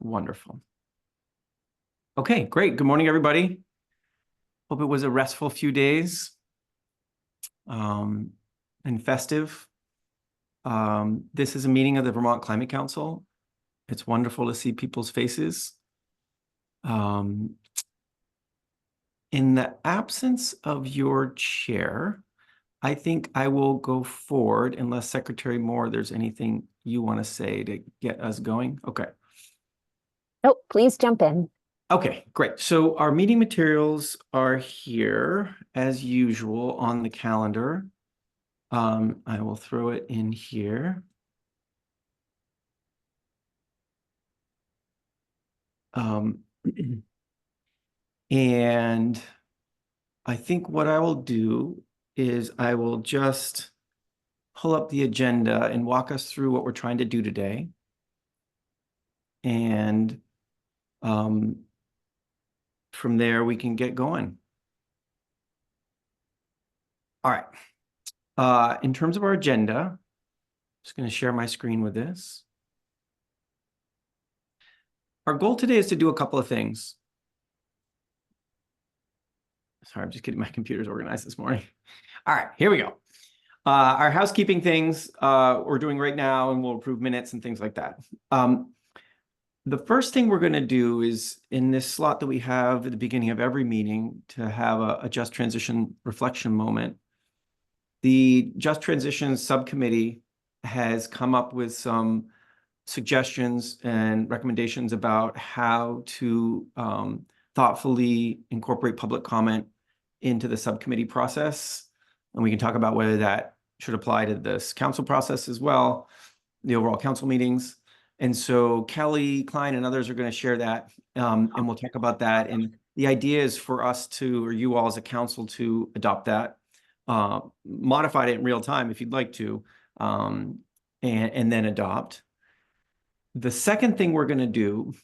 Wonderful. Okay, great. Good morning, everybody. Hope it was a restful few days and festive. This is a meeting of the Vermont Climate Council. It's wonderful to see people's faces. In the absence of your chair, I think I will go forward unless Secretary Moore, there's anything you want to say to get us going. Okay. Oh, please jump in. Okay, great. So our meeting materials are here as usual on the calendar. I will throw it in here. And I think what I will do is I will just pull up the agenda and walk us through what we're trying to do today. And from there, we can get going. All right. In terms of our agenda, I'm just going to share my screen with this. Our goal today is to do a couple of things. Sorry, I'm just getting my computers organized this morning. All right, here we go. Our housekeeping things we're doing right now, and we'll approve minutes and things like that. The first thing we're going to do is in this slot that we have at the beginning of every meeting to have a Just Transition reflection moment. The Just Transition subcommittee has come up with some suggestions and recommendations about how to thoughtfully incorporate public comment into the subcommittee process. And we can talk about whether that should apply to this council process as well, the overall council meetings. And so Kelly, Klein, and others are going to share that, and we'll talk about that. And the idea is for us to, or you all as a council, to adopt that, modify it in real time if you'd like to, and then adopt. The second thing we're going to do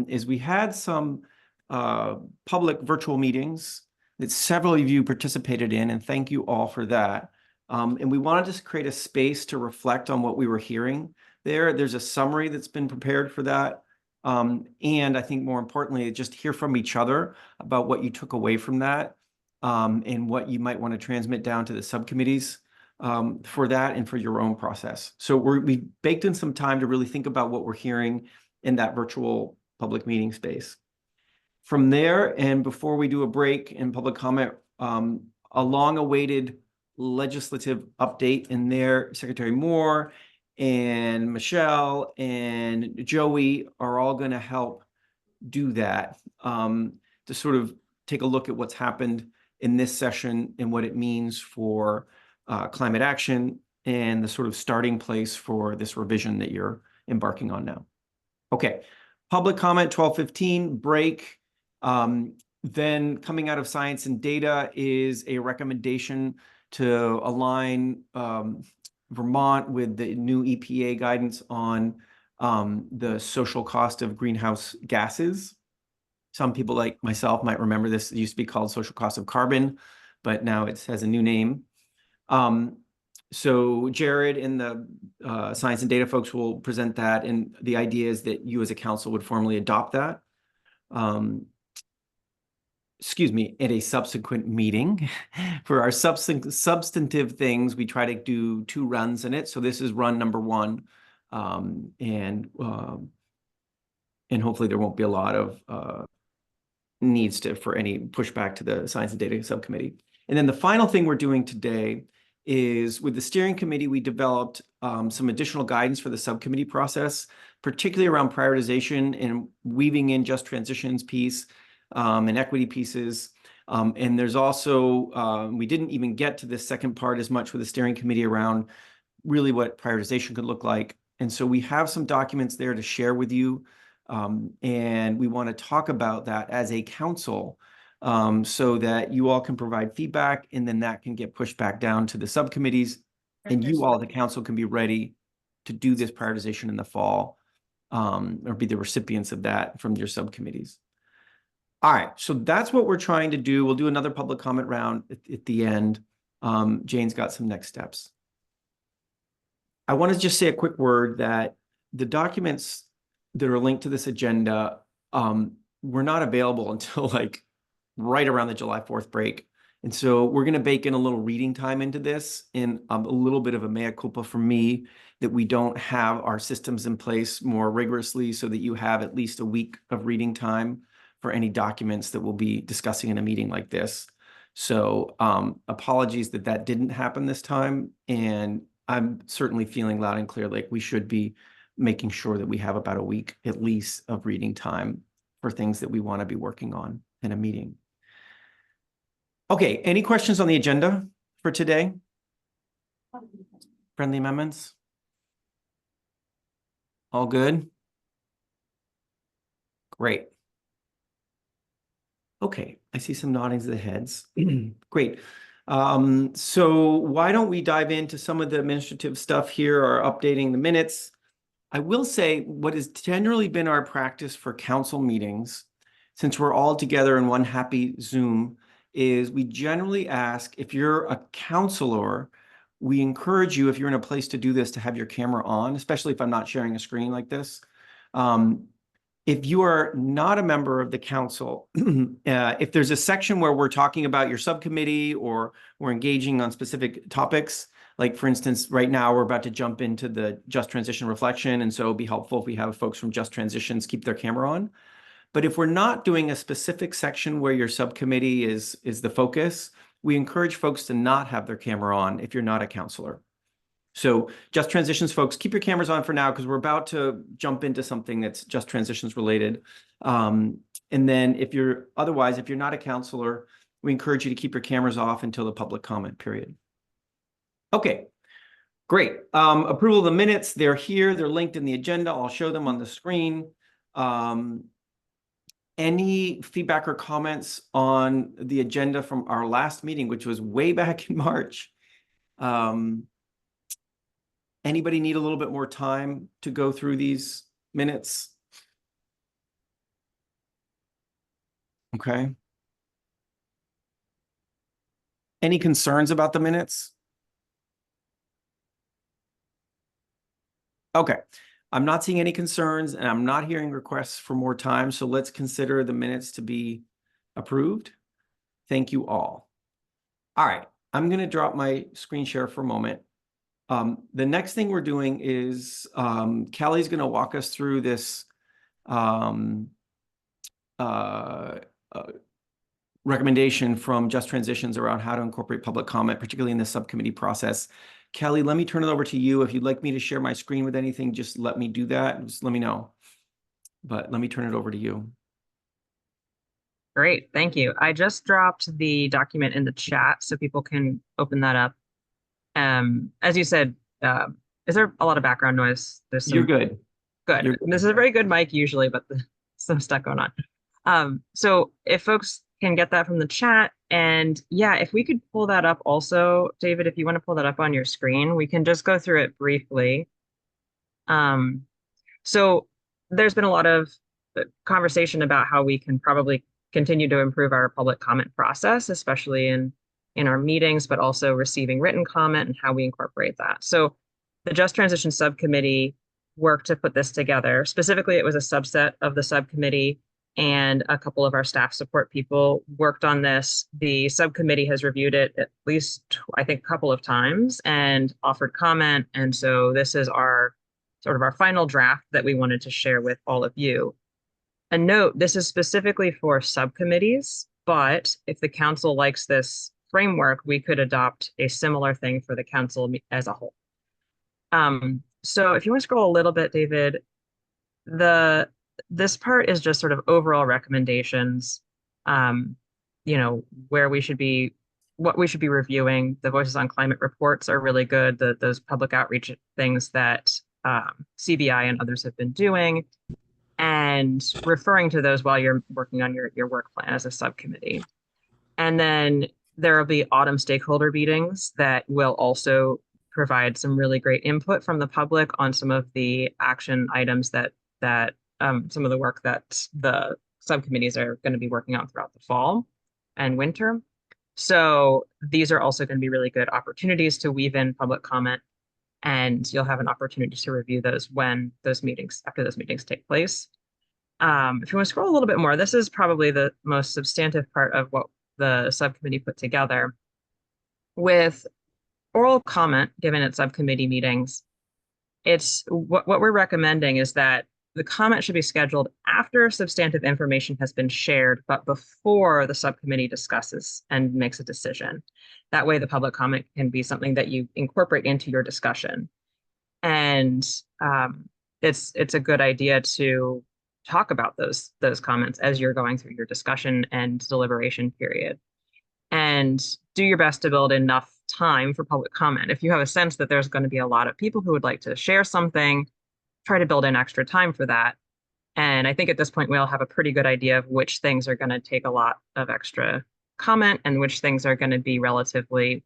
is we had some public virtual meetings that several of you participated in, and thank you all for that. And we wanted to just create a space to reflect on what we were hearing there. There's a summary that's been prepared for that. And I think more importantly, just hear from each other about what you took away from that and what you might want to transmit down to the subcommittees for that and for your own process. So we baked in some time to really think about what we're hearing in that virtual public meeting space. From there, and before we do a break in public comment, a long-awaited legislative update in there. Secretary Moore and Michelle and Joey are all going to help do that to sort of take a look at what's happened in this session and what it means for climate action and the sort of starting place for this revision that you're embarking on now. Okay, public comment 12:15, break. Then coming out of science and data is a recommendation to align Vermont with the new EPA guidance on the social cost of greenhouse gases. Some people like myself might remember this. It used to be called social cost of carbon, but now it has a new name. So Jared and the science and data folks will present that. And the idea is that you as a council would formally adopt that. At a subsequent meeting. For our substantive things, we try to do 2 runs in it. So this is run number 1. And hopefully there won't be a lot of needs for any pushback to the science and data subcommittee. And then the final thing we're doing today is with the steering committee, we developed some additional guidance for the subcommittee process, particularly around prioritization and weaving in Just Transitions piece and equity pieces. And there's also, we didn't even get to this second part as much with the steering committee around really what prioritization could look like. And so we have some documents there to share with you. And we want to talk about that as a council so that you all can provide feedback, and then that can get pushed back down to the subcommittees, and you all, the council, can be ready to do this prioritization in the fall or be the recipients of that from your subcommittees. All right, so that's what we're trying to do. We'll do another public comment round at the end. Jane's got some next steps. I want to just say a quick word that the documents that are linked to this agenda were not available until like right around the July 4th break. And so we're going to bake in a little reading time into this, and a little bit of a mea culpa from me that we don't have our systems in place more rigorously so that you have at least a week of reading time for any documents that we'll be discussing in a meeting like this. So apologies that that didn't happen this time. And I'm certainly feeling loud and clear like we should be making sure that we have about a week at least of reading time for things that we want to be working on in a meeting. Okay, any questions on the agenda for today? Friendly amendments? All good? Great. Okay, I see some noddings of the heads. Great. So why don't we dive into some of the administrative stuff here, or updating the minutes? I will say what has generally been our practice for council meetings, since we're all together in one happy Zoom, is we generally ask if you're a counselor, we encourage you, if you're in a place to do this, to have your camera on, especially if I'm not sharing a screen like this. If you are not a member of the council, if there's a section where we're talking about your subcommittee or we're engaging on specific topics, like for instance, right now we're about to jump into the Just Transition reflection. And so it'd be helpful if we have folks from Just Transitions keep their camera on. But if we're not doing a specific section where your subcommittee is the focus, we encourage folks to not have their camera on if you're not a counselor. So Just Transitions folks, keep your cameras on for now because we're about to jump into something that's Just Transitions related. And then if you're not a counselor, we encourage you to keep your cameras off until the public comment period. Okay, great. Approval of the minutes, they're here, they're linked in the agenda. I'll show them on the screen. Any feedback or comments on the agenda from our last meeting, which was way back in March? Anybody need a little bit more time to go through these minutes? Okay. Any concerns about the minutes? Okay. I'm not seeing any concerns, and I'm not hearing requests for more time. So let's consider the minutes to be approved. Thank you all. All right. I'm going to drop my screen share for a moment. The next thing we're doing is Kelly's going to walk us through this recommendation from Just Transitions around how to incorporate public comment, particularly in the subcommittee process. Kelly, let me turn it over to you. If you'd like me to share my screen with anything, just let me do that. Just let me know. But let me turn it over to you. Great, thank you. I just dropped the document in the chat so people can open that up. As you said, is there a lot of background noise? There's some... You're good. Good. You're good. This is a very good mic usually, but some stuff going on. So if folks can get that from the chat, and yeah, if we could pull that up also, David, if you want to pull that up on your screen, we can just go through it briefly. So there's been a lot of conversation about how we can probably continue to improve our public comment process, especially in our meetings, but also receiving written comment and how we incorporate that. So the Just Transition Subcommittee worked to put this together. Specifically, it was a subset of the subcommittee, and a couple of our staff support people worked on this. The subcommittee has reviewed it at least, I think, a couple of times and offered comment. And so this is our sort of our final draft that we wanted to share with all of you. A note, this is specifically for subcommittees, but if the council likes this framework, we could adopt a similar thing for the council as a whole. So if you want to scroll a little bit, David, this part is just sort of overall recommendations, where we should be, what we should be reviewing. The Voices on Climate reports are really good. Those public outreach things that CBI and others have been doing, and referring to those while you're working on your work plan as a subcommittee. And then there will be autumn stakeholder meetings that will also provide some really great input from the public on some of the action items that some of the work that the subcommittees are going to be working on throughout the fall and winter. So these are also going to be really good opportunities to weave in public comment. and you'll have an opportunity to review those after those meetings take place. If you want to scroll a little bit more, this is probably the most substantive part of what the subcommittee put together. With oral comment given at subcommittee meetings, it's what we're recommending is that the comment should be scheduled after substantive information has been shared, but before the subcommittee discusses and makes a decision. That way, the public comment can be something that you incorporate into your discussion. And it's a good idea to talk about those comments as you're going through your discussion and deliberation period. And do your best to build enough time for public comment. If you have a sense that there's going to be a lot of people who would like to share something, try to build in extra time for that. And I think at this point, we'll have a pretty good idea of which things are going to take a lot of extra comment and which things are going to be relatively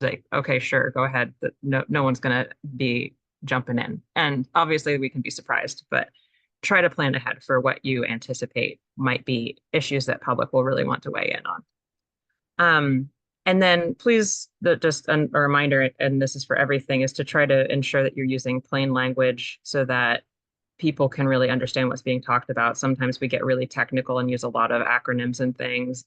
like, okay, sure, go ahead. No one's going to be jumping in. And obviously we can be surprised, but try to plan ahead for what you anticipate might be issues that public will really want to weigh in on. And then please, just a reminder, and this is for everything, is to try to ensure that you're using plain language so that people can really understand what's being talked about. Sometimes we get really technical and use a lot of acronyms and things.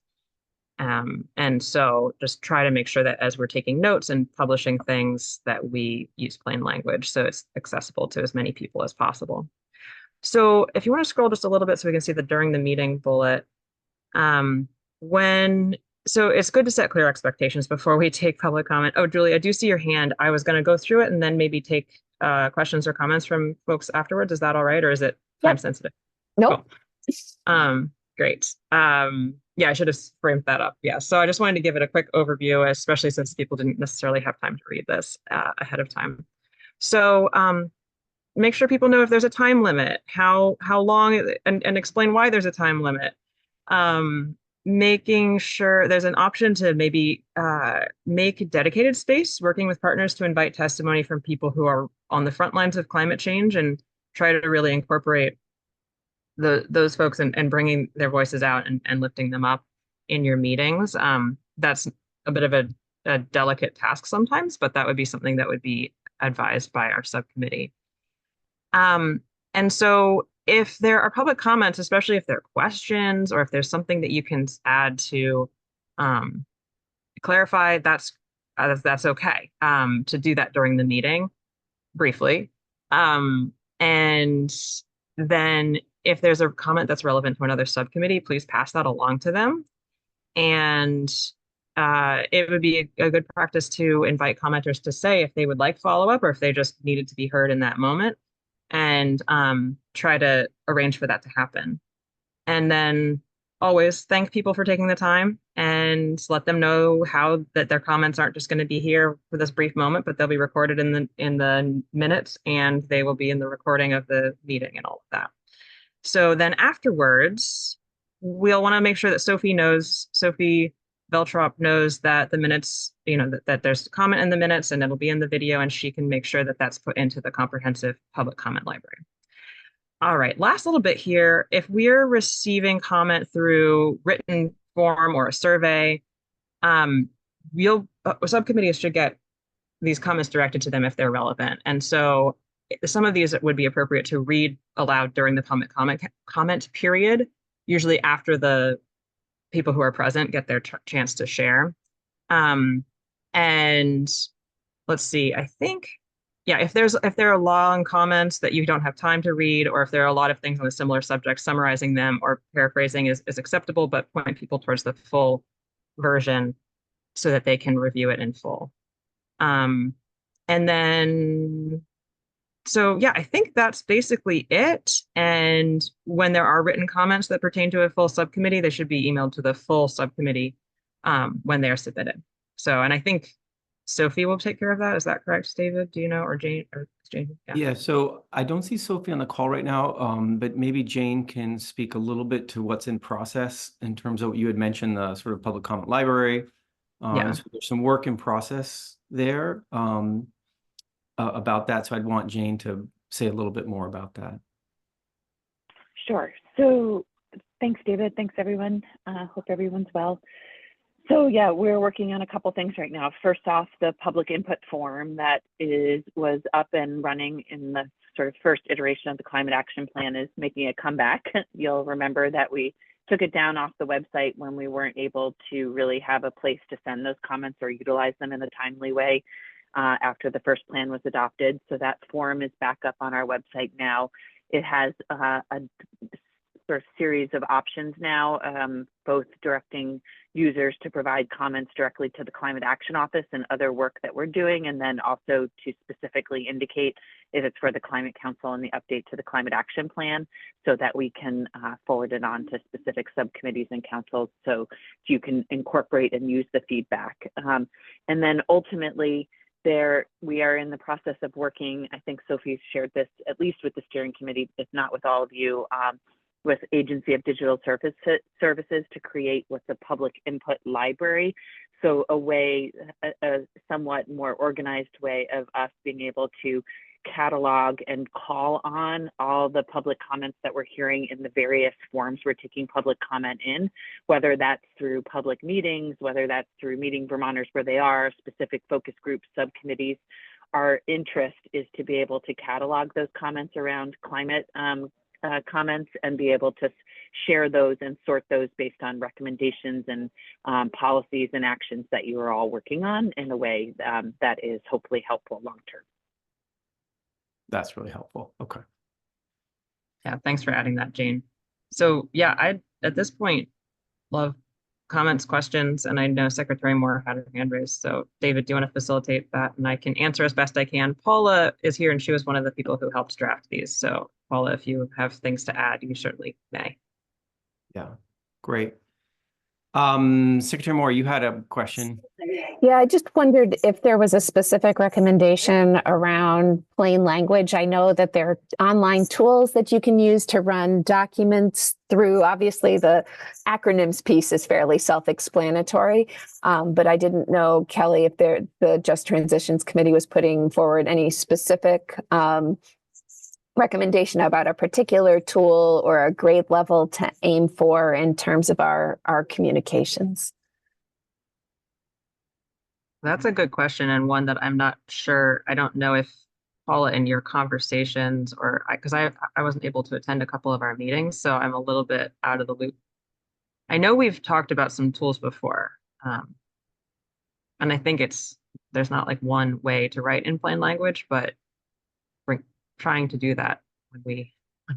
And so just try to make sure that as we're taking notes and publishing things that we use plain language so it's accessible to as many people as possible. So if you want to scroll just a little bit so we can see the during the meeting bullet, so it's good to set clear expectations before we take public comment. Oh, Julie, I do see your hand. I was going to go through it and then maybe take questions or comments from folks afterwards. Is that all right? Or is it time sensitive? Nope. Cool. Great. Yeah, I should have framed that up. Yeah. So I just wanted to give it a quick overview, especially since people didn't necessarily have time to read this ahead of time. So make sure people know if there's a time limit, how long, and explain why there's a time limit. Making sure there's an option to maybe make dedicated space, working with partners to invite testimony from people who are on the front lines of climate change and try to really incorporate those folks and bringing their voices out and lifting them up in your meetings. That's a bit of a delicate task sometimes, but that would be something that would be advised by our subcommittee. And so if there are public comments, especially if there are questions or if there's something that you can add to clarify, that's okay to do that during the meeting briefly. And then if there's a comment that's relevant to another subcommittee, please pass that along to them. And it would be a good practice to invite commenters to say if they would like follow-up or if they just needed to be heard in that moment, and try to arrange for that to happen. And then always thank people for taking the time and let them know that their comments aren't just going to be here for this brief moment, but they'll be recorded in the minutes and they will be in the recording of the meeting and all of that. So then afterwards, we'll want to make sure that Sophie Veltrop knows that the minutes, that there's a comment in the minutes and it'll be in the video, and she can make sure that that's put into the comprehensive public comment library. All right, last little bit here. If we're receiving comment through written form or a survey, subcommittees should get these comments directed to them if they're relevant. And so some of these would be appropriate to read aloud during the public comment period, usually after the people who are present get their chance to share. And let's see, I think, yeah, if there are long comments that you don't have time to read, or if there are a lot of things on a similar subject, summarizing them or paraphrasing is acceptable, but point people towards the full version so that they can review it in full. And then, so yeah, I think that's basically it. And when there are written comments that pertain to a full subcommittee, they should be emailed to the full subcommittee when they're submitted. So, and I think Sophie will take care of that. Is that correct, David? Do you know, or Jane? Or Jane? Yeah. So I don't see Sophie on the call right now, but maybe Jane can speak a little bit to what's in process in terms of what you had mentioned, the sort of public comment library. Yeah. So there's some work in process there about that. So I'd want Jane to say a little bit more about that. Sure. So thanks, David. Thanks, everyone. Hope everyone's well. So yeah, we're working on a couple things right now. First off, the public input form that was up and running in the sort of first iteration of the climate action plan is making a comeback. You'll remember that we took it down off the website when we weren't able to really have a place to send those comments or utilize them in a timely way after the first plan was adopted. So that form is back up on our website now. It has a sort of series of options now, both directing users to provide comments directly to the Climate Action Office and other work that we're doing, and then also to specifically indicate if it's for the Climate Council and the update to the Climate Action Plan, so that we can forward it on to specific subcommittees and councils so you can incorporate and use the feedback. And then ultimately, we are in the process of working, I think Sophie shared this, at least with the steering committee, if not with all of you, with Agency of Digital Services to create what's a public input library. So a somewhat more organized way of us being able to catalog and call on all the public comments that we're hearing in the various forms we're taking public comment in, whether that's through public meetings, whether that's through meeting Vermonters where they are, specific focus groups, subcommittees. Our interest is to be able to catalog those comments around climate comments and be able to share those and sort those based on recommendations and policies and actions that you are all working on in a way that is hopefully helpful long term. That's really helpful. Okay. Yeah, thanks for adding that, Jane. So yeah, I'd at this point love comments, questions, and I know Secretary Moore had her hand raised. So David, do you want to facilitate that? And I can answer as best I can. Paula is here and she was one of the people who helped draft these. So Paula, if you have things to add, you certainly may. Yeah, great. Secretary Moore, you had a question. Yeah, I just wondered if there was a specific recommendation around plain language. I know that there are online tools that you can use to run documents through. Obviously, the acronyms piece is fairly self-explanatory, but I didn't know, Kelly, if the Just Transitions Committee was putting forward any specific recommendation about a particular tool or a grade level to aim for in terms of our communications. That's a good question and one that I'm not sure. I don't know if Paula, in your conversations, or because I wasn't able to attend a couple of our meetings, so I'm a little bit out of the loop. I know we've talked about some tools before, and I think there's not like one way to write in plain language, but we're trying to do that when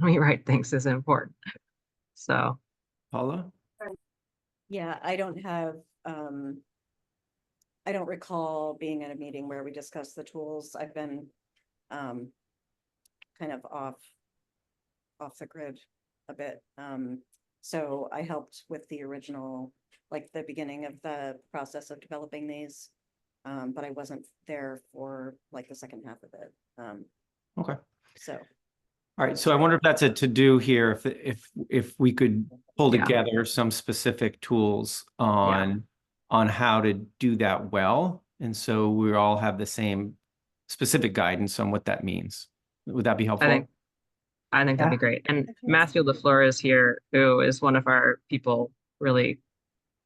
we write things is important. So, Paula? Yeah, I don't recall being at a meeting where we discussed the tools. I've been kind of off the grid a bit. So I helped with the original, like the beginning of the process of developing these, but I wasn't there for like the second half of it. Okay. So. All right. So I wonder if that's a to-do here, if we could pull Yeah. together some specific tools on how to do that well. And so we all have the same specific guidance on what that means. Would that be helpful? I think that'd be great. And Matthew LaFleur is here, who is one of our people really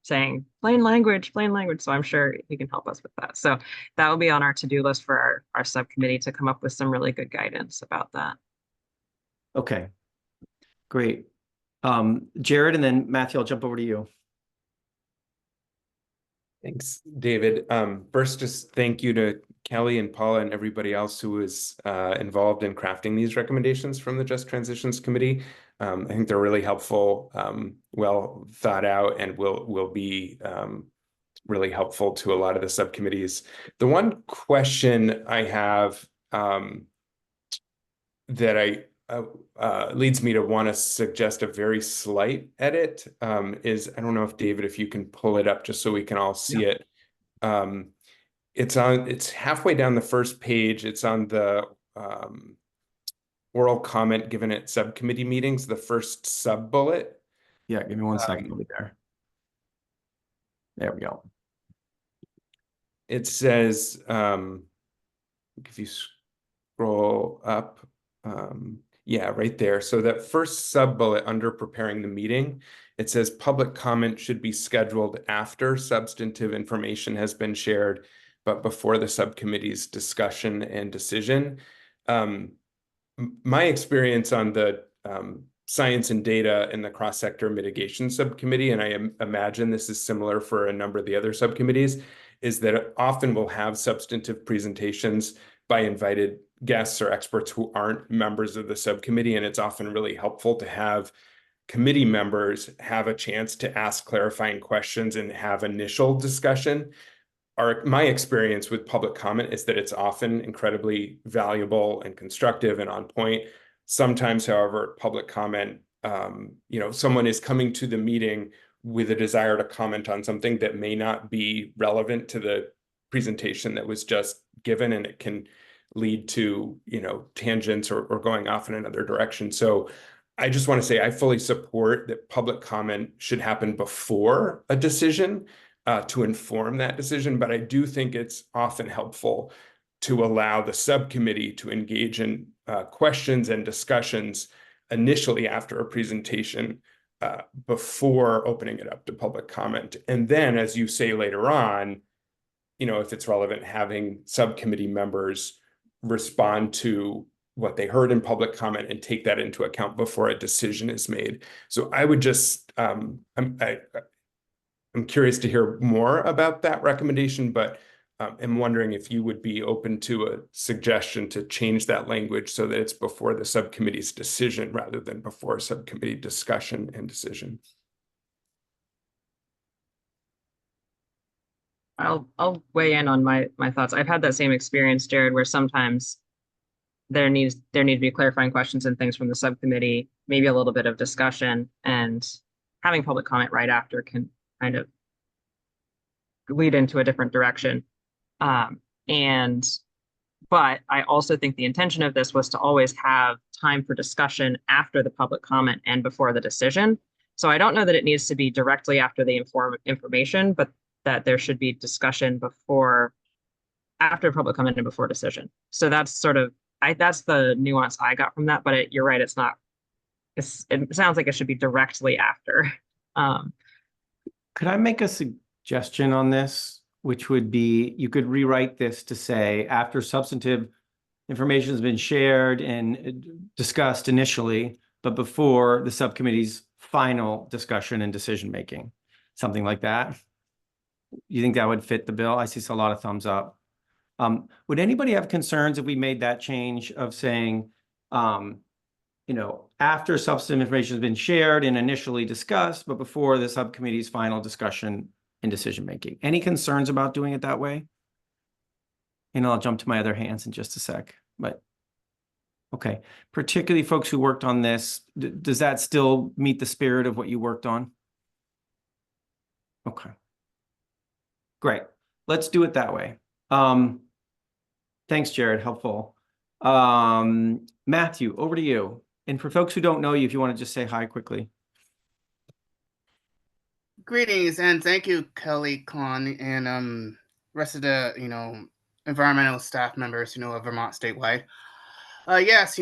saying plain language. So I'm sure he can help us with that. So that will be on our to-do list for our subcommittee to come up with some really good guidance about that. Okay, great. Jared, and then Matthew, I'll jump over to you. Thanks, David. First, just thank you to Kelly and Paula and everybody else who was involved in crafting these recommendations from the Just Transitions Committee. I think they're really helpful, well thought out, and will be really helpful to a lot of the subcommittees. The one question I have that leads me to want to suggest a very slight edit is, I don't know if David, if you can pull it up just so we can all see it. It's halfway down the first page. It's on the oral comment given at subcommittee meetings, the first sub bullet. Yeah, give me 1 second. I'll be there. There we go. It says, if you scroll up, Yeah, right there. So that first sub bullet under preparing the meeting, it says public comment should be scheduled after substantive information has been shared, but before the subcommittee's discussion and decision. My experience on the science and data in the cross-sector mitigation subcommittee, and I imagine this is similar for a number of the other subcommittees, is that often we'll have substantive presentations by invited guests or experts who aren't members of the subcommittee, and it's often really helpful to have committee members have a chance to ask clarifying questions and have initial discussion. My experience with public comment is that it's often incredibly valuable and constructive and on point. Sometimes, however, public comment, someone is coming to the meeting with a desire to comment on something that may not be relevant to the presentation that was just given, and it can lead to, tangents or going off in another direction. So I just want to say I fully support that public comment should happen before a decision to inform that decision, but I do think it's often helpful to allow the subcommittee to engage in questions and discussions initially after a presentation before opening it up to public comment. And then, as you say later on, if it's relevant, having subcommittee members respond to what they heard in public comment and take that into account before a decision is made. So I would just, I'm curious to hear more about that recommendation, but I'm wondering if you would be open to a suggestion to change that language so that it's before the subcommittee's decision rather than before subcommittee discussion and decision. I'll weigh in on my thoughts. I've had that same experience, Jared, where sometimes there need to be clarifying questions and things from the subcommittee, maybe a little bit of discussion, and having public comment right after can kind of lead into a different direction. But I also think the intention of this was to always have time for discussion after the public comment and before the decision. So I don't know that it needs to be directly after the information, but that there should be discussion after public comment and before decision. So that's that's the nuance I got from that, but you're right. It sounds like it should be directly after. Could I make a suggestion on this, which would be you could rewrite this to say after substantive information has been shared and discussed initially, but before the subcommittee's final discussion and decision making, something like that. You think that would fit the bill? I see a lot of thumbs up. Would anybody have concerns if we made that change of saying, after substantive information has been shared and initially discussed, but before the subcommittee's final discussion and decision making? Any concerns about doing it that way? And I'll jump to my other hands in just a sec, but okay. Particularly folks who worked on this, does that still meet the spirit of what you worked on? Okay. Great. Let's do it that way. Thanks, Jared. Helpful. Matthew, over to you. And for folks who don't know you, if you want to just say hi quickly. Greetings and thank you, Kelly, Con, and rest of the environmental staff members, of Vermont statewide. Yes,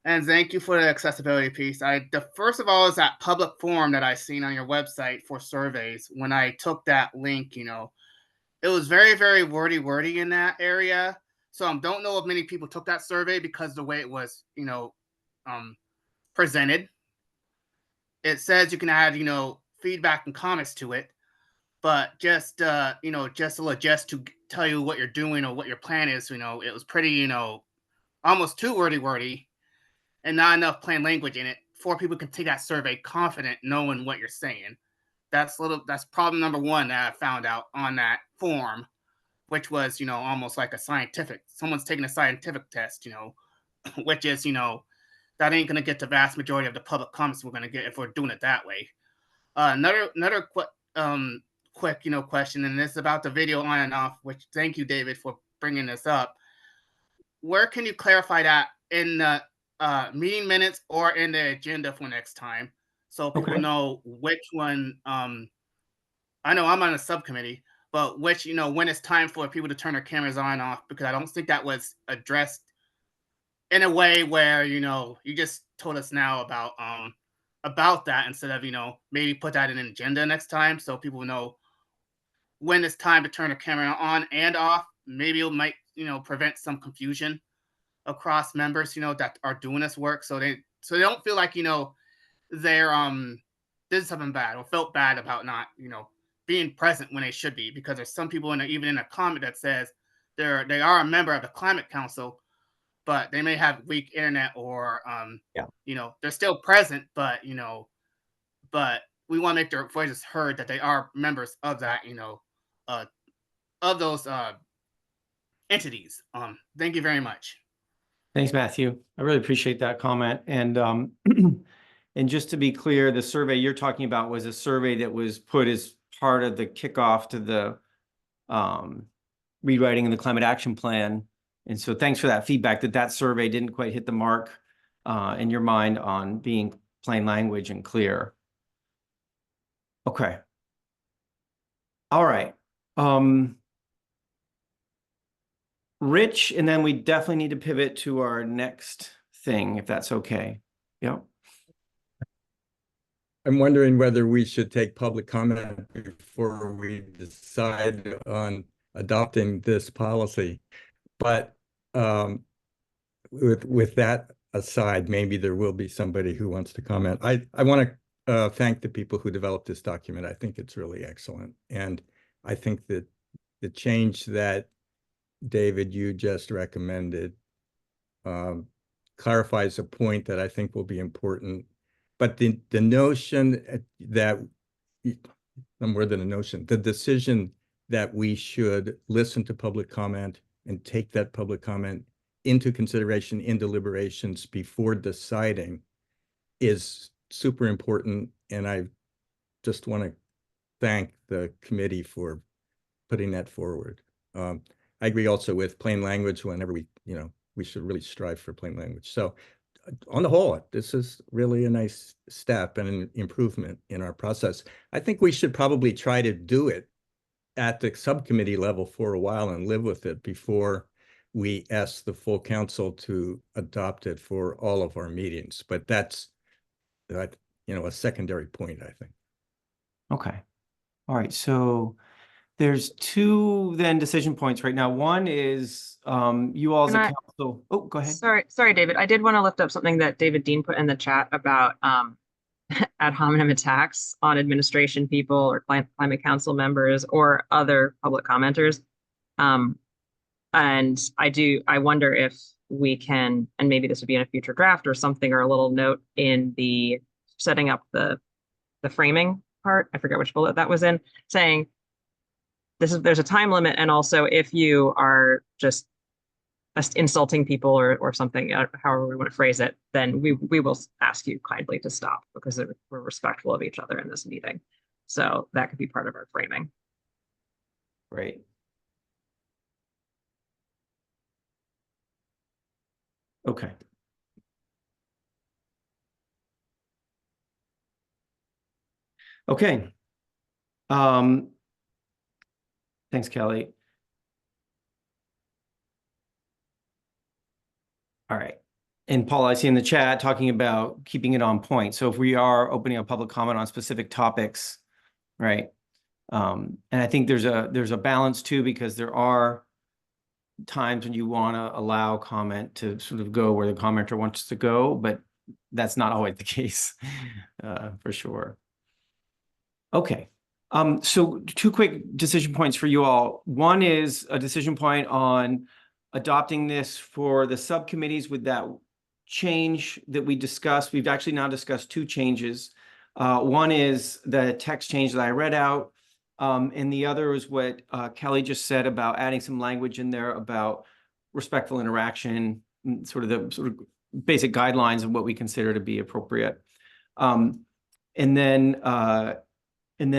and thank you for the accessibility piece. The first of all is that public forum that I seen on your website for surveys. When I took that link, it was very, very wordy in that area. So I don't know if many people took that survey because the way it was, presented. It says you can add, feedback and comments to it, but just to tell you what you're doing or what your plan is, it was pretty, almost too wordy and not enough plain language in it for people can take that survey confident knowing what you're saying. That's problem number one that I found out on that form, which was, almost like someone's taking a scientific test, which is, that ain't going to get the vast majority of the public comments we're going to get if we're doing it that way. Another quick, question, and this is about the video on and off, which thank you, David, for bringing this up. Where can you clarify that in the meeting minutes or in the agenda for next time? So people know which one, I know I'm on a subcommittee, but which, when it's time for people to turn their cameras on and off, because I don't think that was addressed in a way where, you know, you just told us now about that, instead of, you know, maybe put that in an agenda next time so people know when it's time to turn the camera on and off. Maybe it might, you know, prevent some confusion across members, you know, that are doing this work, so they don't feel like, you know, they're did something bad or felt bad about not, you know, being present when they should be, because there's some people even in a comment that says they are a member of the climate council, but they may have weak internet, or Yeah. you know, they're still present, but you know, but we want to make their voices heard, that they are members of that, you know, uh of those entities. Thank you very much. Thanks, Matthew. I really appreciate that comment. And and just to be clear, the survey you're talking about was a survey that was put as part of the kickoff to the rewriting of the climate action plan. And so thanks for that feedback, that survey didn't quite hit the mark in your mind on being plain language and clear. Okay. All right. Rich, and then we definitely need to pivot to our next thing, if that's okay. Yep. I'm wondering whether we should take public comment before we decide on adopting this policy. But with that aside, maybe there will be somebody who wants to comment. I want to thank the people who developed this document. I think it's really excellent. And I think that the change that, David, you just recommended clarifies a point that I think will be important. But the notion that, no more than a notion, the decision that we should listen to public comment and take that public comment into consideration in deliberations before deciding is super important. And I just want to thank the committee for putting that forward. I agree also with plain language. Whenever we should really strive for plain language. So on the whole, this is really a nice step and an improvement in our process. I think we should probably try to do it at the subcommittee level for a while and live with it before we ask the full council to adopt it for all of our meetings. But that's, a secondary point, I think. Okay. All right. So there's two then decision points right now. One is you all as a council. Oh, go ahead. Sorry, David. I did want to lift up something that David Dean put in the chat about ad hominem attacks on administration people or climate council members or other public commenters. And I wonder if we can, and maybe this would be in a future draft or something, or a little note in the setting up the framing part. I forget which bullet that was in, saying there's a time limit, and also if you are just insulting people or something, however we want to phrase it, then we will ask you kindly to stop, because we're respectful of each other in this meeting. So that could be part of our framing. Great. Okay. Okay. Thanks, Kelly. All right. And Paul, I see in the chat talking about keeping it on point. So if we are opening a public comment on specific topics, right? And I think there's a balance too, because there are times when you want to allow comment to sort of go where the commenter wants to go, but that's not always the case, for sure. Okay. So two quick decision points for you all. One is a decision point on adopting this for the subcommittees with that change that we discussed. We've actually now discussed two changes. One is the text change that I read out. And the other is what Kelly just said about adding some language in there about respectful interaction, sort of basic guidelines of what we consider to be appropriate. And then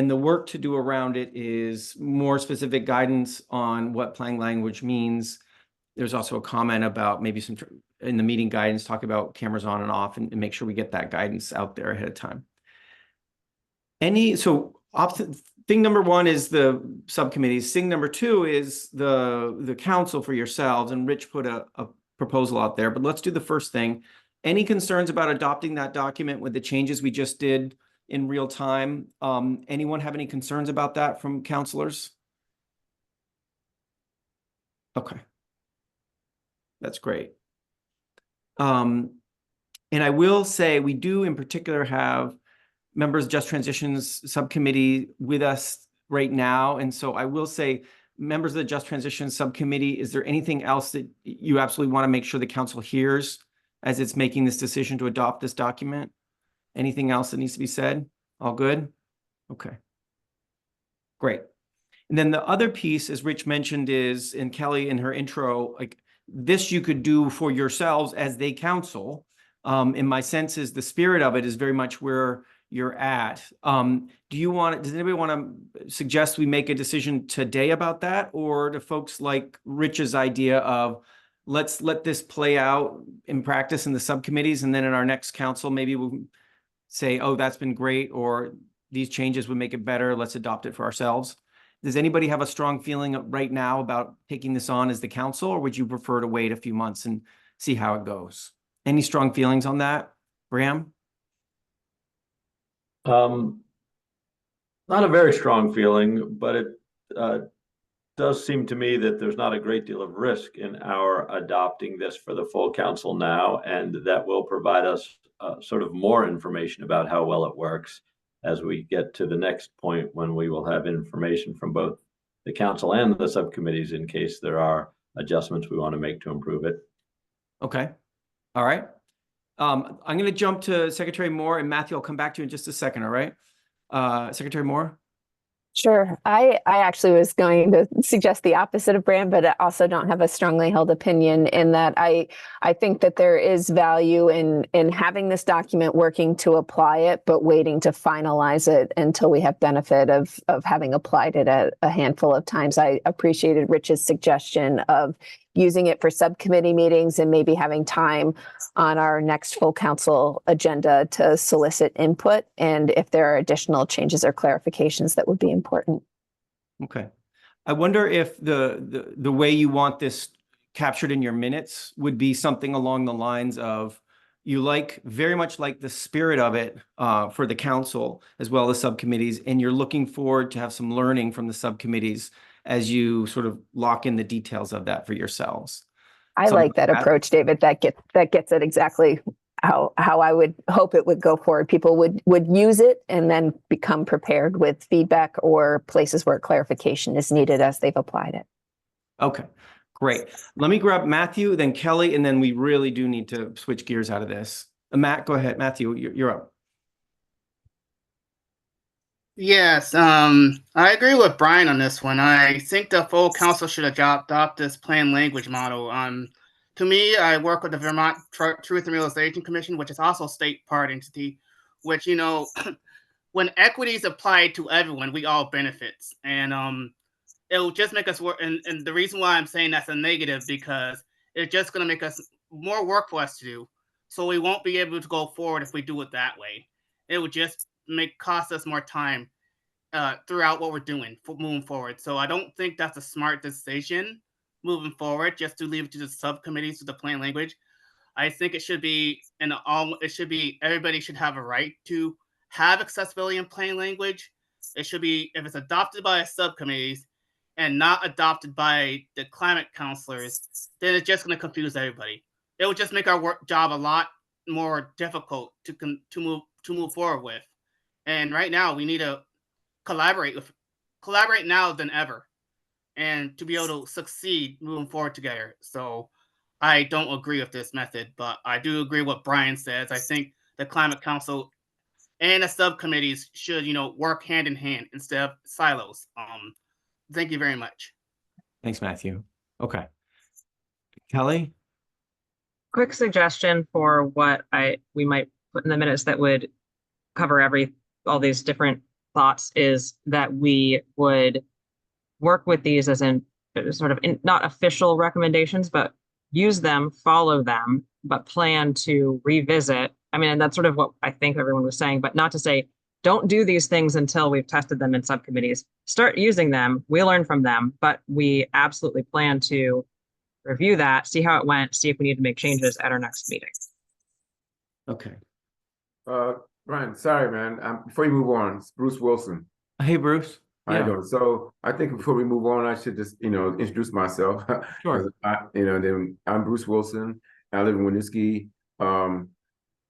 the work to do around it is more specific guidance on what plain language means. There's also a comment about maybe some in the meeting guidance, talk about cameras on and off, and make sure we get that guidance out there ahead of time. Thing number one is the subcommittees. Thing number two is the council for yourselves. And Rich put a proposal out there, but let's do the first thing. Any concerns about adopting that document with the changes we just did in real time? Anyone have any concerns about that from counselors? Okay. That's great. And I will say we do in particular have members of Just Transitions Subcommittee with us right now. And so I will say, members of the Just Transition Subcommittee, is there anything else that you absolutely want to make sure the council hears as it's making this decision to adopt this document? Anything else that needs to be said? All good? Okay. Great. And then the other piece, as Rich mentioned, is, and Kelly in her intro, like this you could do for yourselves as they counsel. And my sense is the spirit of it is very much where you're at. Does anybody want to suggest we make a decision today about that? Or do folks like Rich's idea of let's let this play out in practice in the subcommittees, and then in our next council, maybe we'll say, oh, that's been great, or these changes would make it better. Let's adopt it for ourselves. Does anybody have a strong feeling right now about taking this on as the council, or would you prefer to wait a few months and see how it goes? Any strong feelings on that, Bram? Not a very strong feeling, but it does seem to me that there's not a great deal of risk in our adopting this for the full council now, and that will provide us sort of more information about how well it works as we get to the next point, when we will have information from both the council and the subcommittees in case there are adjustments we want to make to improve it. Okay. All right. I'm going to jump to Secretary Moore, and Matthew, I'll come back to you in just a second. All right. Secretary Moore. Sure. I actually was going to suggest the opposite of Bram, but I also don't have a strongly held opinion in that I think that there is value in having this document, working to apply it, but waiting to finalize it until we have benefit of having applied it a handful of times. I appreciated Rich's suggestion of using it for subcommittee meetings and maybe having time on our next full council agenda to solicit input, and if there are additional changes or clarifications that would be important. Okay. I wonder if the way you want this captured in your minutes would be something along the lines of, you very much like the spirit of it for the council as well as subcommittees, and you're looking forward to have some learning from the subcommittees as you sort of lock in the details of that for yourselves. I like that approach, David. That gets it exactly how I would hope it would go forward. People would use it and then become prepared with feedback or places where clarification is needed as they've applied it. Okay, great. Let me grab Matthew, then Kelly, and then we really do need to switch gears out of this. Matt, go ahead. Matthew, you're up. Yes, I agree with Brian on this one. I think the full council should adopt this plain language model. To me, I work with the Vermont Truth and Realization Commission, which is also a state part entity, which, when equity is applied to everyone, we all benefits. And it will just make us work. And the reason why I'm saying that's a negative, because it's just going to make us more work for us to do. So we won't be able to go forward if we do it that way. It would just cost us more time throughout what we're doing moving forward. So I don't think that's a smart decision moving forward, just to leave it to the subcommittees with the plain language. I think it should be everybody should have a right to have accessibility in plain language. It should be, if it's adopted by subcommittees and not adopted by the climate counselors, then it's just going to confuse everybody. It will just make our job a lot more difficult to move forward with. And right now we need to collaborate now than ever, and to be able to succeed moving forward together. So I don't agree with this method, but I do agree with what Brian says. I think the Climate Council and the subcommittees should, work hand in hand instead of silos. Thank you very much. Thanks, Matthew. Okay. Kelly? Quick suggestion for what we might put in the minutes that would cover all these different thoughts is that we would work with these as in sort of not official recommendations, but use them, follow them, but plan to revisit. I mean, and that's sort of what I think everyone was saying, but not to say, don't do these things until we've tested them in subcommittees. Start using them, we learn from them, but we absolutely plan to review that, see how it went, see if we need to make changes at our next meeting. Okay. Brian, sorry, man. Before you move on, it's Bruce Wilson. Hey, Bruce. How you Yeah, doing? So I think before we move on, I should just, introduce myself. sure. Then I'm Bruce Wilson. I live in Winooski. I'm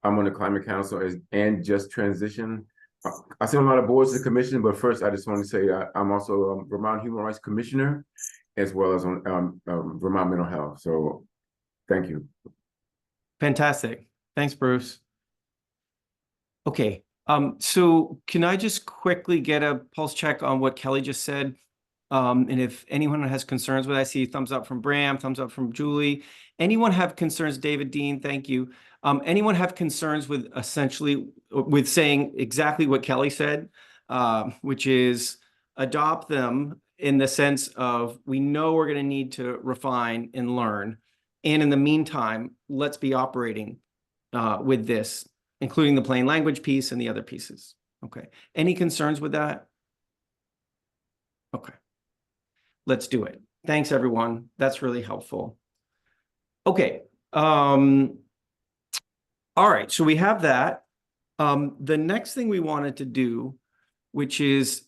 on the Climate Council and Just Transition. I sit on a lot of boards and commissions, but first I just want to say I'm also a Vermont Human Rights Commissioner, as well as on Vermont Mental Health. So thank you. Fantastic. Thanks, Bruce. Okay. So can I just quickly get a pulse check on what Kelly just said? And if anyone has concerns with, I see thumbs up from Bram, thumbs up from Julie. Anyone have concerns, David Dean, thank you. Anyone have concerns with essentially with saying exactly what Kelly said, which is adopt them in the sense of we know we're going to need to refine and learn. And in the meantime, let's be operating with this, including the plain language piece and the other pieces. Okay. Any concerns with that? Okay. Let's do it. Thanks, everyone. That's really helpful. Okay. All right. So we have that. The next thing we wanted to do, which is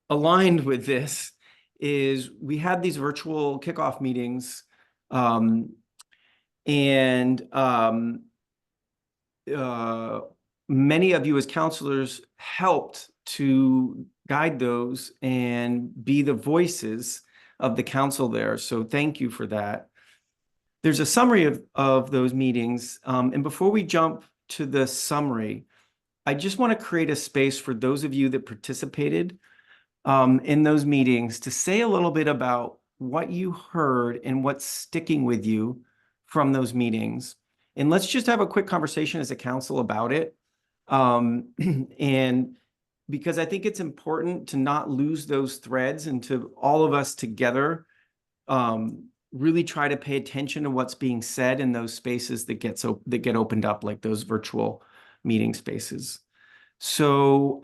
aligned with this, is we had these virtual kickoff meetings, many of you as counselors helped to guide those and be the voices of the council there. So thank you for that. There's a summary of those meetings. And before we jump to the summary, I just want to create a space for those of you that participated in those meetings to say a little bit about what you heard and what's sticking with you from those meetings. And let's just have a quick conversation as a council about it. And because I think it's important to not lose those threads and to all of us together really try to pay attention to what's being said in those spaces that get opened up, like those virtual meeting spaces. So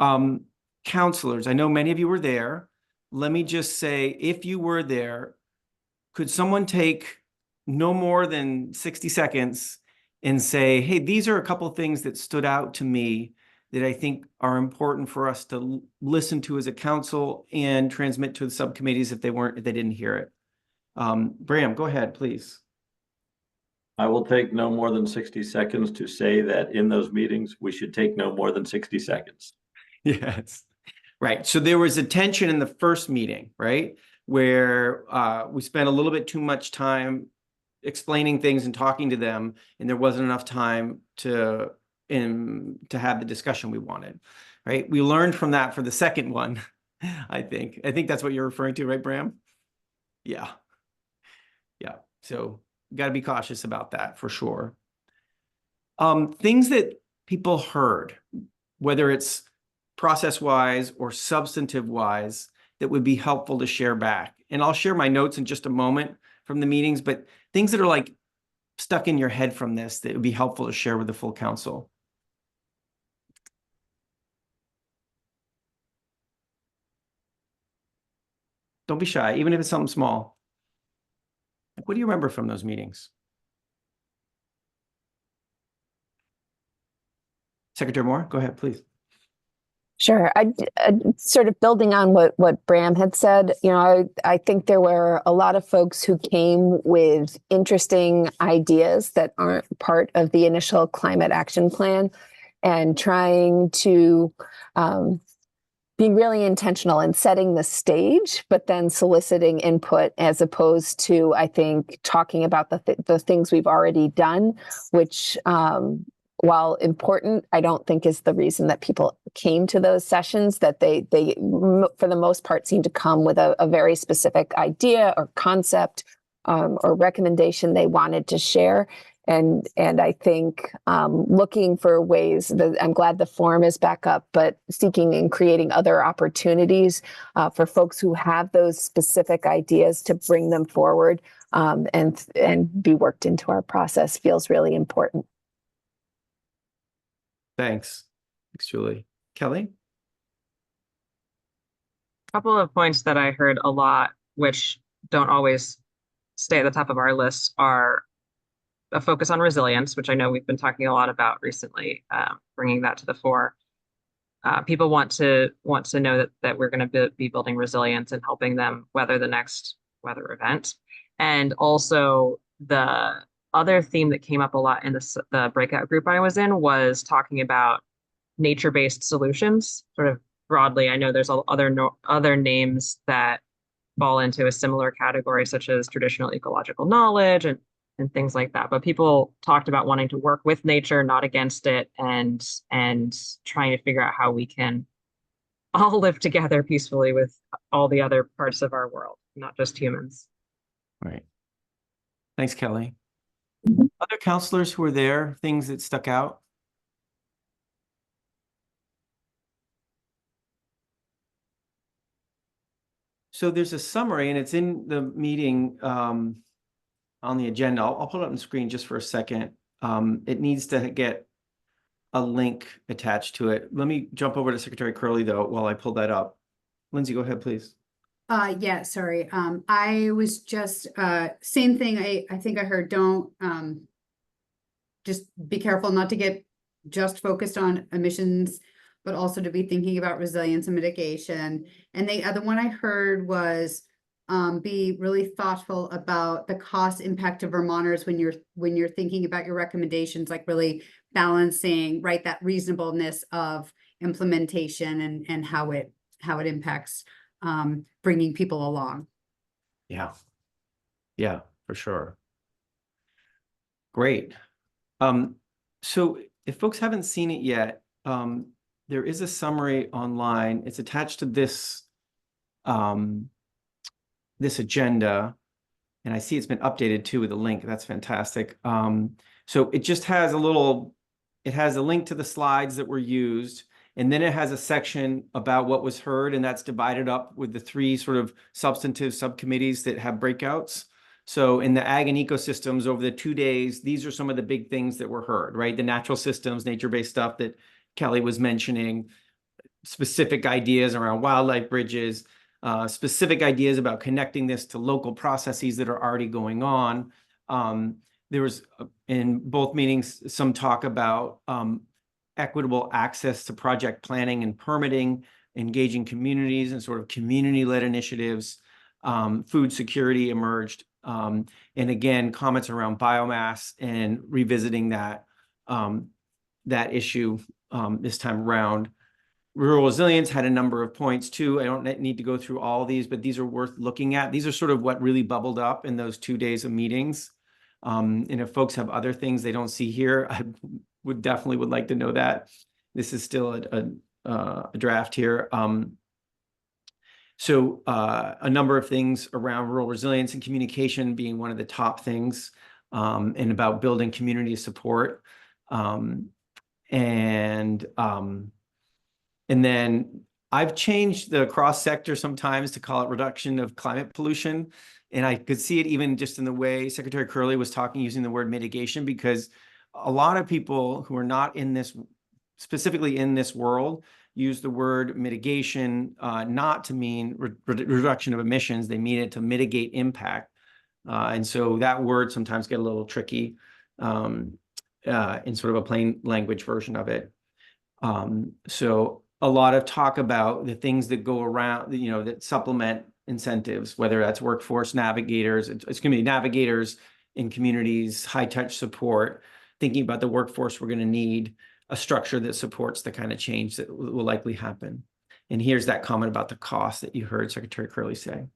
counselors, I know many of you were there. Let me just say, if you were there, could someone take no more than 60 seconds and say, hey, these are a couple of things that stood out to me that I think are important for us to listen to as a council and transmit to the subcommittees if they didn't hear it. Bram, go ahead, please. I will take no more than 60 seconds to say that in those meetings, we should take no more than 60 seconds. Yes, right. So there was a tension in the first meeting, right? Where we spent a little bit too much time explaining things and talking to them, and there wasn't enough time to have the discussion we wanted, right? We learned from that for the second one, I think. I think that's what you're referring to, right, Bram? Yeah. Yeah. So you got to be cautious about that for sure. Things that people heard, whether it's process-wise or substantive-wise, that would be helpful to share back. And I'll share my notes in just a moment from the meetings, but things that are like stuck in your head from this that would be helpful to share with the full council. Don't be shy, even if it's something small. Like, what do you remember from those meetings? Secretary Moore, go ahead, please. Sure. I sort of building on what Bram had said, I think there were a lot of folks who came with interesting ideas that aren't part of the initial climate action plan, and trying to be really intentional in setting the stage, but then soliciting input as opposed to, I think, talking about the things we've already done, which while important, I don't think is the reason that people came to those sessions, that they for the most part seem to come with a very specific idea or concept or recommendation they wanted to share. And I think looking for ways that I'm glad the forum is back up, but seeking and creating other opportunities for folks who have those specific ideas to bring them forward and be worked into our process feels really important. Thanks. Thanks, Julie. Kelly? A couple of points that I heard a lot, which don't always stay at the top of our list are a focus on resilience, which I know we've been talking a lot about recently, bringing that to the fore. People want to know that we're going to be building resilience and helping them weather the next weather event. And also the other theme that came up a lot in the breakout group I was in was talking about nature-based solutions, sort of broadly. I know there's other names that fall into a similar category, such as traditional ecological knowledge and things like that. But people talked about wanting to work with nature, not against it, and trying to figure out how we can all live together peacefully with all the other parts of our world, not just humans. Right. Thanks, Kelly. Other counselors who were there, things that stuck out? So there's a summary, and it's in the meeting on the agenda. I'll put it up on the screen just for a second. It needs to get a link attached to it. Let me jump over to Secretary Curley, though, while I pull that up. Lindsay, go ahead, please. Yeah, sorry. I was just, same thing. I think I heard, don't, just be careful not to get just focused on emissions, but also to be thinking about resilience and mitigation. And the other one I heard was, be really thoughtful about the cost impact to Vermonters when you're thinking about your recommendations, like really balancing, right, that reasonableness of implementation and how it impacts bringing people along. Yeah. Yeah, for sure. Great. So if folks haven't seen it yet, there is a summary online. It's attached to this this agenda, and I see it's been updated too with a link. That's fantastic. So it just has it has a link to the slides that were used, and then it has a section about what was heard, and that's divided up with the 3 sort of substantive subcommittees that have breakouts. So in the ag and ecosystems over the 2 days, these are some of the big things that were heard, right? The natural systems, nature-based stuff that Kelly was mentioning, specific ideas around wildlife bridges, specific ideas about connecting this to local processes that are already going on. There was, in both meetings, some talk about equitable access to project planning and permitting, engaging communities and sort of community-led initiatives. Food security emerged. And again, comments around biomass and revisiting that, that issue this time around. Rural resilience had a number of points too. I don't need to go through all of these, but these are worth looking at. These are sort of what really bubbled up in those 2 days of meetings. And if folks have other things they don't see here, I would like to know that. This is still a draft here. So a number of things around rural resilience and communication being one of the top things, and about building community support. And then I've changed the cross sector sometimes to call it reduction of climate pollution. And I could see it even just in the way Secretary Curley was talking, using the word mitigation, because a lot of people who are not in this, specifically in this world, use the word mitigation not to mean reduction of emissions. They mean it to mitigate impact. And so that word sometimes get a little tricky in sort of a plain language version of it. So a lot of talk about the things that go around, you know, that supplement incentives, whether that's workforce navigators, it's going to be navigators in communities, high touch support, thinking about the workforce we're going to need, a structure that supports the kind of change that will likely happen. And here's that comment about the cost that you heard Secretary Curley say.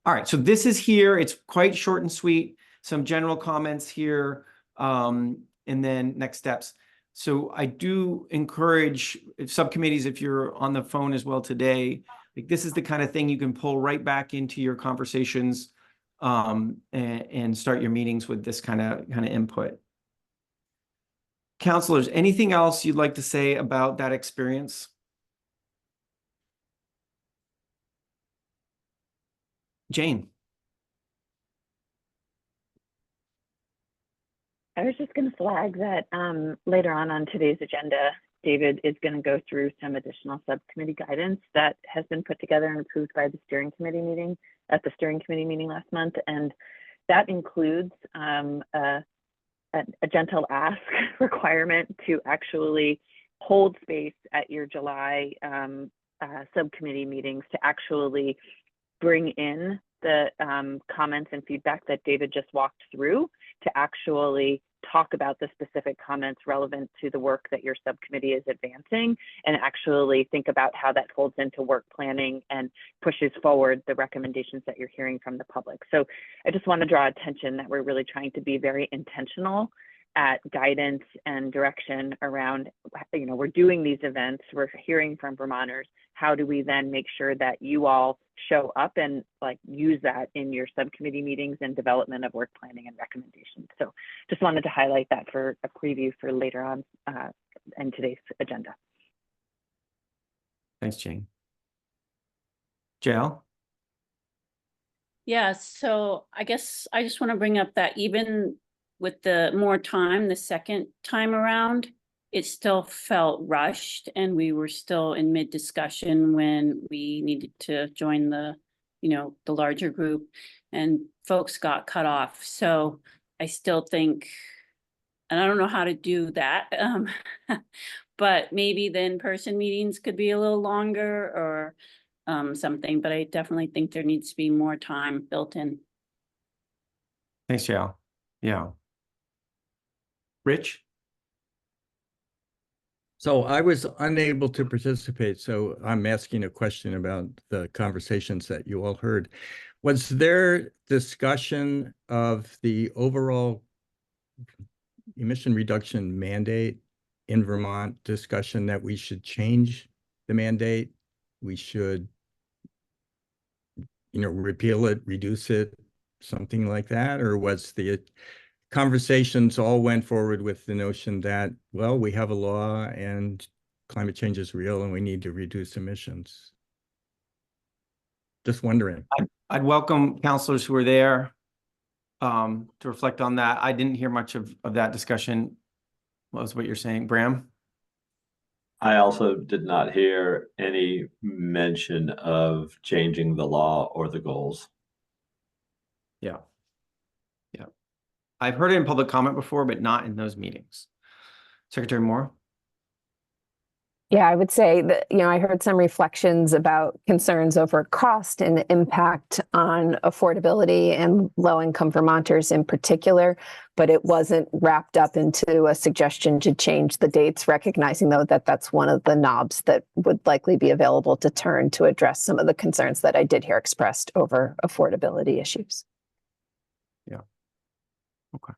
All right, so this is here. It's quite short and sweet. Some general comments here, and then next steps. So I do encourage subcommittees, if you're on the phone as well today, like this is the kind of thing you can pull right back into your conversations and start your meetings with this kind of input. Counselors, anything else you'd like to say about that experience? Jane. I was just going to flag that later on today's agenda, David is going to go through some additional subcommittee guidance that has been put together and approved by the steering committee meeting last month. And that includes a gentle ask requirement to actually hold space at your July subcommittee meetings to actually bring in the comments and feedback that David just walked through, to actually talk about the specific comments relevant to the work that your subcommittee is advancing, and actually think about how that folds into work planning and pushes forward the recommendations that you're hearing from the public. So I just want to draw attention that we're really trying to be very intentional at guidance and direction around, you know, we're doing these events, we're hearing from Vermonters. How do we then make sure that you all show up and like use that in your subcommittee meetings and development of work planning and recommendations? So just wanted to highlight that for a preview for later on in today's agenda. Thanks, Jane. JL? Yeah, so I guess I just want to bring up that even with the more time, the second time around, it still felt rushed, and we were still in mid-discussion when we needed to join the, you know, the larger group, and folks got cut off. So I still think, and I don't know how to do that, but maybe the in-person meetings could be a little longer or something, but I definitely think there needs to be more time built in. Thanks, JL. Yeah. Rich? So I was unable to participate, so I'm asking a question about the conversations that you all heard. Was there discussion of the overall emission reduction mandate in Vermont, discussion that we should change the mandate? We should, you know, repeal it, reduce it, something like that? Or was the conversations all went forward with the notion that, well, we have a law and climate change is real and we need to reduce emissions? Just wondering. I'd welcome counselors who are there to reflect on that. I didn't hear much of that discussion. What was what you're saying, Bram? I also did not hear any mention of changing the law or the goals. Yeah. Yeah. I've heard it in public comment before, but not in those meetings. Secretary Moore? Yeah, I would say that, you know, I heard some reflections about concerns over cost and impact on affordability and low-income Vermonters in particular, but it wasn't wrapped up into a suggestion to change the dates, recognizing, though, that that's one of the knobs that would likely be available to turn to address some of the concerns that I did hear expressed over affordability issues. Yeah. Okay.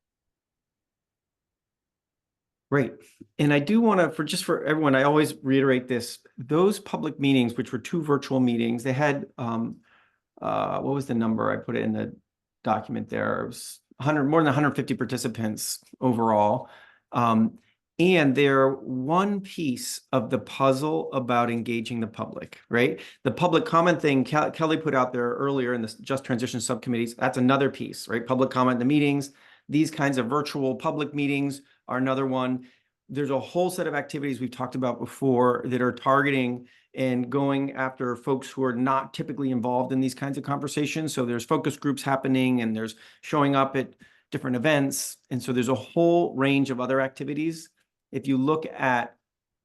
Great. And I do want to, for everyone, I always reiterate this, those public meetings, which were 2 virtual meetings, they had, what was the number? I put it in the document there. It was more than 150 participants overall. And they're one piece of the puzzle about engaging the public, right? The public comment thing Kelly put out there earlier in the Just Transition subcommittees, that's another piece, right? Public comment in the meetings, these kinds of virtual public meetings are another one. There's a whole set of activities we've talked about before that are targeting and going after folks who are not typically involved in these kinds of conversations. So there's focus groups happening and there's showing up at different events. And so there's a whole range of other activities. If you look at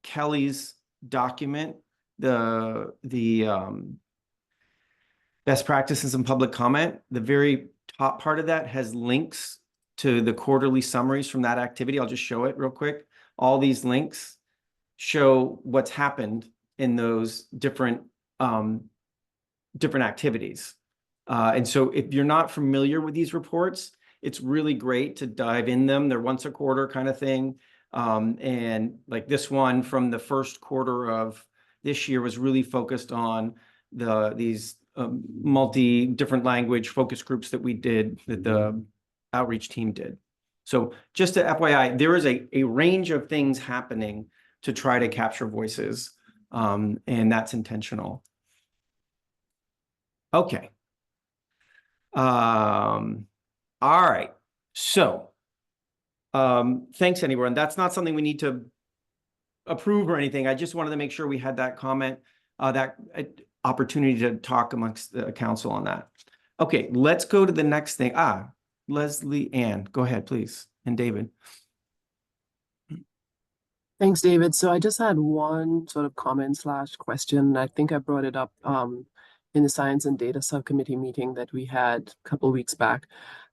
Kelly's document, the best practices in public comment, the very top part of that has links to the quarterly summaries from that activity. I'll just show it real quick. All these links show what's happened in those different activities. And so if you're not familiar with these reports, it's really great to dive in them. They're once a quarter kind of thing. And like this one from the first quarter of this year was really focused on these different language focus groups that we did, that the outreach team did. So just to FYI, there is a range of things happening to try to capture voices, and that's intentional. Okay. All right. So thanks, everyone. That's not something we need to approve or anything. I just wanted to make sure we had that comment, that opportunity to talk amongst the council on that. Okay, let's go to the next thing. Leslie Ann, go ahead, please. And David. Thanks, David. So I just had one sort of comment slash question. I think I brought it up in the Science and Data Subcommittee meeting that we had a couple of weeks back.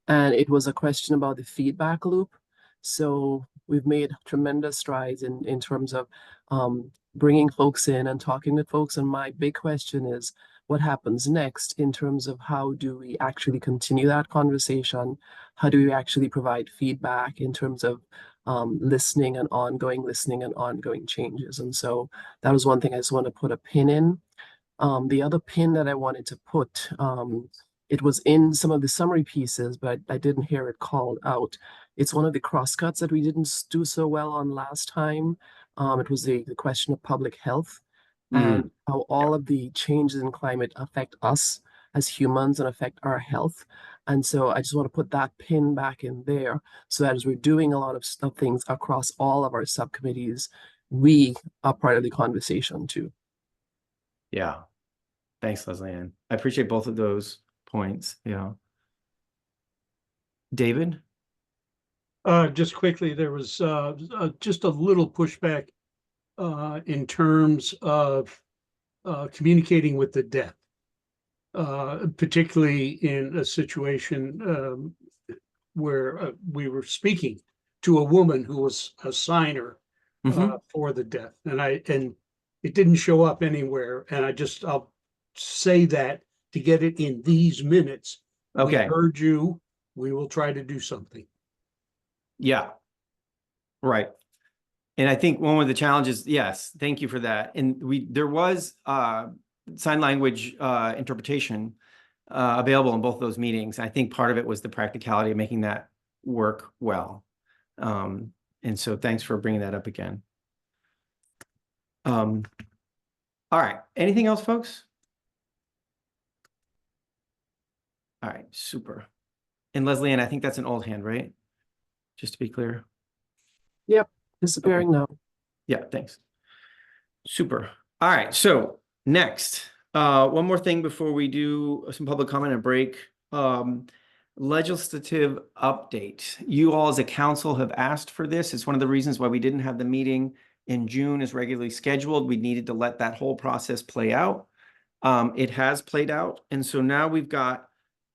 And it was a question about the feedback loop. So we've made tremendous strides in terms of bringing folks in and talking with folks. And my big question is, what happens next in terms of how do we actually continue that conversation? How do we actually provide feedback in terms of listening and ongoing changes? And so that was one thing I just want to put a pin in. The other pin that I wanted to put, it was in some of the summary pieces, but I didn't hear it called out. It's one of the crosscuts that we didn't do so well on last time. It was the question of public health and how all of the changes in climate affect us as humans and affect our health. And so I just want to put that pin back in there so that as we're doing a lot of things across all of our subcommittees, we are part of the conversation too. Yeah. Thanks, Leslie Ann. I appreciate both of those points. Yeah. David? Just quickly, there was just a little pushback in terms of communicating with the deaf, particularly in a situation where we were speaking to a woman who was a signer for the deaf, and it didn't show up anywhere. And I'll say that to get it in these minutes. Okay. We heard you. We will try to do something. Yeah. Right. And I think one of the challenges, yes, thank you for that. And there was sign language interpretation available in both of those meetings. I think part of it was the practicality of making that work well. And so thanks for bringing that up again. All right. Anything else, folks? All right. Super. And Leslie Ann, I think that's an old hand, right? Just to be clear. Yep. Disappearing now. Yeah, thanks. Super. All right. So next, one more thing before we do some public comment and break. Legislative update. You all as a council have asked for this. It's one of the reasons why we didn't have the meeting in June as regularly scheduled. We needed to let that whole process play out. It has played out. And so now we've got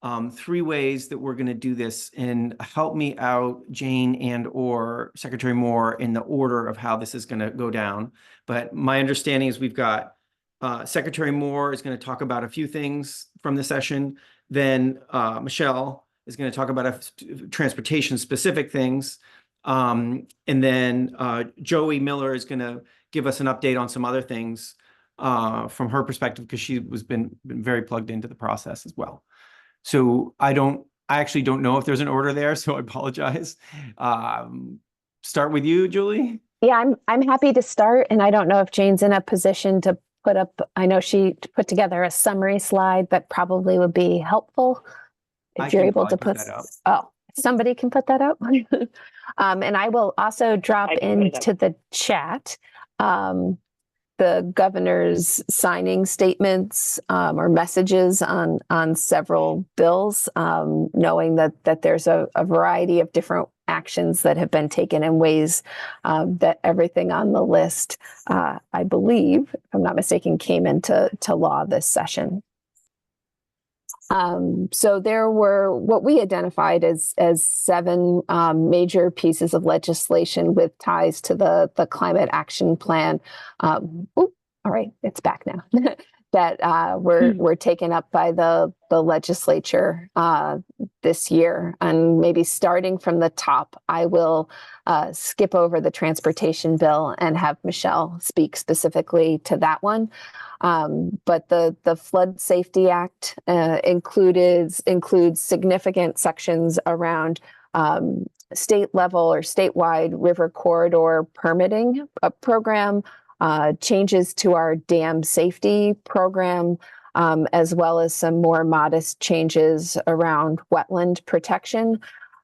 3 ways that we're going to do this, and help me out, Jane and or Secretary Moore, in the order of how this is going to go down. But my understanding is we've got Secretary Moore is going to talk about a few things from the session. Then Michelle is going to talk about transportation specific things. And then Joey Miller is going to give us an update on some other things from her perspective, because she was been very plugged into the process as well. So I actually don't know if there's an order there, so I apologize. Start with you, Julie. Yeah, I'm happy to start, and I don't know if Jane's in a position to put up. I know she put together a summary slide that probably would be helpful if you're able to put that up. Oh, somebody can put that up. And I will also drop into the chat the governor's signing statements or messages on several bills, knowing that there's a variety of different actions that have been taken in ways that everything on the list, I believe, if I'm not mistaken, came into law this session. So there were what we identified as 7 major pieces of legislation with ties to the climate action plan. All right, it's back now. That were taken up by the legislature this year. And maybe starting from the top, I will skip over the transportation bill and have Michelle speak specifically to that one. But the Flood Safety Act includes significant sections around state level or statewide river corridor permitting program, changes to our dam safety program, as well as some more modest changes around wetland protection.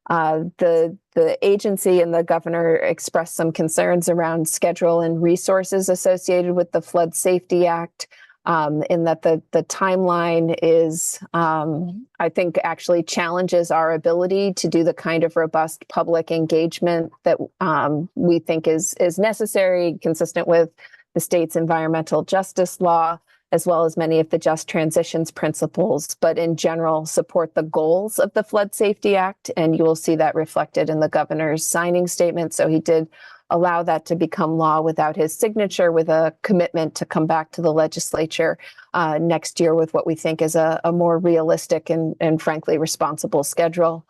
The agency and the governor expressed some concerns around schedule and resources associated with the Flood Safety Act. in that the timeline is, I think, actually challenges our ability to do the kind of robust public engagement that we think is necessary, consistent with the state's environmental justice law, as well as many of the just transitions principles, but in general support the goals of the Flood Safety Act. And you will see that reflected in the governor's signing statement. So he did allow that to become law without his signature, with a commitment to come back to the legislature next year with what we think is a more realistic and frankly responsible schedule.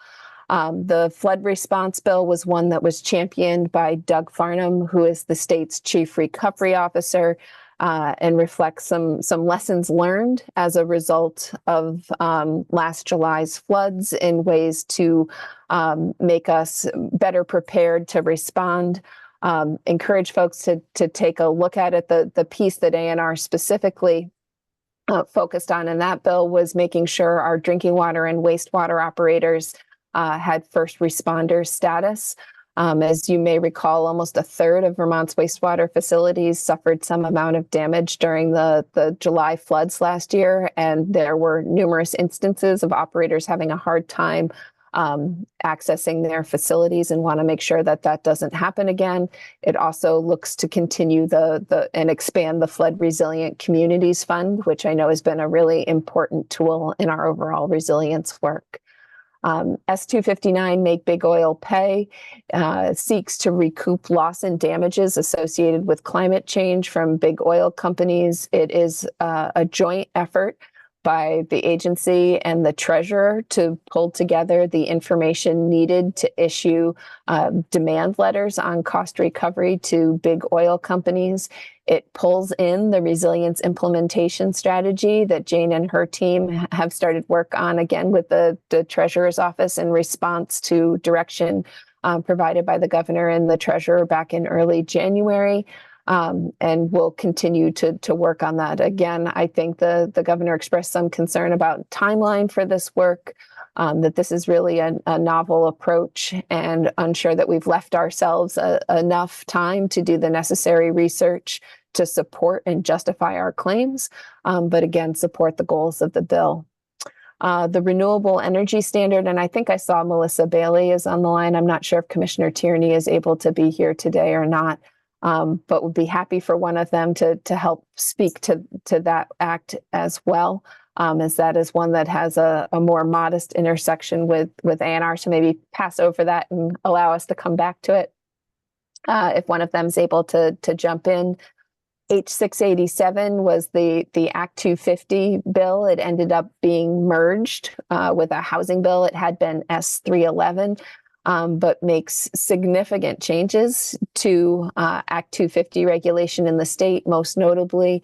The flood response bill was one that was championed by Doug Farnham, who is the state's chief recovery officer, and reflects some lessons learned as a result of last July's floods in ways to make us better prepared to respond. Encourage folks to take a look at it. The piece that ANR specifically focused on in that bill was making sure our drinking water and wastewater operators had first responder status. As you may recall, almost a third of Vermont's wastewater facilities suffered some amount of damage during the July floods last year, and there were numerous instances of operators having a hard time accessing their facilities, and want to make sure that that doesn't happen again. It also looks to continue and expand the Flood Resilient Communities Fund, which I know has been a really important tool in our overall resilience work. S259, Make Big Oil Pay, seeks to recoup loss and damages associated with climate change from big oil companies. It is a joint effort by the agency and the treasurer to pull together the information needed to issue demand letters on cost recovery to big oil companies. It pulls in the resilience implementation strategy that Jane and her team have started work on, again with the treasurer's office, in response to direction provided by the governor and the treasurer back in early January. And we'll continue to work on that. Again, I think the governor expressed some concern about timeline for this work, that this is really a novel approach, and unsure that we've left ourselves enough time to do the necessary research to support and justify our claims, but again, support the goals of the bill. The renewable energy standard, and I think I saw Melissa Bailey is on the line. I'm not sure if Commissioner Tierney is able to be here today or not. But would be happy for one of them to help speak to that act as well, as that is one that has a more modest intersection with ANR. So maybe pass over that and allow us to come back to it if one of them is able to jump in. H687 was the Act 250 bill. It ended up being merged with a housing bill. It had been S311. But makes significant changes to Act 250 regulation in the state, most notably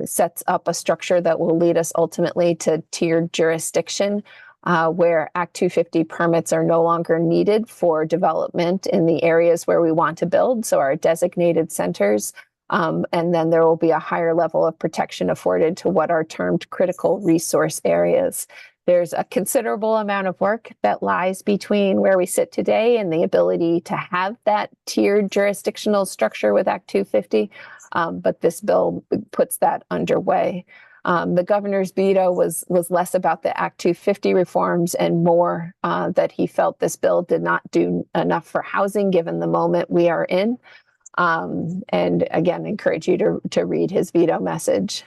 sets up a structure that will lead us ultimately to tiered jurisdiction, where Act 250 permits are no longer needed for development in the areas where we want to build, so our designated centers. And then there will be a higher level of protection afforded to what are termed critical resource areas. There's a considerable amount of work that lies between where we sit today and the ability to have that tiered jurisdictional structure with Act 250, but this bill puts that underway. The governor's veto was less about the Act 250 reforms and more that he felt this bill did not do enough for housing given the moment we are in. And again, encourage you to read his veto message.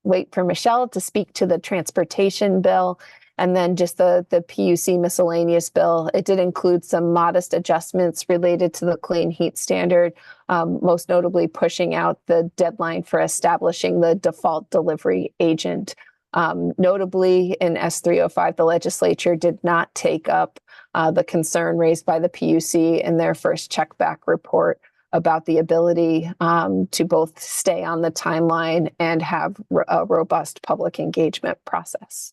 Wait for Michelle to speak to the transportation bill, and then just the PUC miscellaneous bill. It did include some modest adjustments related to the clean heat standard, most notably pushing out the deadline for establishing the default delivery agent. Notably, in S305, the legislature did not take up the concern raised by the PUC in their first check back report about the ability to both stay on the timeline and have a robust public engagement process.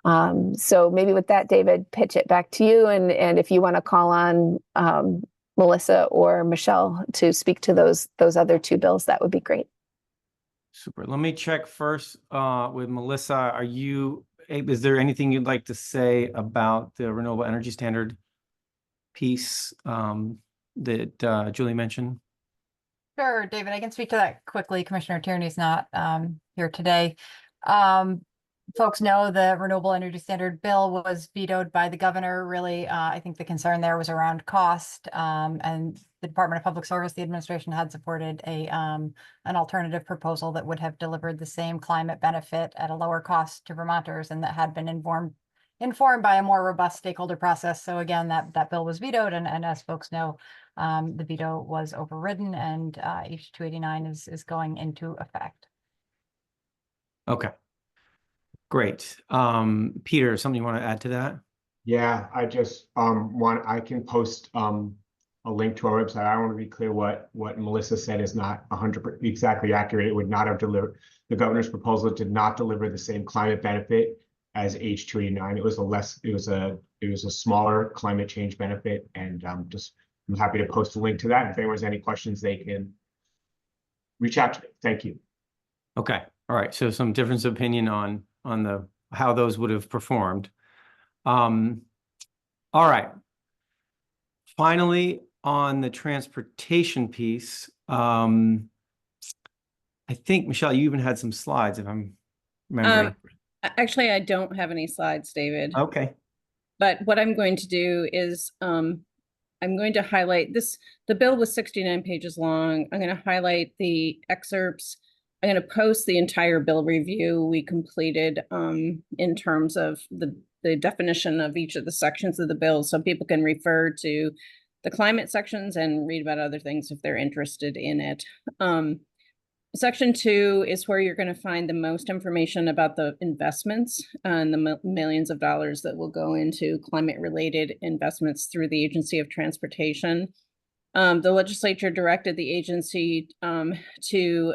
So maybe with that, David, pitch it back to you. And if you want to call on Melissa or Michelle to speak to those other two bills, that would be great. Super. Let me check first with Melissa. Is there anything you'd like to say about the renewable energy standard piece that Julie mentioned? Sure, David, I can speak to that quickly. Commissioner Tierney's not here today. Um, Folks know the Renewable Energy Standard Bill was vetoed by the governor. Really, I think the concern there was around cost, and the Department of Public Service, the administration had supported an alternative proposal that would have delivered the same climate benefit at a lower cost to Vermonters, and that had been informed by a more robust stakeholder process. So again, that bill was vetoed, and as folks know, the veto was overridden, and H289 is going into effect. Okay. Great. Peter, something you want to add to that? Yeah, I just I can post a link to our website. I want to be clear what Melissa said is not 100% exactly accurate. It would not have delivered, the governor's proposal did not deliver the same climate benefit as H289. It was a smaller climate change benefit, and I'm happy to post a link to that. If anyone has any questions, they can reach out to me. Thank you. Okay. All right. So some difference of opinion on how those would have performed. All right. Finally, on the transportation piece, I think, Michelle, you even had some slides, if I'm remembering. Actually, I don't have any slides, David. Okay. But what I'm going to do is I'm going to highlight this. The bill was 69 pages long. I'm going to highlight the excerpts. I'm going to post the entire bill review we completed in terms of the definition of each of the sections of the bill, so people can refer to the climate sections and read about other things if they're interested in it. Section 2 is where you're going to find the most information about the investments and the millions of dollars that will go into climate-related investments through the Agency of Transportation. The legislature directed the agency to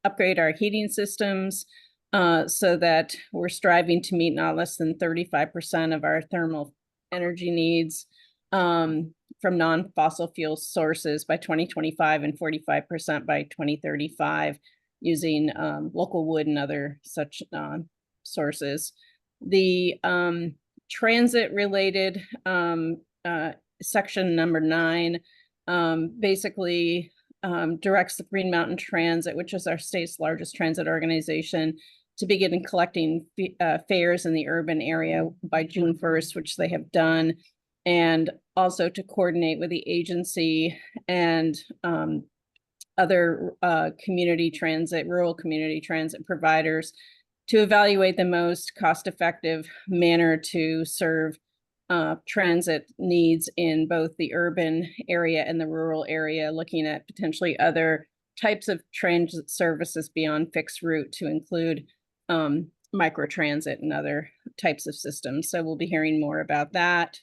upgrade our heating systems so that we're striving to meet not less than 35% of our thermal energy needs from non-fossil fuel sources by 2025 and 45% by 2035 using local wood and other such sources. The transit-related section number 9 basically directs the Green Mountain Transit, which is our state's largest transit organization, to begin collecting fares in the urban area by June 1st, which they have done, and also to coordinate with the agency and other community transit, rural community transit providers to evaluate the most cost-effective manner to serve transit needs in both the urban area and the rural area, looking at potentially other types of transit services beyond fixed route to include microtransit and other types of systems. So we'll be hearing more about that.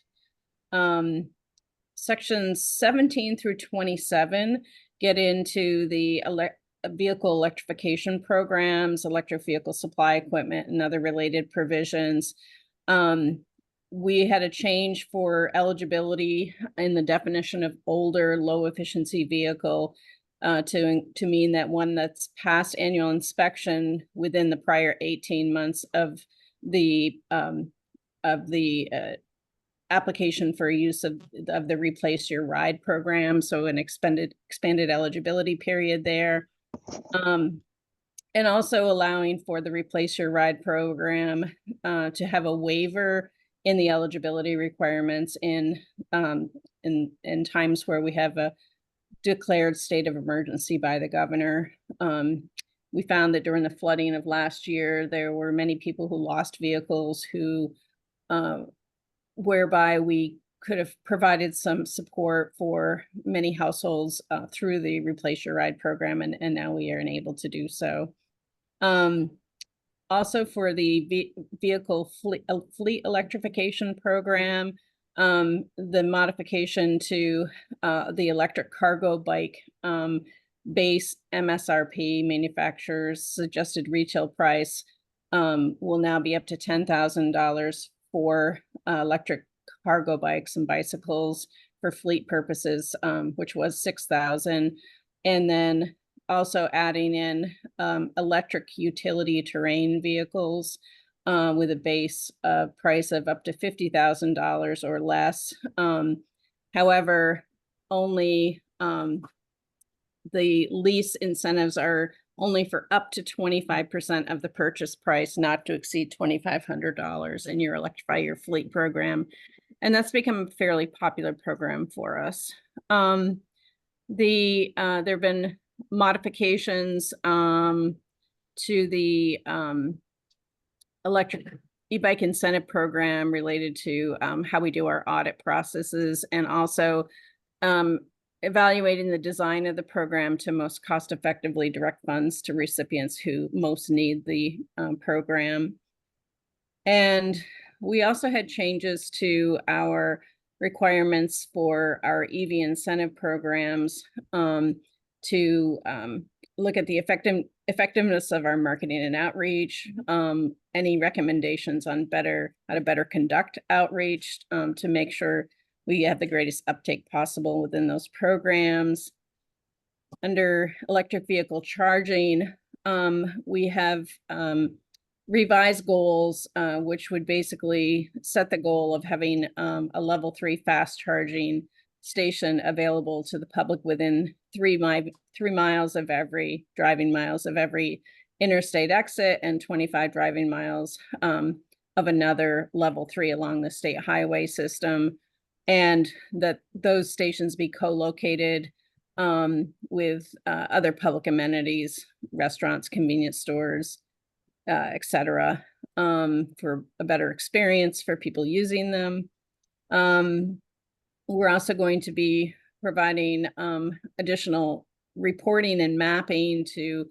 Sections 17 through 27 get into the vehicle electrification programs, electric vehicle supply equipment, and other related provisions. We had a change for eligibility in the definition of older, low efficiency vehicle to mean that one that's passed annual inspection within the prior 18 months of the application for use of the Replace Your Ride program. So an expanded eligibility period there. And also allowing for the Replace Your Ride program to have a waiver in the eligibility requirements in times where we have a declared state of emergency by the governor. We found that during the flooding of last year, there were many people who lost vehicles who, whereby we could have provided some support for many households through the Replace Your Ride program, and now we are unable to do so. Also for the vehicle fleet electrification program, the modification to the electric cargo bike base MSRP manufacturer's suggested retail price will now be up to $10,000 for electric cargo bikes and bicycles for fleet purposes, which was $6,000. And then also adding in electric utility terrain vehicles with a base price of up to $50,000 or less. However, only the lease incentives are only for up to 25% of the purchase price, not to exceed $2,500 in your Electrify Your Fleet program. And that's become a fairly popular program for us. There have been modifications to the electric e-bike incentive program related to how we do our audit processes, and also evaluating the design of the program to most cost effectively direct funds to recipients who most need the program. And we also had changes to our requirements for our EV incentive programs to look at the effectiveness of our marketing and outreach, any recommendations on how to better conduct outreach to make sure we have the greatest uptake possible within those programs. Under electric vehicle charging, we have revised goals, which would basically set the goal of having a level 3 fast charging station available to the public within 3 miles of every driving miles of every interstate exit, and 25 driving miles of another level 3 along the state highway system, and that those stations be co-located with other public amenities, restaurants, convenience stores, etc., for a better experience for people using them. We're also going to be providing additional reporting and mapping to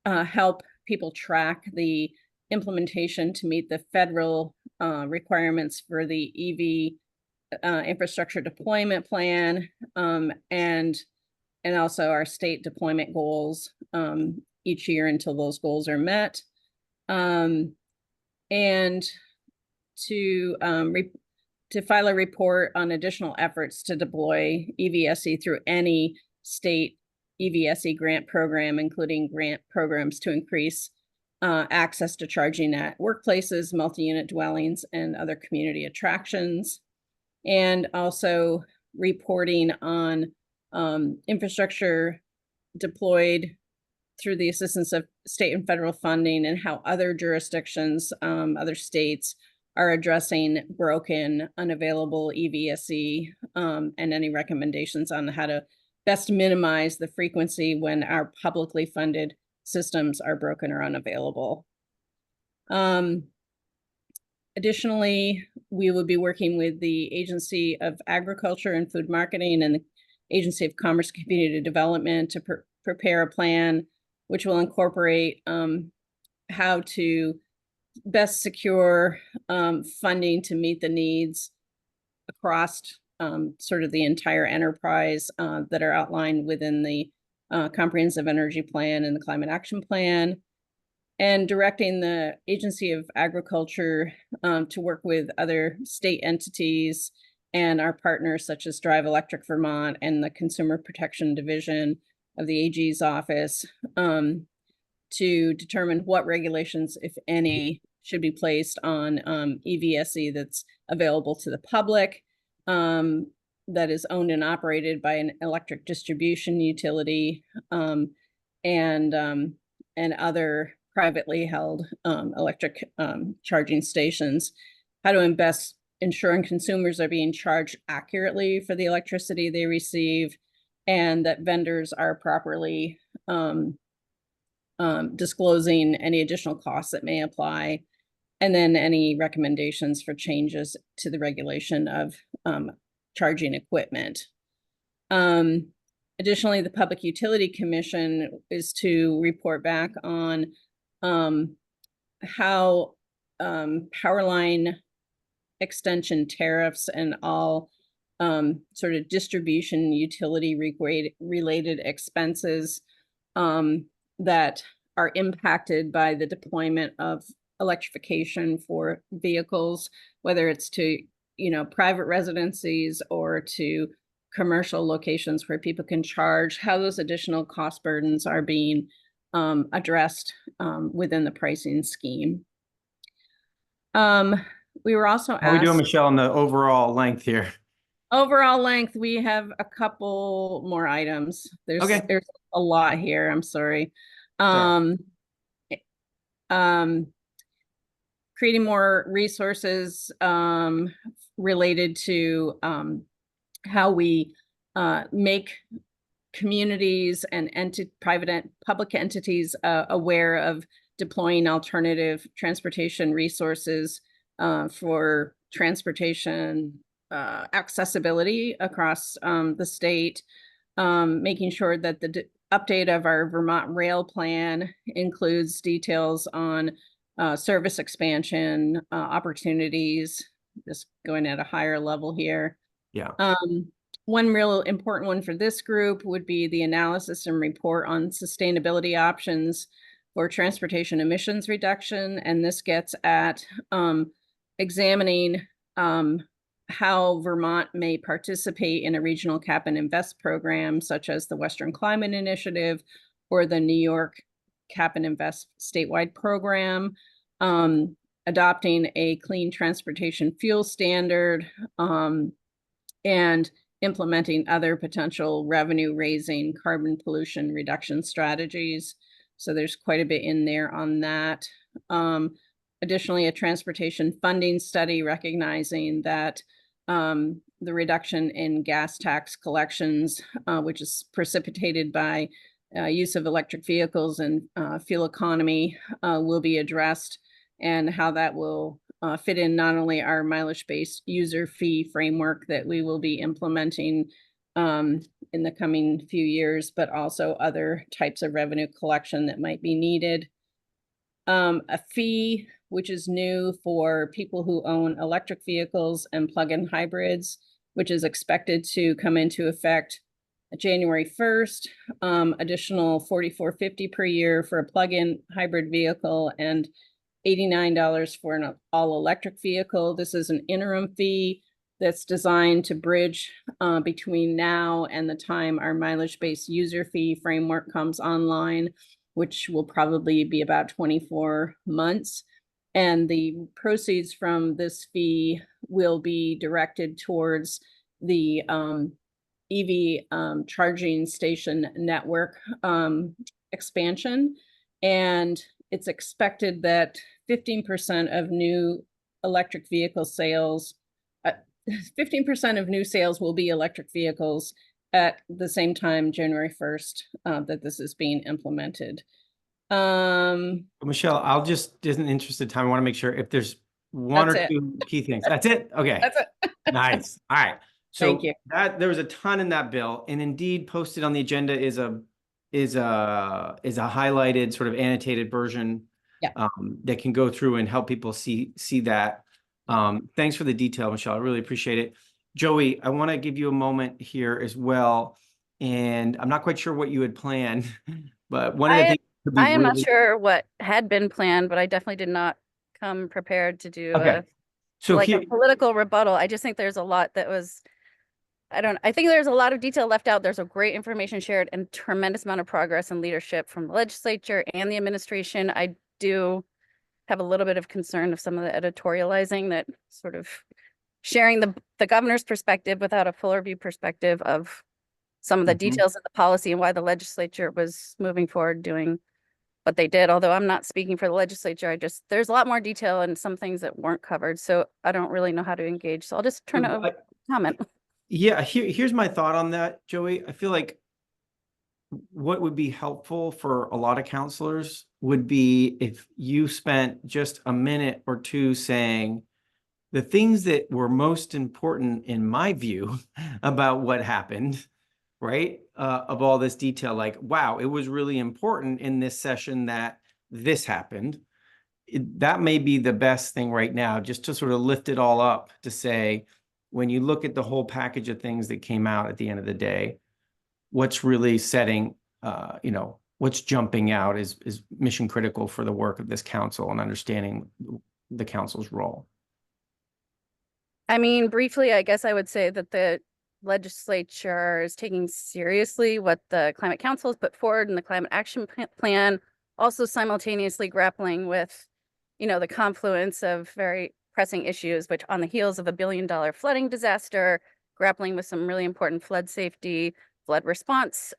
help people track the implementation to meet the federal requirements for the EV infrastructure deployment plan, and also our state deployment goals each year until those goals are met. And to file a report on additional efforts to deploy EVSE through any state EVSE grant program, including grant programs to increase access to charging at workplaces, multi-unit dwellings, and other community attractions. And also reporting on infrastructure deployed through the assistance of state and federal funding, and how other jurisdictions, other states, are addressing broken, unavailable EVSE, and any recommendations on how to best minimize the frequency when our publicly funded systems are broken or unavailable. Additionally, we will be working with the Agency of Agriculture and Food Marketing and the Agency of Commerce and Community Development to prepare a plan which will incorporate how to best secure funding to meet the needs across sort of the entire enterprise that are outlined within the Comprehensive Energy Plan and the Climate Action Plan, and directing the Agency of Agriculture to work with other state entities and our partners such as Drive Electric Vermont and the Consumer Protection Division of the AG's office to determine what regulations, if any, should be placed on EVSE that's available to the public, that is owned and operated by an electric distribution utility, and other privately held electric charging stations. How to best ensure consumers are being charged accurately for the electricity they receive, and that vendors are properly disclosing any additional costs that may apply, and then any recommendations for changes to the regulation of charging equipment. Additionally, the Public Utility Commission is to report back on how power line extension tariffs and all sort of distribution utility related expenses that are impacted by the deployment of electrification for vehicles, whether it's to private residencies or to commercial locations where people can charge, how those additional cost burdens are being addressed within the pricing scheme. We were also asked— How are we doing, Michelle, on the overall length here? Overall length, we have a couple more items. There's a lot here. I'm sorry. Sorry. Um, creating more resources related to how we make communities and public entities aware of deploying alternative transportation resources for transportation accessibility across the state, making sure that the update of our Vermont rail plan includes details on service expansion opportunities, just going at a higher level here. Yeah. One real important one for this group would be the analysis and report on sustainability options for transportation emissions reduction. And this gets at examining how Vermont may participate in a regional cap and invest program, such as the Western Climate Initiative or the New York Cap and Invest statewide program, adopting a clean transportation fuel standard, and implementing other potential revenue raising carbon pollution reduction strategies. So there's quite a bit in there on that. Additionally, a transportation funding study recognizing that the reduction in gas tax collections, which is precipitated by use of electric vehicles and fuel economy, will be addressed, and how that will fit in not only our mileage-based user fee framework that we will be implementing in the coming few years, but also other types of revenue collection that might be needed. A fee, which is new for people who own electric vehicles and plug-in hybrids, which is expected to come into effect January 1st, additional $44.50 per year for a plug-in hybrid vehicle and $89 for an all-electric vehicle. This is an interim fee that's designed to bridge between now and the time our mileage-based user fee framework comes online, which will probably be about 24 months. And the proceeds from this fee will be directed towards the EV charging station network expansion. And it's expected that 15% of new electric vehicle sales, 15% of new sales will be electric vehicles at the same time, January 1st, that this is being implemented. Michelle, I'll just, in the interest of time, I want to make sure if there's one or two key things. That's it? Okay. That's it. Nice. All right. So Thank you. there was a ton in that bill, and indeed posted on the agenda is a highlighted sort of annotated version that can go through and help people see that. Thanks for the detail, Michelle. I really appreciate it. Joey, I want to give you a moment here as well. And I'm not quite sure what you had planned, but one of the things I am not sure what had been planned, but I definitely did not come prepared to do a political rebuttal. I just think there's a lot that was, I think there's a lot of detail left out. There's a great information shared and tremendous amount of progress and leadership from the legislature and the administration. I do have a little bit of concern of some of the editorializing, that sort of sharing the governor's perspective without a fuller view perspective of some of the details of the policy and why the legislature was moving forward doing what they did. Although I'm not speaking for the legislature, there's a lot more detail and some things that weren't covered. So I don't really know how to engage. So I'll just turn it over to comment. Yeah, here's my thought on that, Joey. I feel like what would be helpful for a lot of counselors would be if you spent just a minute or two saying the things that were most important in my view about what happened, right? Of all this detail, like, wow, it was really important in this session that this happened. That may be the best thing right now, just to sort of lift it all up to say, when you look at the whole package of things that came out at the end of the day, what's really setting, what's jumping out is mission critical for the work of this council and understanding the council's role. I mean, briefly, I guess I would say that the legislature is taking seriously what the Climate Council has put forward in the Climate Action Plan, also simultaneously grappling with, the confluence of very pressing issues, which on the heels of $1 billion flooding disaster, grappling with some really important flood safety, flood response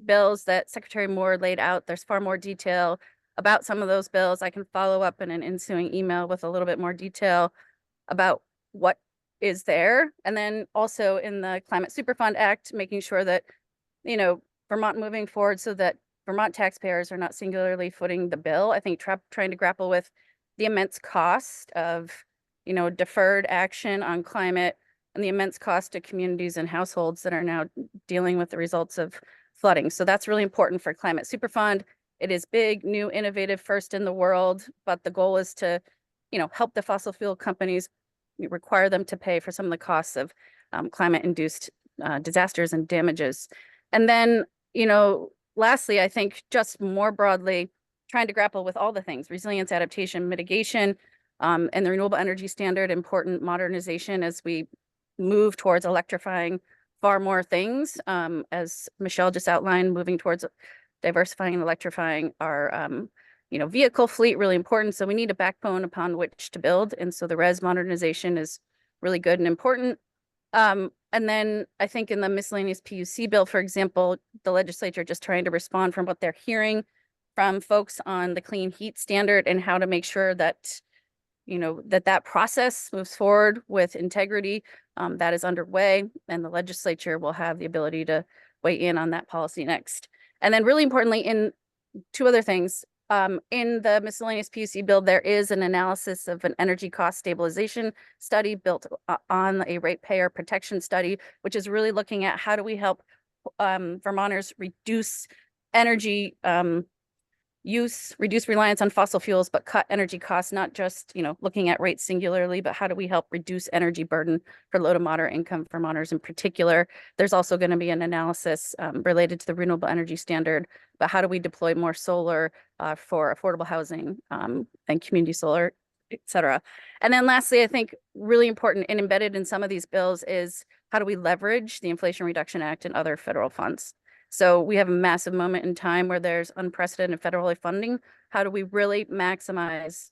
bills that Secretary Moore laid out. There's far more detail about some of those bills. I can follow up in an ensuing email with a little bit more detail about what is there. And then also in the Climate Superfund Act, making sure that, you know, Vermont moving forward so that Vermont taxpayers are not singularly footing the bill. I think trying to grapple with the immense cost of, you know, deferred action on climate and the immense cost to communities and households that are now dealing with the results of flooding. So that's really important for Climate Superfund. It is big, new, innovative, first in the world, but the goal is to, you know, help the fossil fuel companies, require them to pay for some of the costs of climate-induced disasters and damages. And then, you know, lastly, I think just more broadly, trying to grapple with all the things, resilience, adaptation, mitigation, and the renewable energy standard, important modernization as we move towards electrifying far more things, as Michelle just outlined, moving towards diversifying and electrifying our you know, vehicle fleet, really important. So we need a backbone upon which to build. And so the res modernization is really good and important. And then I think in the miscellaneous PUC bill, for example, the legislature just trying to respond from what they're hearing from folks on the clean heat standard and how to make sure that, you know, that process moves forward with integrity. That is underway, and the legislature will have the ability to weigh in on that policy next. And then really importantly, in two other things, in the miscellaneous PUC bill, there is an analysis of an energy cost stabilization study built on a ratepayer protection study, which is really looking at how do we help Vermonters reduce energy use, reduce reliance on fossil fuels, but cut energy costs, not just, you know, looking at rates singularly, but how do we help reduce energy burden for low to moderate income Vermonters in particular. There's also going to be an analysis related to the renewable energy standard, but how do we deploy more solar for affordable housing and community solar, et cetera. And then lastly, I think really important and embedded in some of these bills is how do we leverage the Inflation Reduction Act and other federal funds? So we have a massive moment in time where there's unprecedented federal funding. How do we really maximize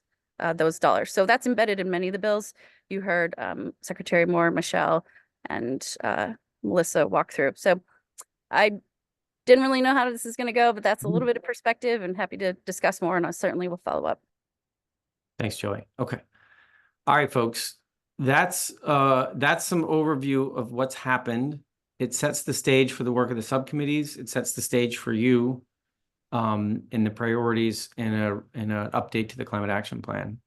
those dollars? So that's embedded in many of the bills. You heard Secretary Moore, Michelle, and Melissa walk through. So I didn't really know how this is going to go, but that's a little bit of perspective, and happy to discuss more, and I certainly will follow up. Thanks, Joey. Okay. All right, folks. That's some overview of what's happened. It sets the stage for the work of the subcommittees. It sets the stage for you in the priorities and an update to the climate action plan.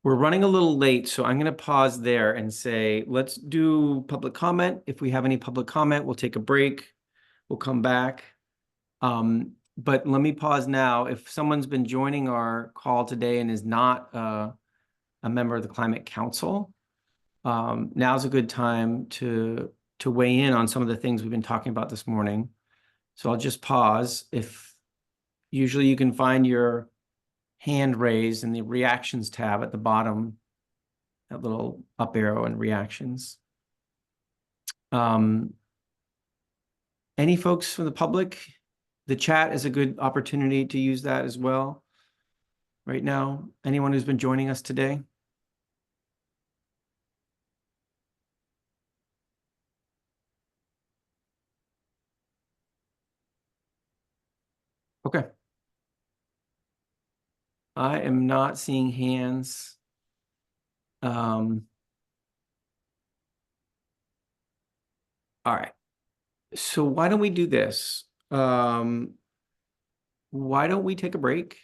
We're running a little late, so I'm going to pause there and say, let's do public comment. If we have any public comment, we'll take a break. We'll come back. But let me pause now. If someone's been joining our call today and is not a member of the Climate Council, now's a good time to weigh in on some of the things we've been talking about this morning. So I'll just pause. If usually you can find your hand raised in the reactions tab at the bottom, that little up arrow and reactions. Any folks from the public? The chat is a good opportunity to use that as well right now. Anyone who's been joining us today? Okay. I am not seeing hands. All right. So why don't we do this? Why don't we take a break?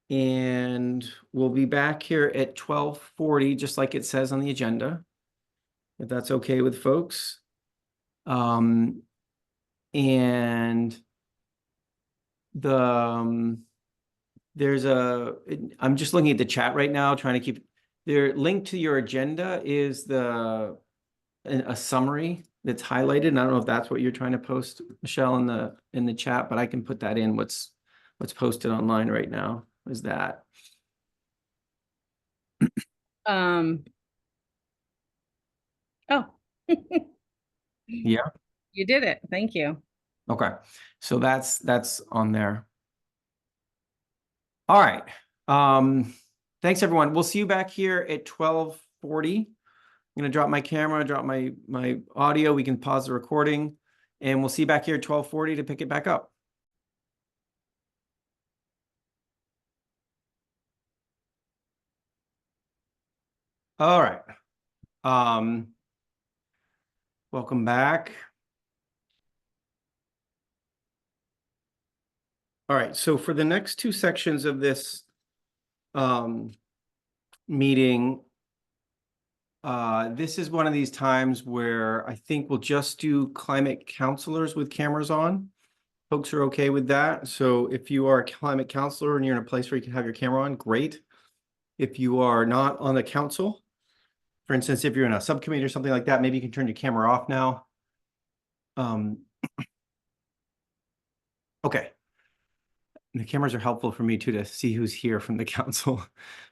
And we'll be back here at 12:40, just like it says on the agenda, if that's okay with folks. And there's I'm just looking at the chat right now, trying to keep their link to your agenda is a summary that's highlighted. And I don't know if that's what you're trying to post, Michelle, in the chat, but I can put that in what's posted online right now is that. Oh. Yeah. You did it. Thank you. Okay. So that's on there. All right. Thanks everyone. We'll see you back here at 12:40. I'm going to drop my camera, drop my audio. We can pause the recording and we'll see you back here at 12:40 to pick it back up. All right. Welcome back. All right, so for the next two sections of this meeting, this is one of these times where I think we'll just do climate counselors with cameras on. Folks are okay with that. So if you are a climate counselor and you're in a place where you can have your camera on, great. If you are not on the council, for instance, if you're in a subcommittee or something like that, maybe you can turn your camera off now. Okay. And the cameras are helpful for me too, to see who's here from the council.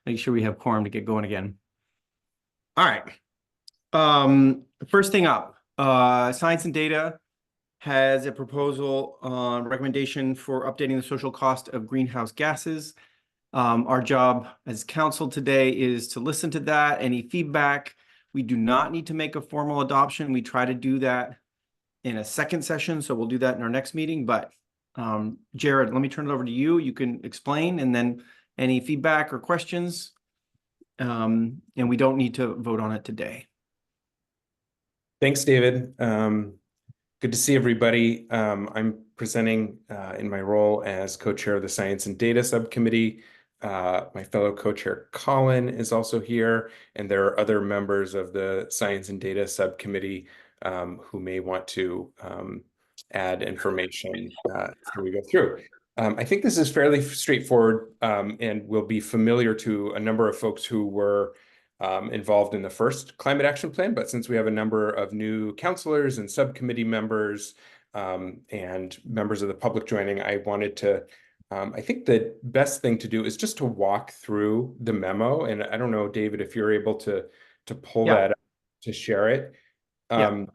Make sure we have quorum to get going again. All right. First thing up, Science and Data has a proposal on recommendation for updating the social cost of greenhouse gases. Our job as council today is to listen to that, any feedback. We do not need to make a formal adoption. We try to do that in a second session, so we'll do that in our next meeting. But Jared, let me turn it over to you. You can explain, and then any feedback or questions. And we don't need to vote on it today. Thanks, David. Good to see everybody. I'm presenting in my role as co-chair of the Science and Data Subcommittee. My fellow co-chair Colin is also here, and there are other members of the Science and Data Subcommittee who may want to add information as we go through. I think this is fairly straightforward and will be familiar to a number of folks who were involved in the first climate action plan, but since we have a number of new counselors and subcommittee members and members of the public joining, I wanted to, I think the best thing to do is just to walk through the memo. And I don't know, David, if you're able to pull that up to share it. Give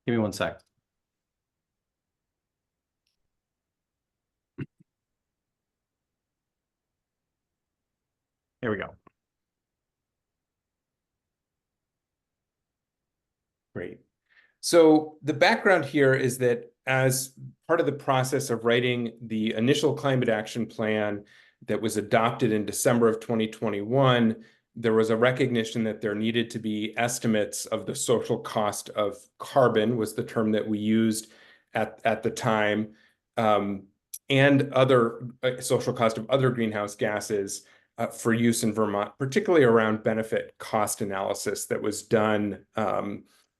me one sec. Here we go. Great. So the background here is that as part of the process of writing the initial climate action plan that was adopted in December of 2021, there was a recognition that there needed to be estimates of the social cost of carbon, was the term that we used at the time, and other social cost of other greenhouse gases for use in Vermont, particularly around benefit cost analysis that was done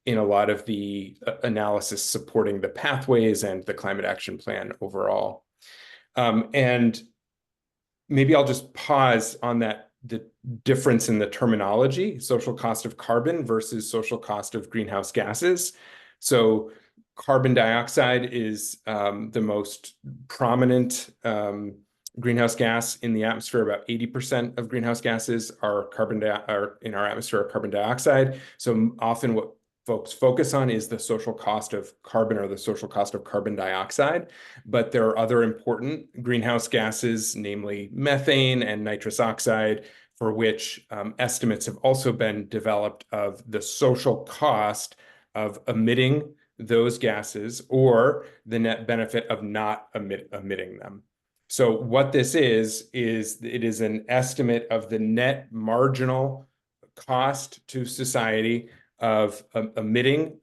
in a lot of the analysis supporting the pathways and the climate action plan overall. And maybe I'll just pause on that, the difference in the terminology, social cost of carbon versus social cost of greenhouse gases. So carbon dioxide is the most prominent greenhouse gas in the atmosphere. About 80% of greenhouse gases are in our atmosphere are carbon dioxide. So often what folks focus on is the social cost of carbon or the social cost of carbon dioxide, but there are other important greenhouse gases, namely methane and nitrous oxide, for which estimates have also been developed of the social cost of emitting those gases or the net benefit of not emitting them. So what this is it is an estimate of the net marginal cost to society of emitting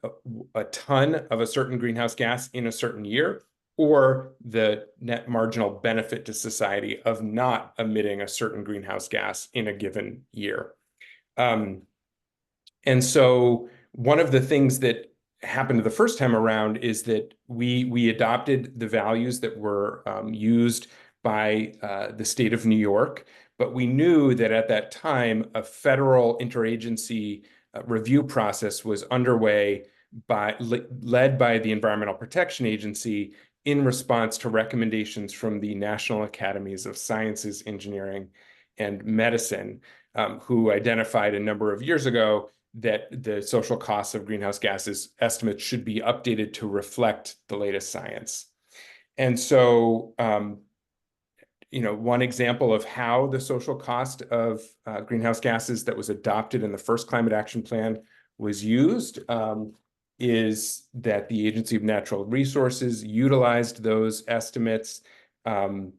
a ton of a certain greenhouse gas in a certain year, or the net marginal benefit to society of not emitting a certain greenhouse gas in a given year. And so one of the things that happened the first time around is that we adopted the values that were used by the state of New York, but we knew that at that time a federal interagency review process was underway led by the Environmental Protection Agency in response to recommendations from the National Academies of Sciences, Engineering, and Medicine, who identified a number of years ago that the social costs of greenhouse gases estimates should be updated to reflect the latest science. And so, one example of how the social cost of greenhouse gases that was adopted in the first climate action plan was used is that the Agency of Natural Resources utilized those estimates in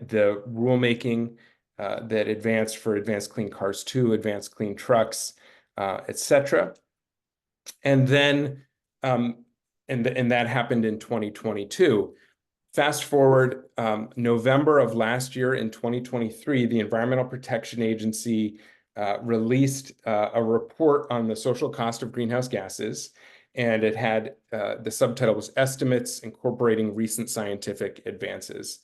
the rulemaking that advanced for Advanced Clean Cars 2, Advanced Clean Trucks, etc. And then, and that happened in 2022. Fast forward, November of last year in 2023, the Environmental Protection Agency released a report on the social cost of greenhouse gases, and it had the subtitle was Estimates Incorporating Recent Scientific Advances.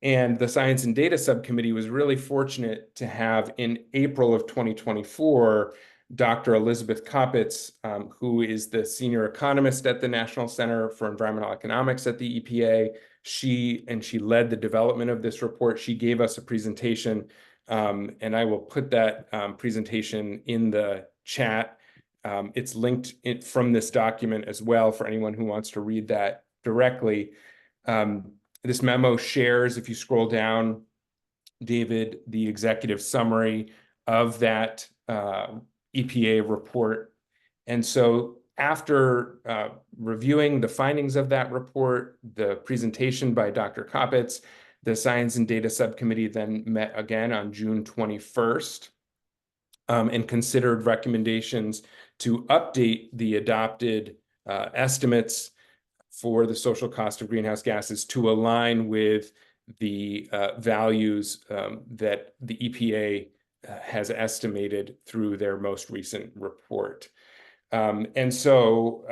And the Science and Data Subcommittee was really fortunate to have in April of 2024, Dr. Elizabeth Koppitz, who is the senior economist at the National Center for Environmental Economics at the EPA. She led the development of this report. She gave us a presentation, and I will put that presentation in the chat. It's linked from this document as well for anyone who wants to read that directly. This memo shares, if you scroll down, David, the executive summary of that EPA report. And so after reviewing the findings of that report, the presentation by Dr. Koppitz, the Science and Data Subcommittee then met again on June 21st and considered recommendations to update the adopted estimates for the social cost of greenhouse gases to align with the values that the EPA has estimated through their most recent report. And so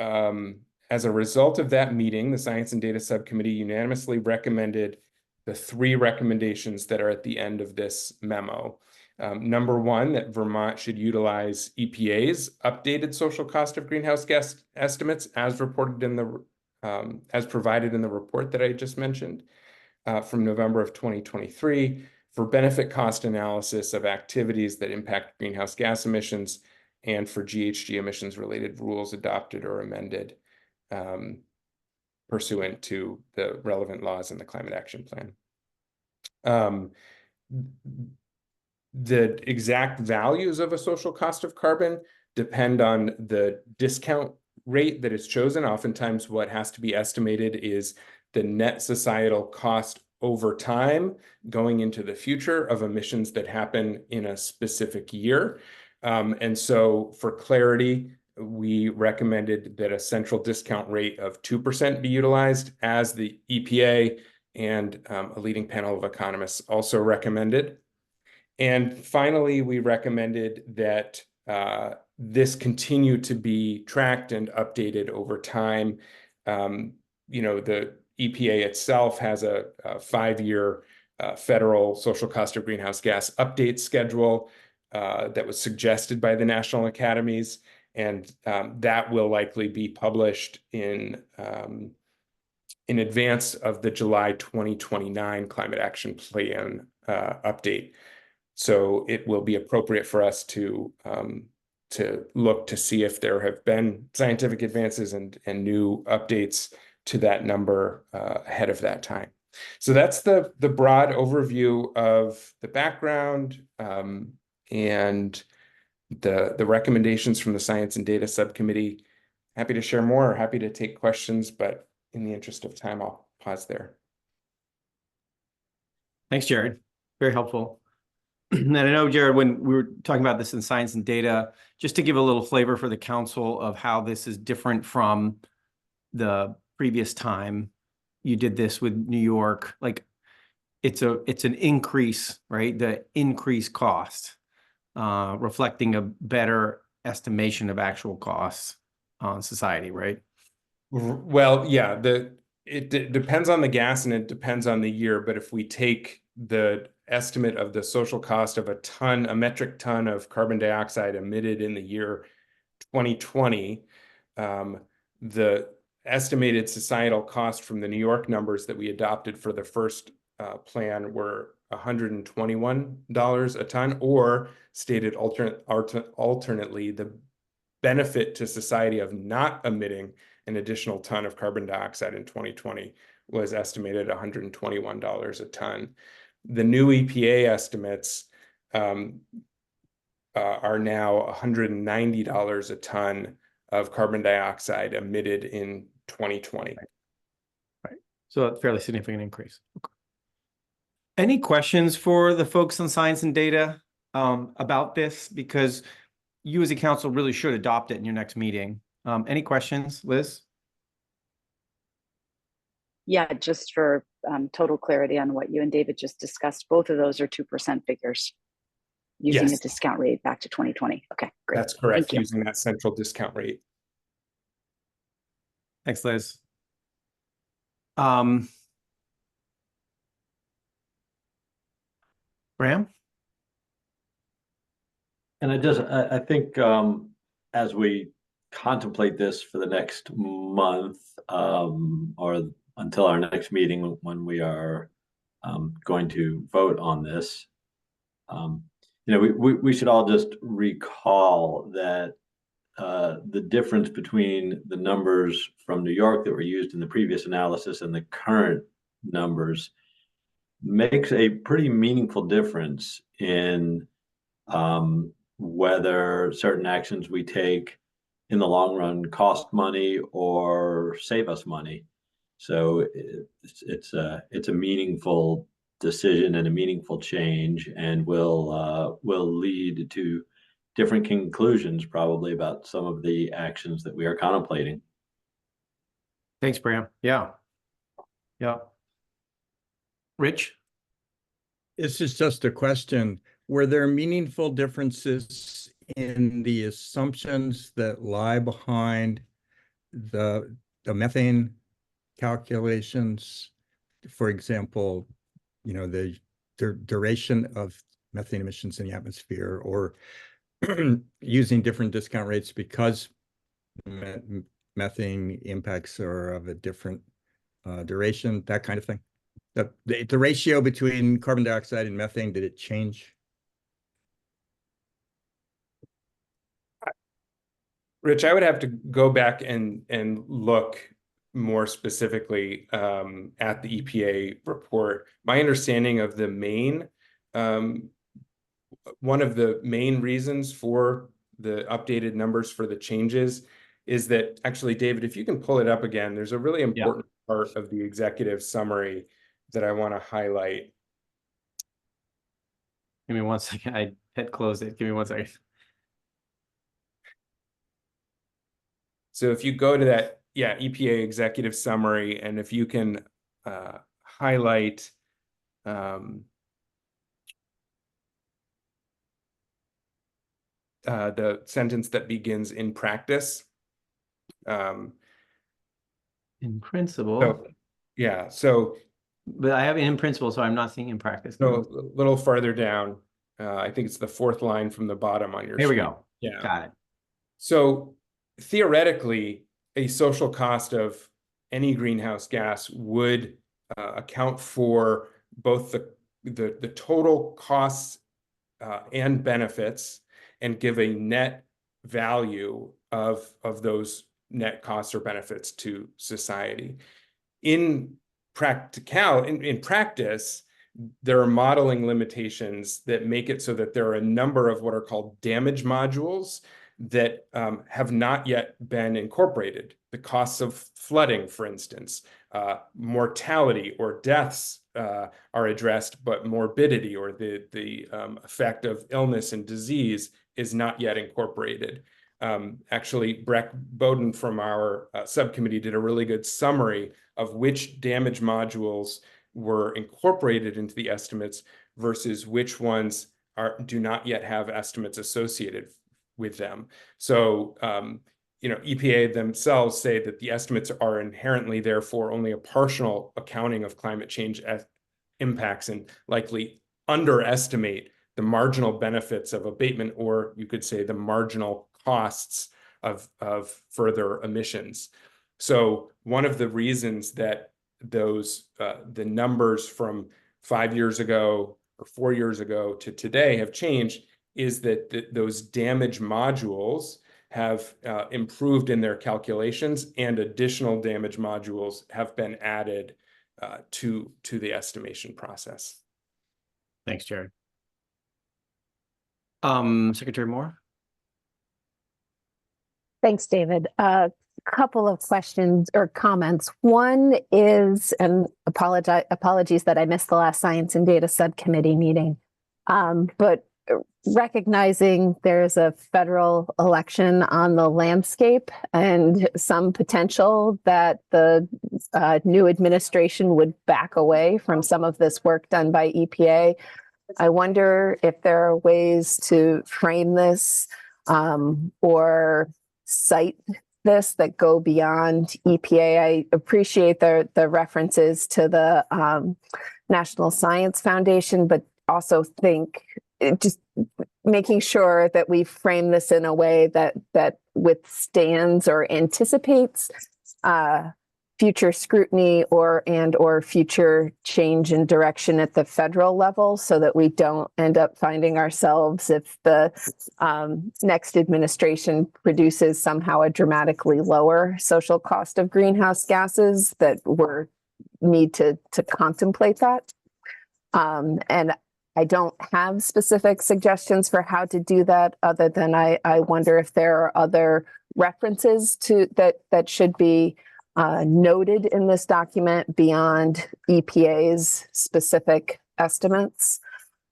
as a result of that meeting, the Science and Data Subcommittee unanimously recommended the 3 recommendations that are at the end of this memo. Number 1, that Vermont should utilize EPA's updated social cost of greenhouse gas estimates as reported in the as provided in the report that I just mentioned from November of 2023 for benefit cost analysis of activities that impact greenhouse gas emissions and for GHG emissions related rules adopted or amended pursuant to the relevant laws in the Climate Action Plan. The exact values of a social cost of carbon depend on the discount rate that is chosen. Oftentimes what has to be estimated is the net societal cost over time going into the future of emissions that happen in a specific year. And so for clarity, we recommended that a central discount rate of 2% be utilized, as the EPA and a leading panel of economists also recommended. And finally, we recommended that this continue to be tracked and updated over time. The EPA itself has a 5-year federal social cost of greenhouse gas update schedule that was suggested by the national academies, and that will likely be published in advance of the July 2029 Climate Action Plan update. So it will be appropriate for us to look to see if there have been scientific advances and new updates to that number ahead of that time. So that's the broad overview of the background and the recommendations from the Science and Data Subcommittee. Happy to share more, happy to take questions, but in the interest of time, I'll pause there. Thanks, Jared. Very helpful. And I know, Jared, when we were talking about this in Science and Data, just to give a little flavor for the council of how this is different from the previous time you did this with New York, like it's an increase, right? The increased cost, reflecting a better estimation of actual costs on society, right? Well, yeah, it depends on the gas and it depends on the year, but if we take the estimate of the social cost of a metric ton of carbon dioxide emitted in the year 2020, the estimated societal cost from the New York numbers that we adopted for the first plan were $121 a ton, or stated alternately, the benefit to society of not emitting an additional ton of carbon dioxide in 2020 was estimated at $121 a ton. The new EPA estimates are now $190 a ton of carbon dioxide emitted in 2020. Right. So a fairly significant increase. Okay. Any questions for the folks on science and data about this? Because you as a council really should adopt it in your next meeting. Any questions, Liz? Yeah, just for total clarity on what you and David just discussed, both of those are 2% figures using Yes. a discount rate back to 2020. Okay, great. That's correct, Thank you. using that central discount rate. Thanks, Liz. Graham? And I think as we contemplate this for the next month, or until our next meeting when we are going to vote on this, we should all just recall that the difference between the numbers from New York that were used in the previous analysis and the current numbers makes a pretty meaningful difference in whether certain actions we take in the long run cost money or save us money. So it's a meaningful decision and a meaningful change, and will lead to different conclusions probably about some of the actions that we are contemplating. Thanks, Bram. Yeah. Rich? This is just a question. Were there meaningful differences in the assumptions that lie behind the methane calculations? For example, the duration of methane emissions in the atmosphere, or using different discount rates because methane impacts are of a different duration, that kind of thing. The ratio between carbon dioxide and methane, did it change? Rich, I would have to go back and look more specifically at the EPA report. My understanding of the main, one of the main reasons for the updated numbers for the changes is that, actually, David, if you can pull it up again, there's a really important part of the executive summary that I want to highlight. Give me 1 second. I hit close it. Give me 1 second. So if you go to that, EPA executive summary, and if you can highlight the sentence that begins "in practice." In principle. But I have it in principle, so I'm not seeing in practice. So a little farther down, I think it's the 4th line from the bottom on your Here we screen. go. Yeah. Got it. So theoretically, a social cost of any greenhouse gas would account for both the total costs and benefits, and give a net value of those net costs or benefits to society. In practice, there are modeling limitations that make it so that there are a number of what are called damage modules that have not yet been incorporated. The costs of flooding, for instance, mortality or deaths are addressed, but morbidity or the effect of illness and disease is not yet incorporated. Actually, Breck Bowden from our subcommittee did a really good summary of which damage modules were incorporated into the estimates versus which ones do not yet have estimates associated with them. So, EPA themselves say that the estimates are inherently, therefore, only a partial accounting of climate change impacts, and likely underestimate the marginal benefits of abatement, or you could say the marginal costs of further emissions. So one of the reasons that those the numbers from 5 years ago or 4 years ago to today have changed is that those damage modules have improved in their calculations, and additional damage modules have been added to the estimation process. Thanks, Jared. Secretary Moore? Thanks, David. A couple of questions or comments. One is, and apologies that I missed the last Science and Data Subcommittee meeting, but recognizing there's a federal election on the landscape and some potential that the new administration would back away from some of this work done by EPA. I wonder if there are ways to frame this or cite this that go beyond EPA. I appreciate the references to the National Science Foundation, but also think just making sure that we frame this in a way that withstands or anticipates future scrutiny or future change in direction at the federal level, so that we don't end up finding ourselves, if the next administration produces somehow a dramatically lower social cost of greenhouse gases, that we're need to contemplate that. And I don't have specific suggestions for how to do that, other than I wonder if there are other references to that should be noted in this document beyond EPA's specific estimates.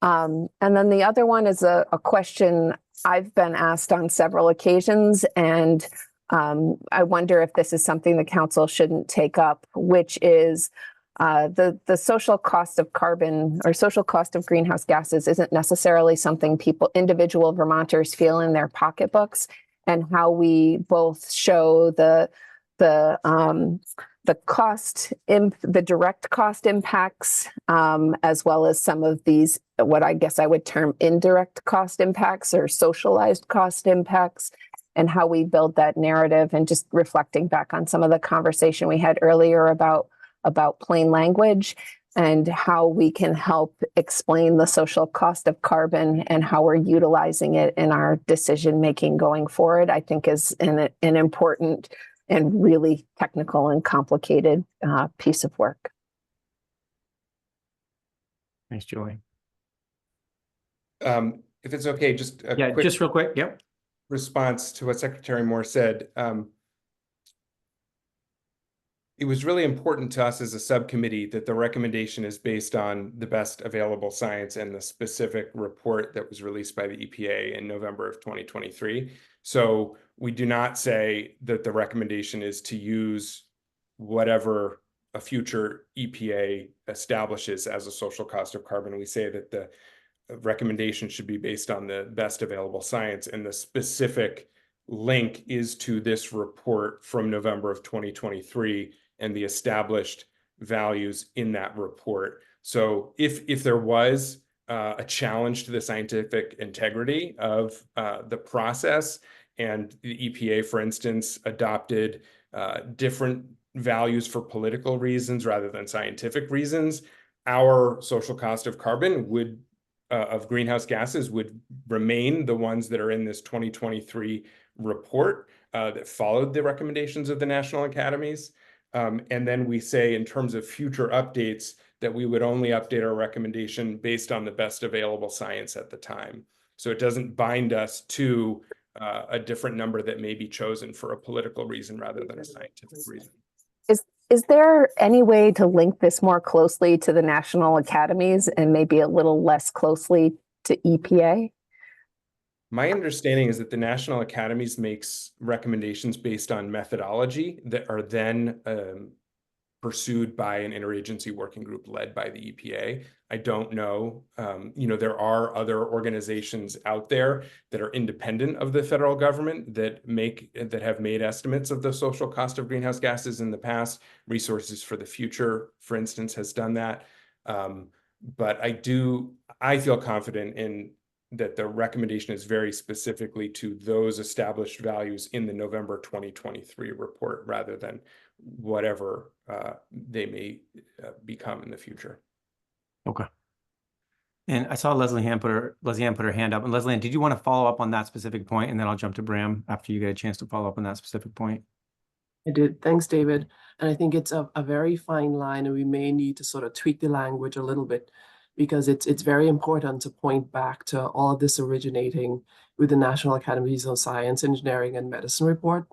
And then the other one is a question I've been asked on several occasions, and I wonder if this is something the council shouldn't take up, which is the social cost of carbon or social cost of greenhouse gases isn't necessarily something individual Vermonters feel in their pocketbooks, and how we both show the cost, the direct cost impacts, as well as some of these, what I guess I would term indirect cost impacts or socialized cost impacts, and how we build that narrative. And just reflecting back on some of the conversation we had earlier about plain language and how we can help explain the social cost of carbon and how we're utilizing it in our decision making going forward, I think is an important and really technical and complicated piece of work. Thanks, Julie. If it's okay, just a quick just real quick. Yep. Response to what Secretary Moore said. It was really important to us as a subcommittee that the recommendation is based on the best available science and the specific report that was released by the EPA in November of 2023. So we do not say that the recommendation is to use whatever a future EPA establishes as a social cost of carbon. We say that the recommendation should be based on the best available science, and the specific link is to this report from November of 2023 and the established values in that report. So if there was a challenge to the scientific integrity of the process, and the EPA, for instance, adopted different values for political reasons rather than scientific reasons, our social cost of carbon would of greenhouse gases would remain the ones that are in this 2023 report that followed the recommendations of the national academies. And then we say, in terms of future updates, that we would only update our recommendation based on the best available science at the time. So it doesn't bind us to a different number that may be chosen for a political reason rather than a scientific reason. Is there any way to link this more closely to the national academies and maybe a little less closely to EPA? My understanding is that the national academies makes recommendations based on methodology that are then pursued by an interagency working group led by the EPA. I don't know. There are other organizations out there that are independent of the federal government that have made estimates of the social cost of greenhouse gases in the past. Resources for the Future, for instance, has done that. But I feel confident in that the recommendation is very specifically to those established values in the November 2023 report, rather than whatever they may become in the future. Okay. And I saw Leslie Ann put her hand up. And Leslie Ann, did you want to follow up on that specific point? And then I'll jump to Bram after you get a chance to follow up on that specific point. I did. Thanks, David. And I think it's a very fine line, and we may need to sort of tweak the language a little bit. because it's very important to point back to all of this originating with the National Academies of Science, Engineering, and Medicine report,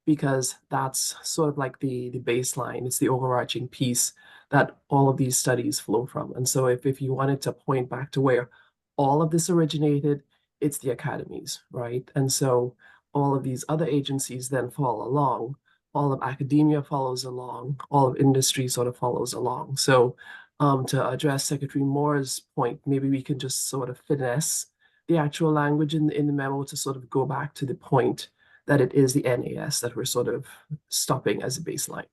because that's sort of like the baseline. It's the overarching piece that all of these studies flow from. And so if you wanted to point back to where all of this originated, it's the academies, right? And so all of these other agencies then follow along. All of academia follows along. All of industry sort of follows along. So to address Secretary Moore's point, maybe we can just sort of finesse the actual language in the memo to sort of go back to the point that it is the NAS that we're sort of stopping as a baseline.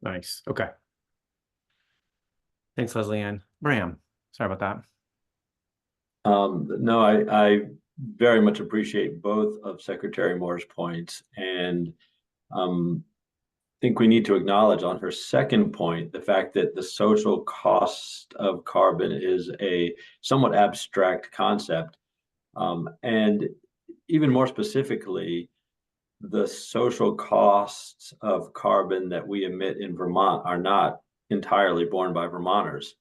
Nice. Okay. Thanks, Leslie Ann. Bram, sorry about that. No, I very much appreciate both of Secretary Moore's points, and think we need to acknowledge on her second point the fact that the social cost of carbon is a somewhat abstract concept, and even more specifically, the social costs of carbon that we emit in Vermont are not entirely borne by Vermonters.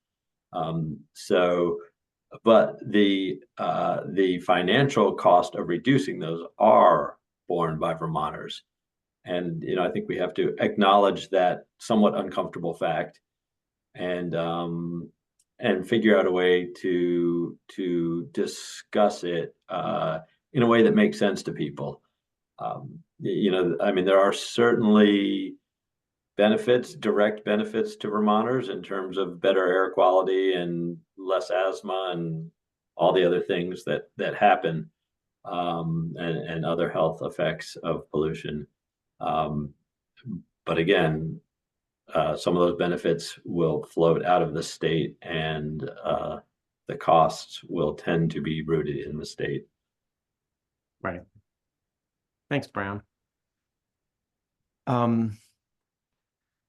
But the financial cost of reducing those are borne by Vermonters. And, I think we have to acknowledge that somewhat uncomfortable fact and figure out a way to discuss it in a way that makes sense to people. There are certainly direct benefits to Vermonters in terms of better air quality and less asthma and all the other things that happen, and other health effects of pollution. But again, some of those benefits will float out of the state, and the costs will tend to be rooted in the state. Right. Thanks, Brown. All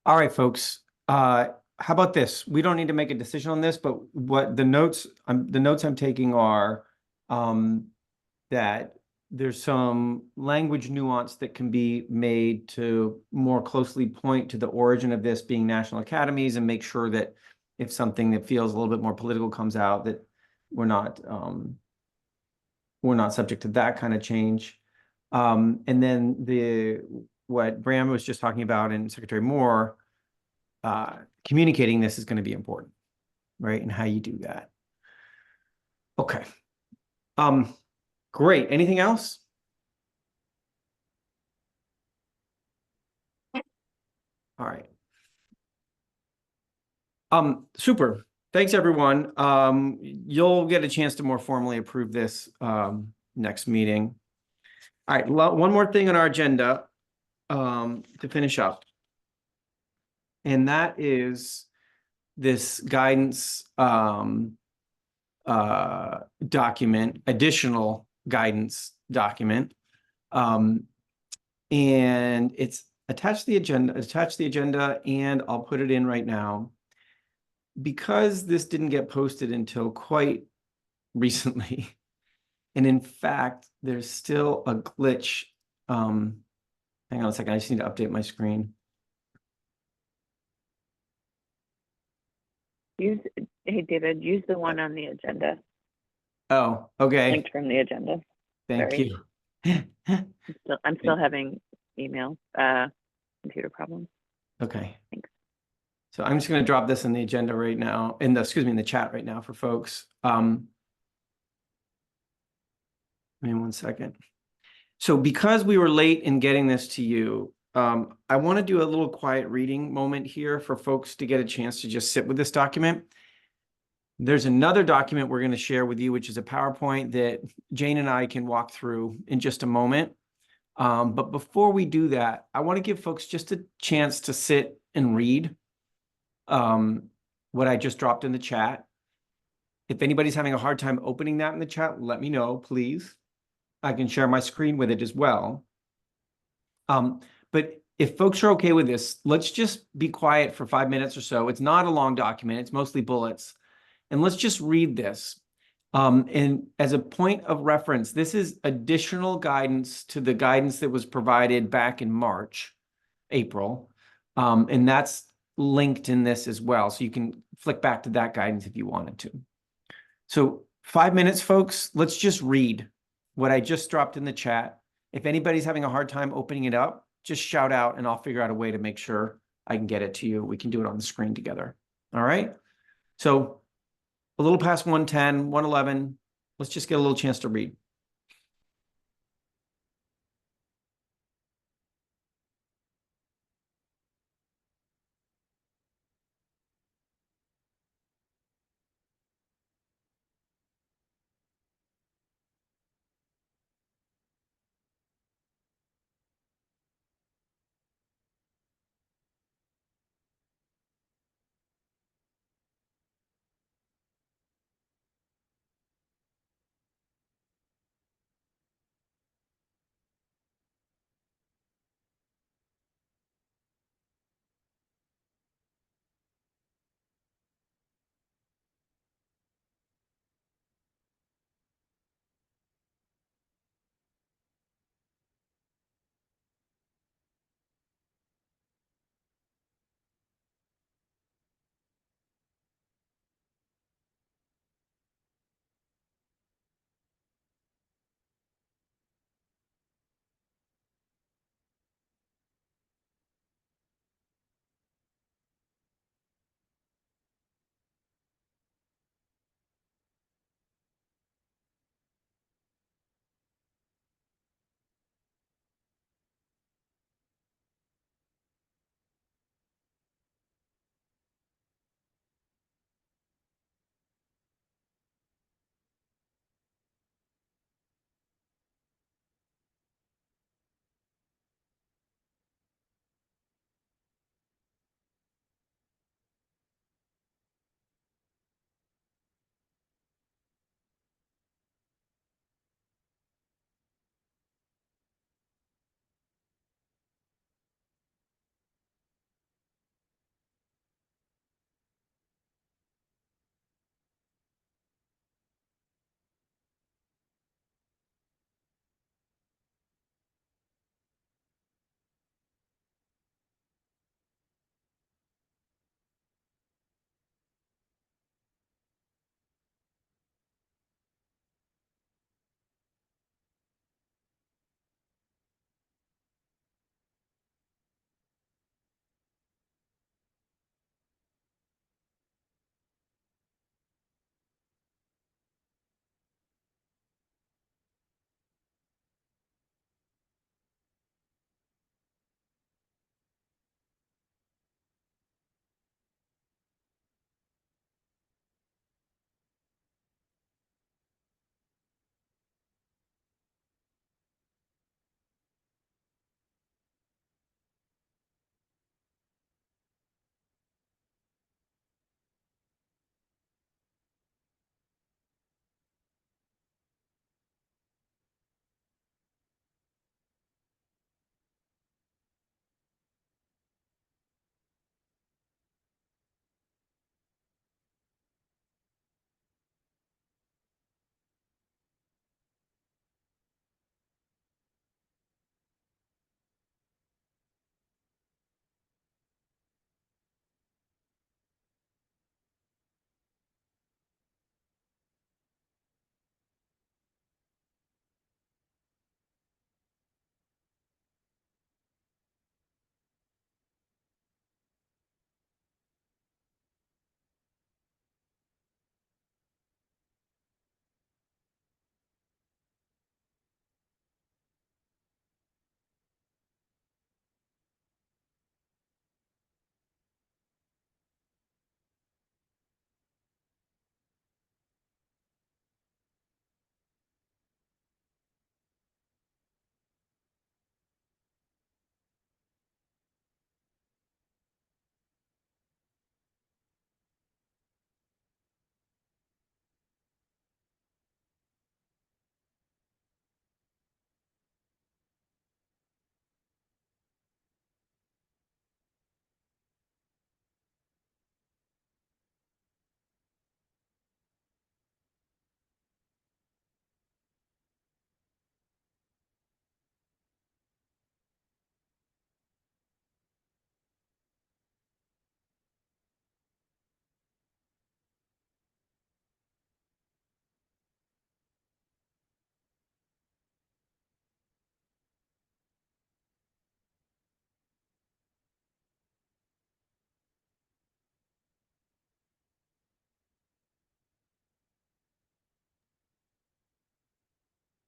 right, folks. How about this? We don't need to make a decision on this, but what the notes I'm taking are that there's some language nuance that can be made to more closely point to the origin of this being national academies, and make sure that if something that feels a little bit more political comes out, that we're not subject to that kind of change. And then what Bram was just talking about and Secretary Moore, communicating this is going to be important, right? And how you do that. Okay. Great. Anything else? All right. Super. Thanks, everyone. You'll get a chance to more formally approve this next meeting. All right. One more thing on our agenda to finish up. And that is this guidance document, additional guidance document. And it's attached to the agenda, and I'll put it in right now. Because this didn't get posted until quite recently, and in fact, there's still a glitch. Hang on a second, I just need to update my screen. Hey, David, use the one on the agenda. Oh, okay. Linked from the agenda. Thank Sorry. you. I'm still having email computer problems. Okay. Thanks. So I'm just going to drop this in the agenda right now, in the chat right now for folks. Give me 1 second. So because we were late in getting this to you, I want to do a little quiet reading moment here for folks to get a chance to just sit with this document. There's another document we're going to share with you, which is a PowerPoint that Jane and I can walk through in just a moment. But before we do that, I want to give folks just a chance to sit and read what I just dropped in the chat. If anybody's having a hard time opening that in the chat, let me know, please. I can share my screen with it as well. But if folks are okay with this, let's just be quiet for 5 minutes or so. It's not a long document. It's mostly bullets. And let's just read this. And as a point of reference, this is additional guidance to the guidance that was provided back in April. And that's linked in this as well. So you can flick back to that guidance if you wanted to. So 5 minutes, folks, let's just read what I just dropped in the chat. If anybody's having a hard time opening it up, just shout out and I'll figure out a way to make sure I can get it to you. We can do it on the screen together. All right. So a little past 110, 111. Let's just get a little chance to read.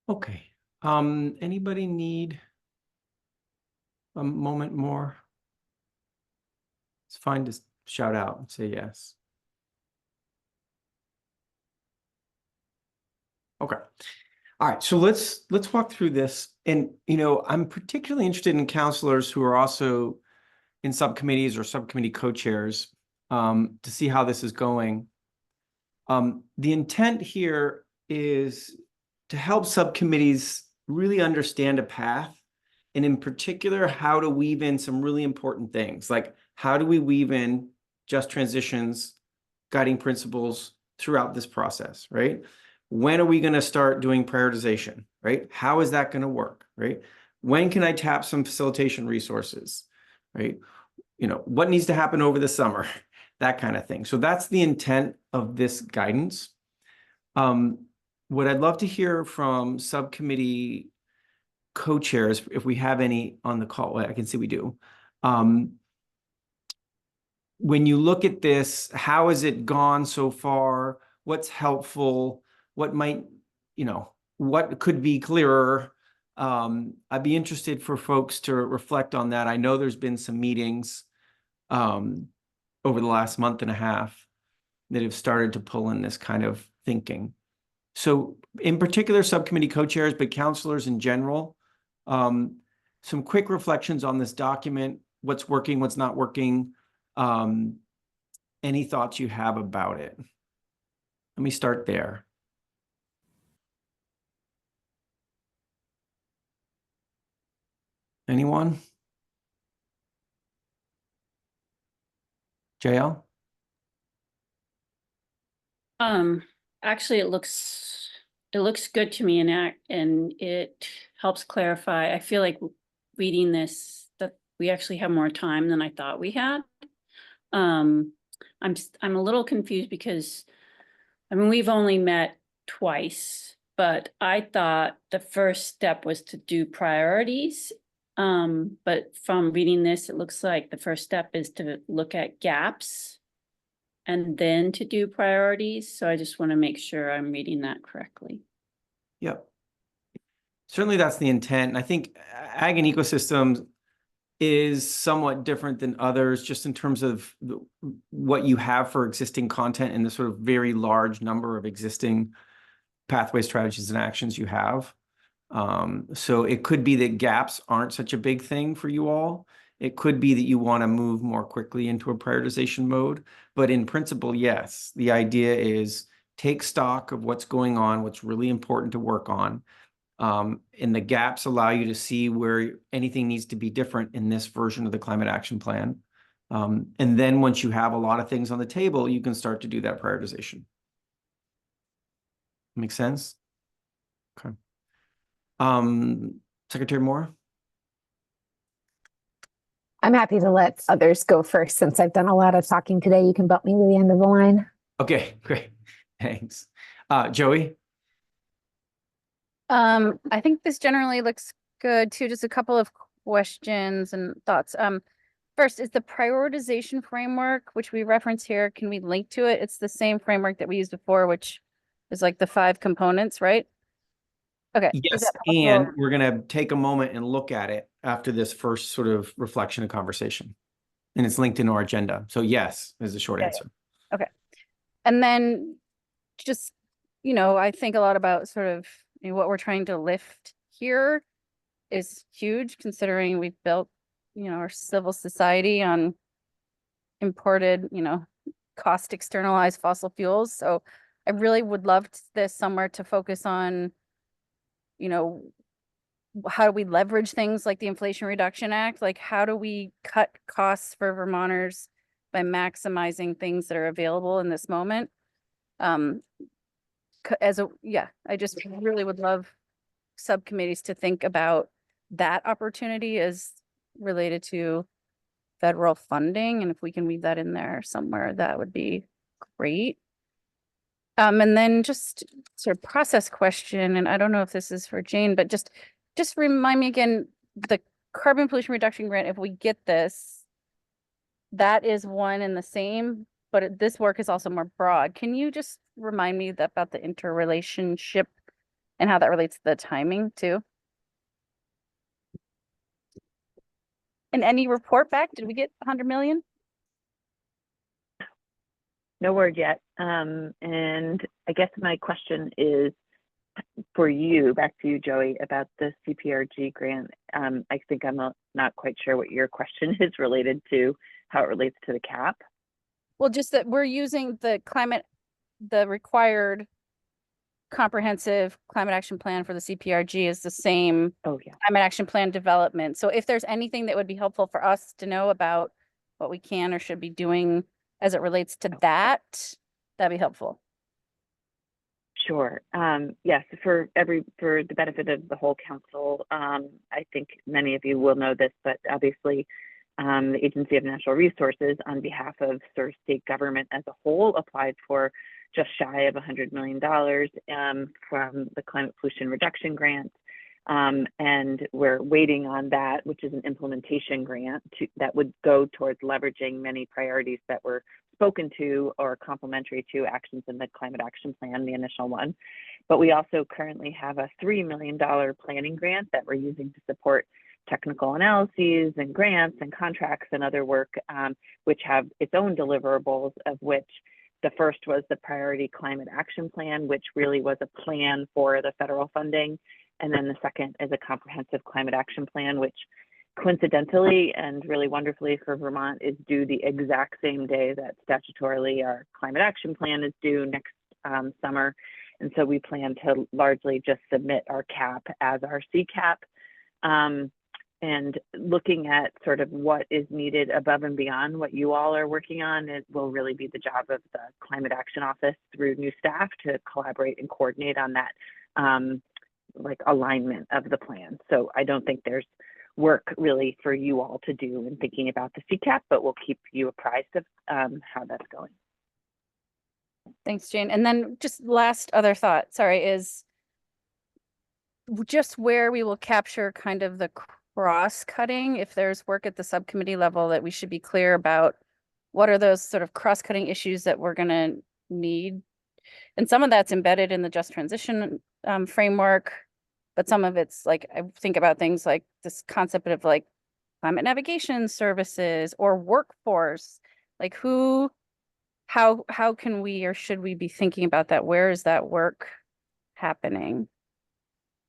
Okay. Anybody need a moment more? It's fine to shout out and say yes. Okay. All right. So let's walk through this. And, I'm particularly interested in counselors who are also in subcommittees or subcommittee co-chairs to see how this is going. The intent here is to help subcommittees really understand a path, and in particular, how to weave in some really important things, like how do we weave in just transitions, guiding principles throughout this process, right? When are we going to start doing prioritization, right? How is that going to work, right? When can I tap some facilitation resources, right? What needs to happen over the summer, that kind of thing. So that's the intent of this guidance. What I'd love to hear from subcommittee co-chairs, if we have any on the call, I can see we do. When you look at this, how has it gone so far? What's helpful? What might, what could be clearer? I'd be interested for folks to reflect on that. I know there's been some meetings over the last month and a half that have started to pull in this kind of thinking. So in particular, subcommittee co-chairs, but counselors in general, some quick reflections on this document, what's working, what's not working, any thoughts you have about it. Let me start there. Anyone? JL? Actually, it looks good to me, and it helps clarify. I feel like reading this that we actually have more time than I thought we had. I'm a little confused because we've only met twice, but I thought the first step was to do priorities. But from reading this, it looks like the first step is to look at gaps and then to do priorities. So I just want to make sure I'm reading that correctly. Yep. Certainly that's the intent. And I think ag and ecosystems is somewhat different than others just in terms of what you have for existing content and the sort of very large number of existing pathway strategies and actions you have. So it could be that gaps aren't such a big thing for you all. It could be that you want to move more quickly into a prioritization mode. But in principle, yes, the idea is take stock of what's going on, what's really important to work on. And the gaps allow you to see where anything needs to be different in this version of the climate action plan. And then once you have a lot of things on the table, you can start to do that prioritization. Make sense? Okay. Secretary Moore? I'm happy to let others go first since I've done a lot of talking today. You can bump me to the end of the line. Okay, great. Thanks. Joey? I think this generally looks good too. Just a couple of questions and thoughts. First, is the prioritization framework, which we reference here, can we link to it? It's the same framework that we used before, which is like the 5 components, right? Okay. Yes, and we're going to take a moment and look at it after this first sort of reflection and conversation. And it's linked in our agenda. So yes, is the short answer. Okay. And then just, I think a lot about sort of what we're trying to lift here is huge, considering we've built, our civil society on imported, cost externalized fossil fuels. So I really would love this somewhere to focus on, how do we leverage things like the Inflation Reduction Act? Like, how do we cut costs for Vermonters by maximizing things that are available in this moment? I just really would love subcommittees to think about that opportunity as related to federal funding. And if we can weave that in there somewhere, that would be great. And then just sort of process question, and I don't know if this is for Jane, but just remind me again, the carbon pollution reduction grant, if we get this, that is one and the same, but this work is also more broad. Can you just remind me about the interrelationship and how that relates to the timing too. And any report back? Did we get 100 million? No word yet. And I guess my question is for you, back to you, Joey, about the CPRG grant. I think I'm not quite sure what your question is related to, how it relates to the cap. Well, just that we're using the required comprehensive climate action plan for the CPRG is the same climate action plan development. So if there's anything that would be helpful for us to know about what we can or should be doing as it relates to that, that'd be helpful. Sure. Yes, for the benefit of the whole council, I think many of you will know this, but obviously the Agency of Natural Resources, on behalf of sort of state government as a whole, applied for just shy of $100 million from the Climate Pollution Reduction Grant. And we're waiting on that, which is an implementation grant that would go towards leveraging many priorities that were spoken to or complementary to actions in the Climate Action Plan, the initial one. But we also currently have a $3 million planning grant that we're using to support technical analyses and grants and contracts and other work, which have its own deliverables, of which the first was the Priority Climate Action Plan, which really was a plan for the federal funding. And then the second is a comprehensive climate action plan, which coincidentally and really wonderfully for Vermont is due the exact same day that statutorily our climate action plan is due next summer. And so we plan to largely just submit our cap as our CCAP. And looking at sort of what is needed above and beyond what you all are working on, it will really be the job of the Climate Action Office through new staff to collaborate and coordinate on that like alignment of the plan. So I don't think there's work really for you all to do in thinking about the CCAP, but we'll keep you apprised of how that's going. Thanks, Jane. And then just last other thought, sorry, is just where we will capture kind of the cross-cutting, if there's work at the subcommittee level that we should be clear about, what are those sort of cross-cutting issues that we're going to need? And some of that's embedded in the just transition framework, but some of it's like, I think about things like this concept of like climate navigation services or workforce, like how can we or should we be thinking about that? Where is that work happening?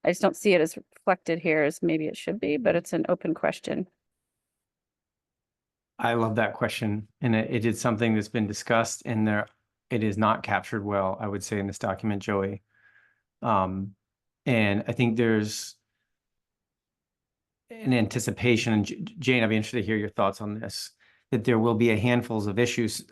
I just don't see it as reflected here as maybe it should be, but it's an open question. I love that question. And it is something that's been discussed and it is not captured well, I would say, in this document, Joey. And I think there's an anticipation, and Jane, I'd be interested to hear your thoughts on this, that there will be a handful of issues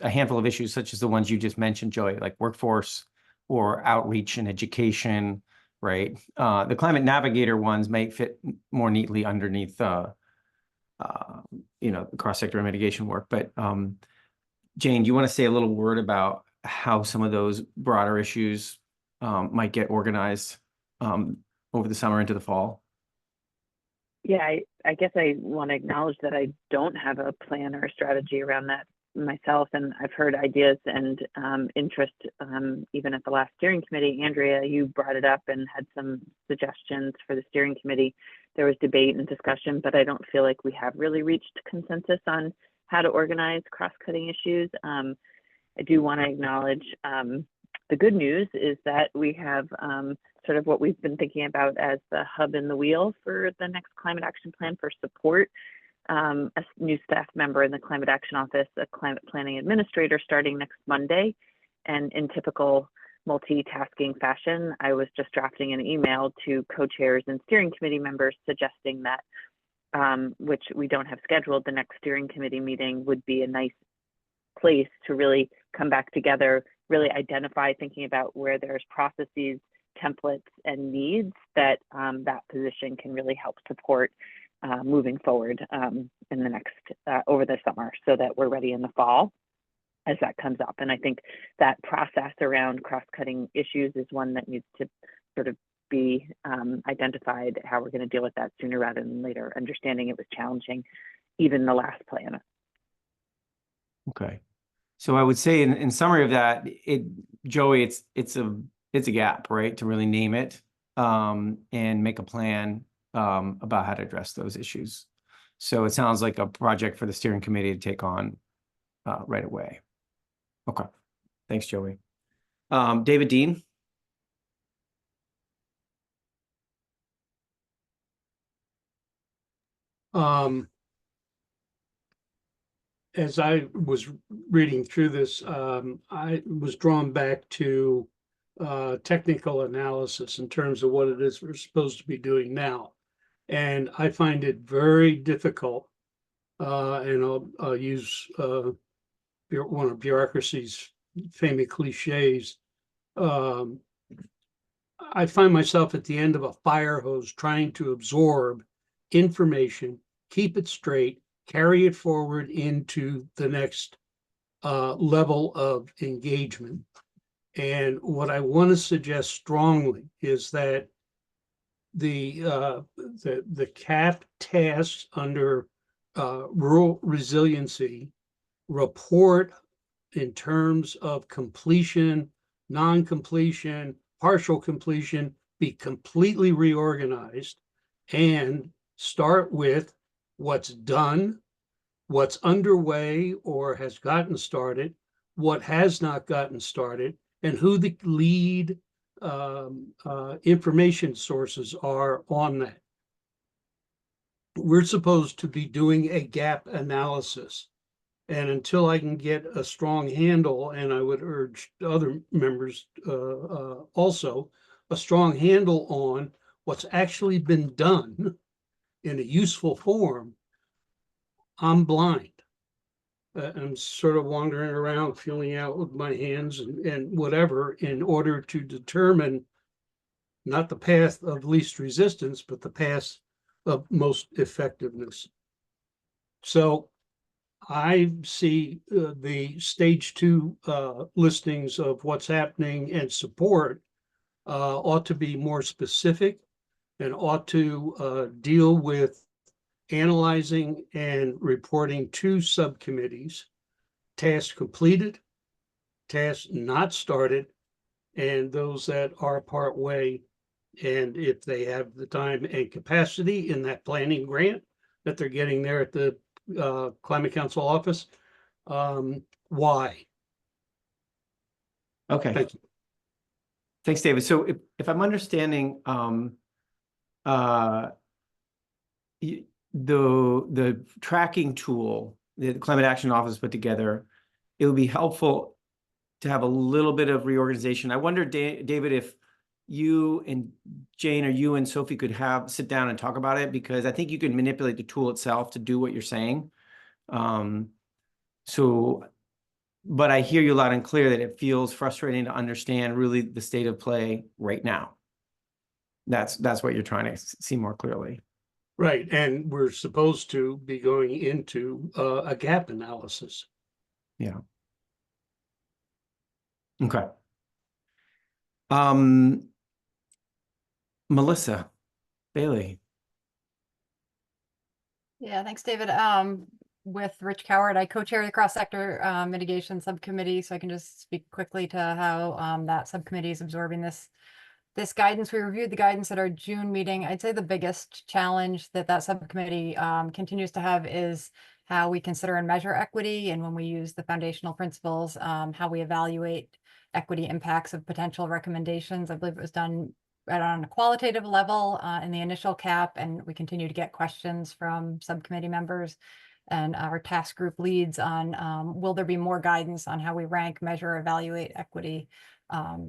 such as the ones you just mentioned, Joey, like workforce or outreach and education, right? The climate navigator ones may fit more neatly underneath, the cross-sector mitigation work. But Jane, do you want to say a little word about how some of those broader issues might get organized over the summer into the fall? Yeah, I guess I want to acknowledge that I don't have a plan or a strategy around that myself, and I've heard ideas and interest even at the last steering committee. Andrea, you brought it up and had some suggestions for the steering committee. There was debate and discussion, but I don't feel like we have really reached consensus on how to organize cross-cutting issues. I do want to acknowledge the good news is that we have sort of what we've been thinking about as the hub and the wheel for the next climate action plan for support. A new staff member in the Climate Action Office, a climate planning administrator starting next Monday. And in typical multitasking fashion, I was just drafting an email to co-chairs and steering committee members suggesting that, which we don't have scheduled, the next steering committee meeting would be a nice place to really come back together, really identify, thinking about where there's processes, templates, and needs that that position can really help support moving forward in the next, over the summer, so that we're ready in the fall as that comes up. And I think that process around cross-cutting issues is one that needs to sort of be identified, how we're going to deal with that sooner rather than later, understanding it was challenging, even the last plan. Okay. So I would say in summary of that, Joey, it's a gap, right? To really name it. and make a plan about how to address those issues. So it sounds like a project for the steering committee to take on right away. Okay, thanks, Joey. David Dean. As I was reading through this, I was drawn back to technical analysis in terms of what it is we're supposed to be doing now. And I find it very difficult, and I'll use one of bureaucracy's famous cliches. I find myself at the end of a fire hose trying to absorb information, keep it straight, carry it forward into the next level of engagement. And what I want to suggest strongly is that the CAP tasks under rural resiliency report in terms of completion, non-completion, partial completion, be completely reorganized and start with what's done, what's underway or has gotten started, what has not gotten started, and who the lead information sources are on that. We're supposed to be doing a gap analysis. And until I can get a strong handle, and I would urge other members also, a strong handle on what's actually been done in a useful form, I'm blind. I'm sort of wandering around, feeling out with my hands and whatever in order to determine not the path of least resistance, but the path of most effectiveness. So I see the stage 2 listings of what's happening and support ought to be more specific and ought to deal with analyzing and reporting to subcommittees, tasks completed, tasks not started, and those that are part way. And if they have the time and capacity in that planning grant that they're getting there at the Climate Council office, why? Okay. Thank you. Thanks, David. So if I'm understanding, the tracking tool that the Climate Action Office put together, it would be helpful to have a little bit of reorganization. I wonder, David, if you and Jane or you and Sophie could sit down and talk about it, because I think you can manipulate the tool itself to do what you're saying. But I hear you loud and clear that it feels frustrating to understand really the state of play right now. That's what you're trying to see more clearly. Right, and we're supposed to be going into a gap analysis. Yeah. Okay. Melissa Bailey. Yeah, thanks, David. With Rich Coward, I co-chair the cross-sector mitigation subcommittee, so I can just speak quickly to how that subcommittee is absorbing this guidance. We reviewed the guidance at our June meeting. I'd say the biggest challenge that subcommittee continues to have is how we consider and measure equity, and when we use the foundational principles, how we evaluate equity impacts of potential recommendations. I believe it was done on a qualitative level in the initial CAP, and we continue to get questions from subcommittee members and our task group leads on will there be more guidance on how we rank, measure, evaluate equity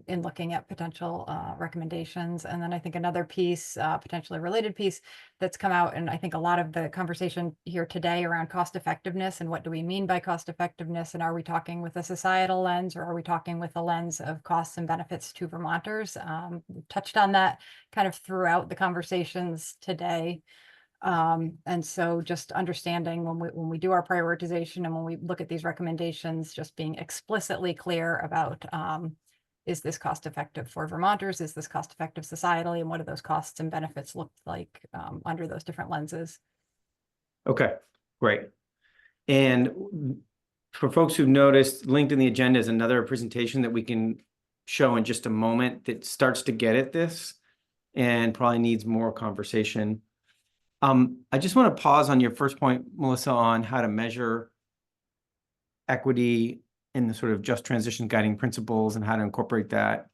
in looking at potential recommendations. And then I think another piece, potentially related piece that's come out, and I think a lot of the conversation here today around cost effectiveness and what do we mean by cost effectiveness, and are we talking with a societal lens or are we talking with a lens of costs and benefits to Vermonters? We've touched on that kind of throughout the conversations today. And so just understanding when we do our prioritization and when we look at these recommendations, just being explicitly clear about is this cost effective for Vermonters? Is this cost effective societally? And what do those costs and benefits look like under those different lenses? Okay, great. And for folks who've noticed, linked in the agenda is another presentation that we can show in just a moment that starts to get at this. and probably needs more conversation. I just want to pause on your first point, Melissa, on how to measure equity in the sort of just transition guiding principles and how to incorporate that.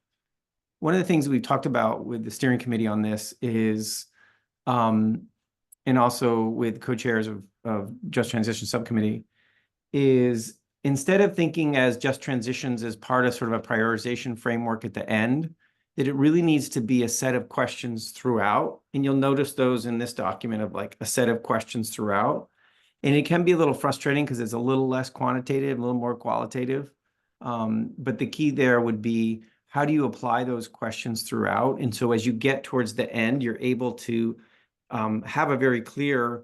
One of the things we've talked about with the steering committee on this is, and also with co-chairs of Just Transition Subcommittee, is instead of thinking as just transitions as part of sort of a prioritization framework at the end, that it really needs to be a set of questions throughout. And you'll notice those in this document of like a set of questions throughout. And it can be a little frustrating because it's a little less quantitative, a little more qualitative. But the key there would be, how do you apply those questions throughout? And so as you get towards the end, you're able to have a very clear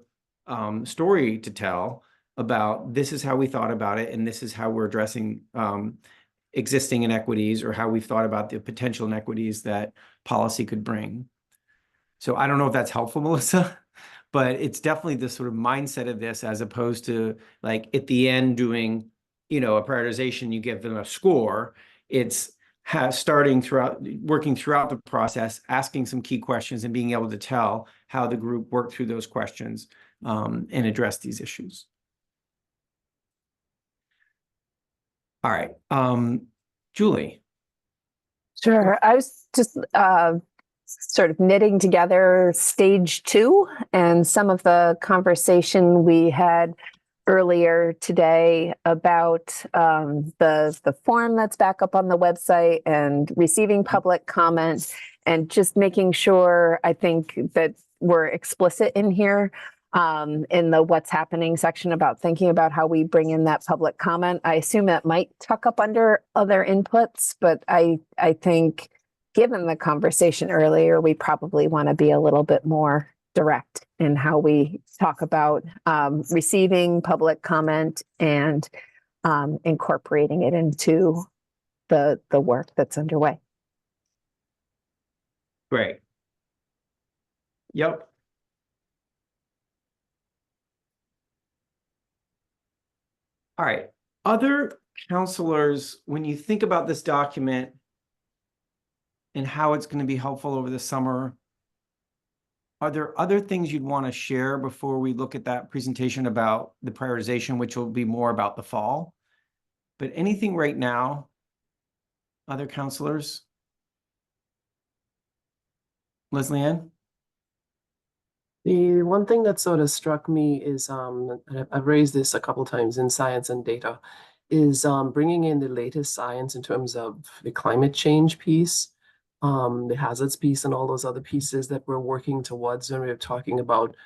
story to tell about this is how we thought about it, and this is how we're addressing existing inequities, or how we've thought about the potential inequities that policy could bring. So I don't know if that's helpful, Melissa, but it's definitely the sort of mindset of this, as opposed to like at the end doing, a prioritization, you give them a score. It's working throughout the process, asking some key questions and being able to tell how the group worked through those questions and address these issues. All right. Julie. Sure. I was just sort of knitting together stage 2 and some of the conversation we had earlier today about the form that's back up on the website and receiving public comment, and just making sure, I think, that we're explicit in here in the what's happening section about thinking about how we bring in that public comment. I assume that might tuck up under other inputs, but I think given the conversation earlier, we probably want to be a little bit more direct in how we talk about receiving public comment and incorporating it into the work that's underway. Great. Yep. All right. Other counselors, when you think about this document and how it's going to be helpful over the summer, are there other things you'd want to share before we look at that presentation about the prioritization, which will be more about the fall? But anything right now, other counselors? Leslie Ann? The one thing that sort of struck me is, and I've raised this a couple times in science and data, is bringing in the latest science in terms of the climate change piece, the hazards piece, and all those other pieces that we're working towards when we're talking about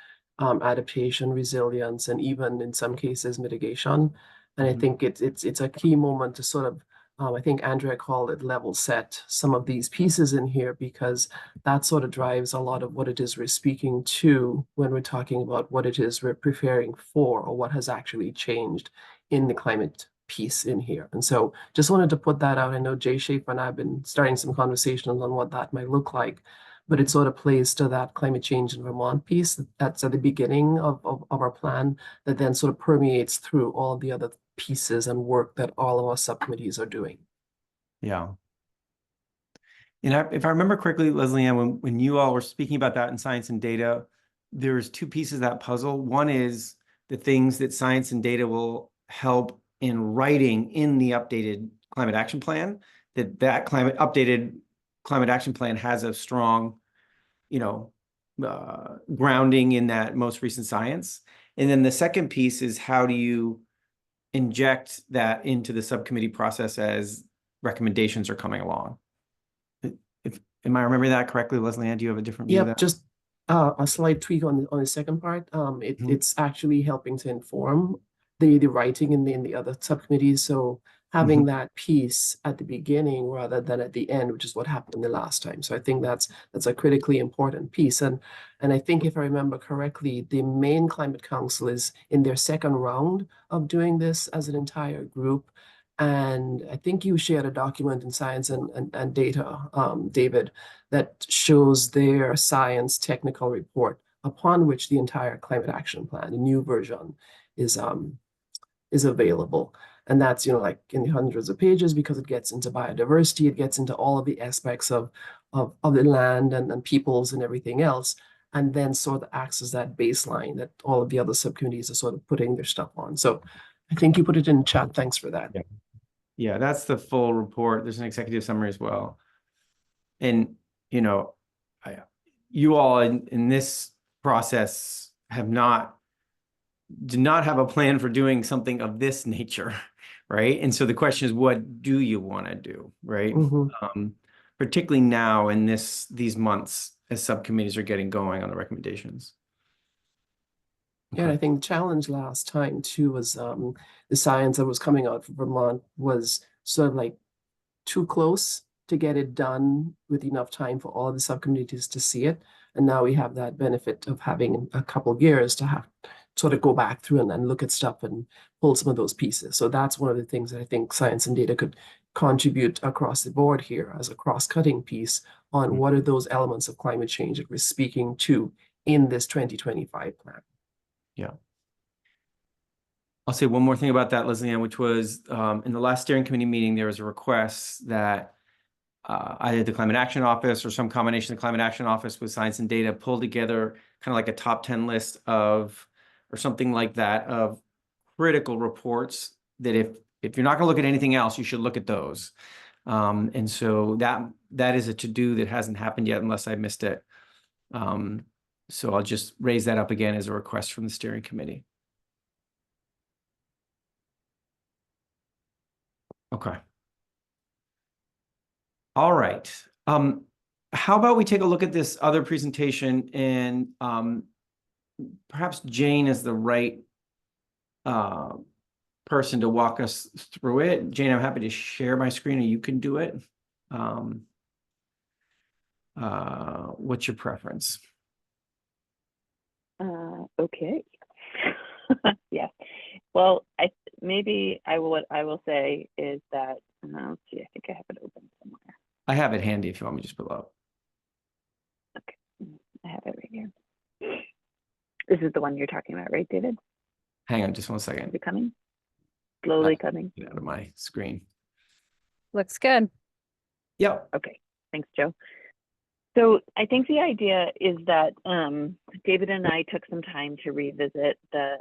adaptation, resilience, and even in some cases mitigation. And I think it's a key moment to sort of, I think Andrea called it level set some of these pieces in here, because that sort of drives a lot of what it is we're speaking to when we're talking about what it is we're preparing for, or what has actually changed in the climate piece in here. And so just wanted to put that out. I know Jay Schaefer and I have been starting some conversations on what that might look like, but it sort of plays to that climate change in Vermont piece that's at the beginning of our plan, that then sort of permeates through all the other pieces and work that all of our subcommittees are doing. Yeah. And if I remember correctly, Leslie Ann, when you all were speaking about that in science and data, there's two pieces of that puzzle. One is the things that science and data will help in writing in the updated climate action plan, that updated climate action plan has a strong, grounding in that most recent science. And then the second piece is, how do you inject that into the subcommittee process as recommendations are coming along? Am I remembering that correctly, Leslie Ann? Do you have a different view of that? Just a slight tweak on the second part. It's actually helping to inform the writing in the other subcommittees. So having that piece at the beginning rather than at the end, which is what happened the last time. So I think that's a critically important piece. And I think if I remember correctly, the Maine Climate Council is in their second round of doing this as an entire group. And I think you shared a document in Science and Data, David, that shows their science technical report, upon which the entire climate action plan, the new version, is available. And that's, you know, like in the hundreds of pages because it gets into biodiversity, it gets into all of the aspects of the land and peoples and everything else. And then sort of acts as that baseline that all of the other subcommittees are sort of putting their stuff on. So I think you put it in chat. Thanks for that. Yeah, that's the full report. There's an executive summary as well. And, you know, you all in this process did not have a plan for doing something of this nature, right? And so the question is, what do you want to do, right? Particularly now in these months as subcommittees are getting going on the recommendations. Yeah, and I think the challenge last time too was the science that was coming out from Vermont was sort of like too close to get it done with enough time for all of the subcommittees to see it. And now we have that benefit of having a couple of years to have sort of go back through and look at stuff and pull some of those pieces. So that's one of the things that I think science and data could contribute across the board here as a cross-cutting piece on what are those elements of climate change that we're speaking to in this 2025 plan. Yeah. I'll say one more thing about that, Leslie Ann, which was in the last steering committee meeting, there was a request that either the Climate Action Office or some combination of the Climate Action Office with science and data pull together kind of like a top 10 list of, or something like that, of critical reports that if you're not going to look at anything else, you should look at those. And so that is a to-do that hasn't happened yet unless I missed it. So I'll just raise that up again as a request from the steering committee. Okay. All right. How about we take a look at this other presentation and perhaps Jane is the right person to walk us through it. Jane, I'm happy to share my screen and you can do it. What's your preference? Okay. Yeah. Well, maybe what I will say is that let's see. I think I have it open somewhere. I have it handy if you want me to just pull it up. Okay, I have it right here. This is the one you're talking about, right, David? Hang on just one second. Is it coming? Slowly coming. Get out of my screen. Looks good. Yep. Okay. Thanks, Joe. So I think the idea is that David and I took some time to revisit the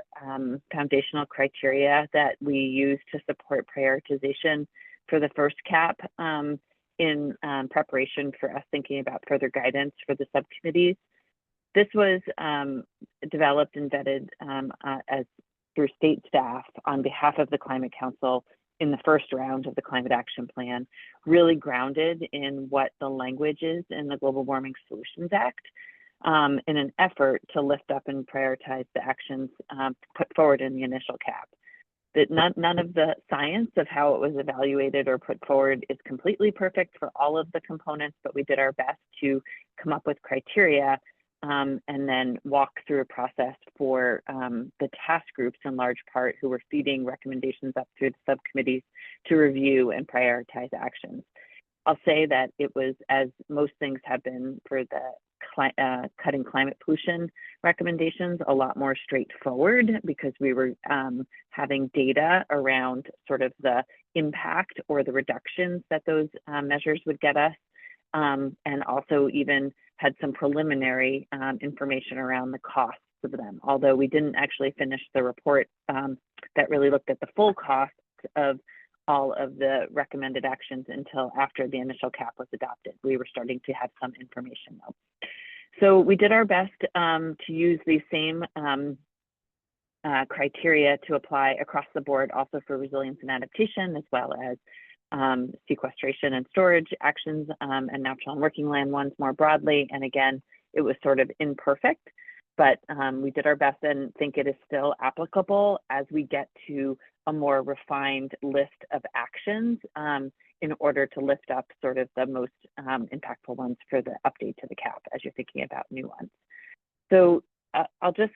foundational criteria that we use to support prioritization for the first CAP in preparation for us thinking about further guidance for the subcommittees. This was developed and vetted as through state staff on behalf of the Climate Council in the first round of the Climate Action Plan, really grounded in what the language is in the Global Warming Solutions Act, in an effort to lift up and prioritize the actions put forward in the initial CAP. That none of the science of how it was evaluated or put forward is completely perfect for all of the components, but we did our best to come up with criteria and then walk through a process for the task groups in large part who were feeding recommendations up through the subcommittees to review and prioritize actions. I'll say that it was, as most things have been for the cutting climate pollution recommendations, a lot more straightforward because we were having data around sort of the impact or the reductions that those measures would get us. And also even had some preliminary information around the costs of them, although we didn't actually finish the report that really looked at the full cost of all of the recommended actions until after the initial CAP was adopted. We were starting to have some information though. So we did our best to use these same criteria to apply across the board also for resilience and adaptation, as well as sequestration and storage actions and natural and working land ones more broadly. And again, it was sort of imperfect, but we did our best and think it is still applicable as we get to a more refined list of actions in order to lift up sort of the most impactful ones for the update to the CAP as you're thinking about new ones. So I'll just,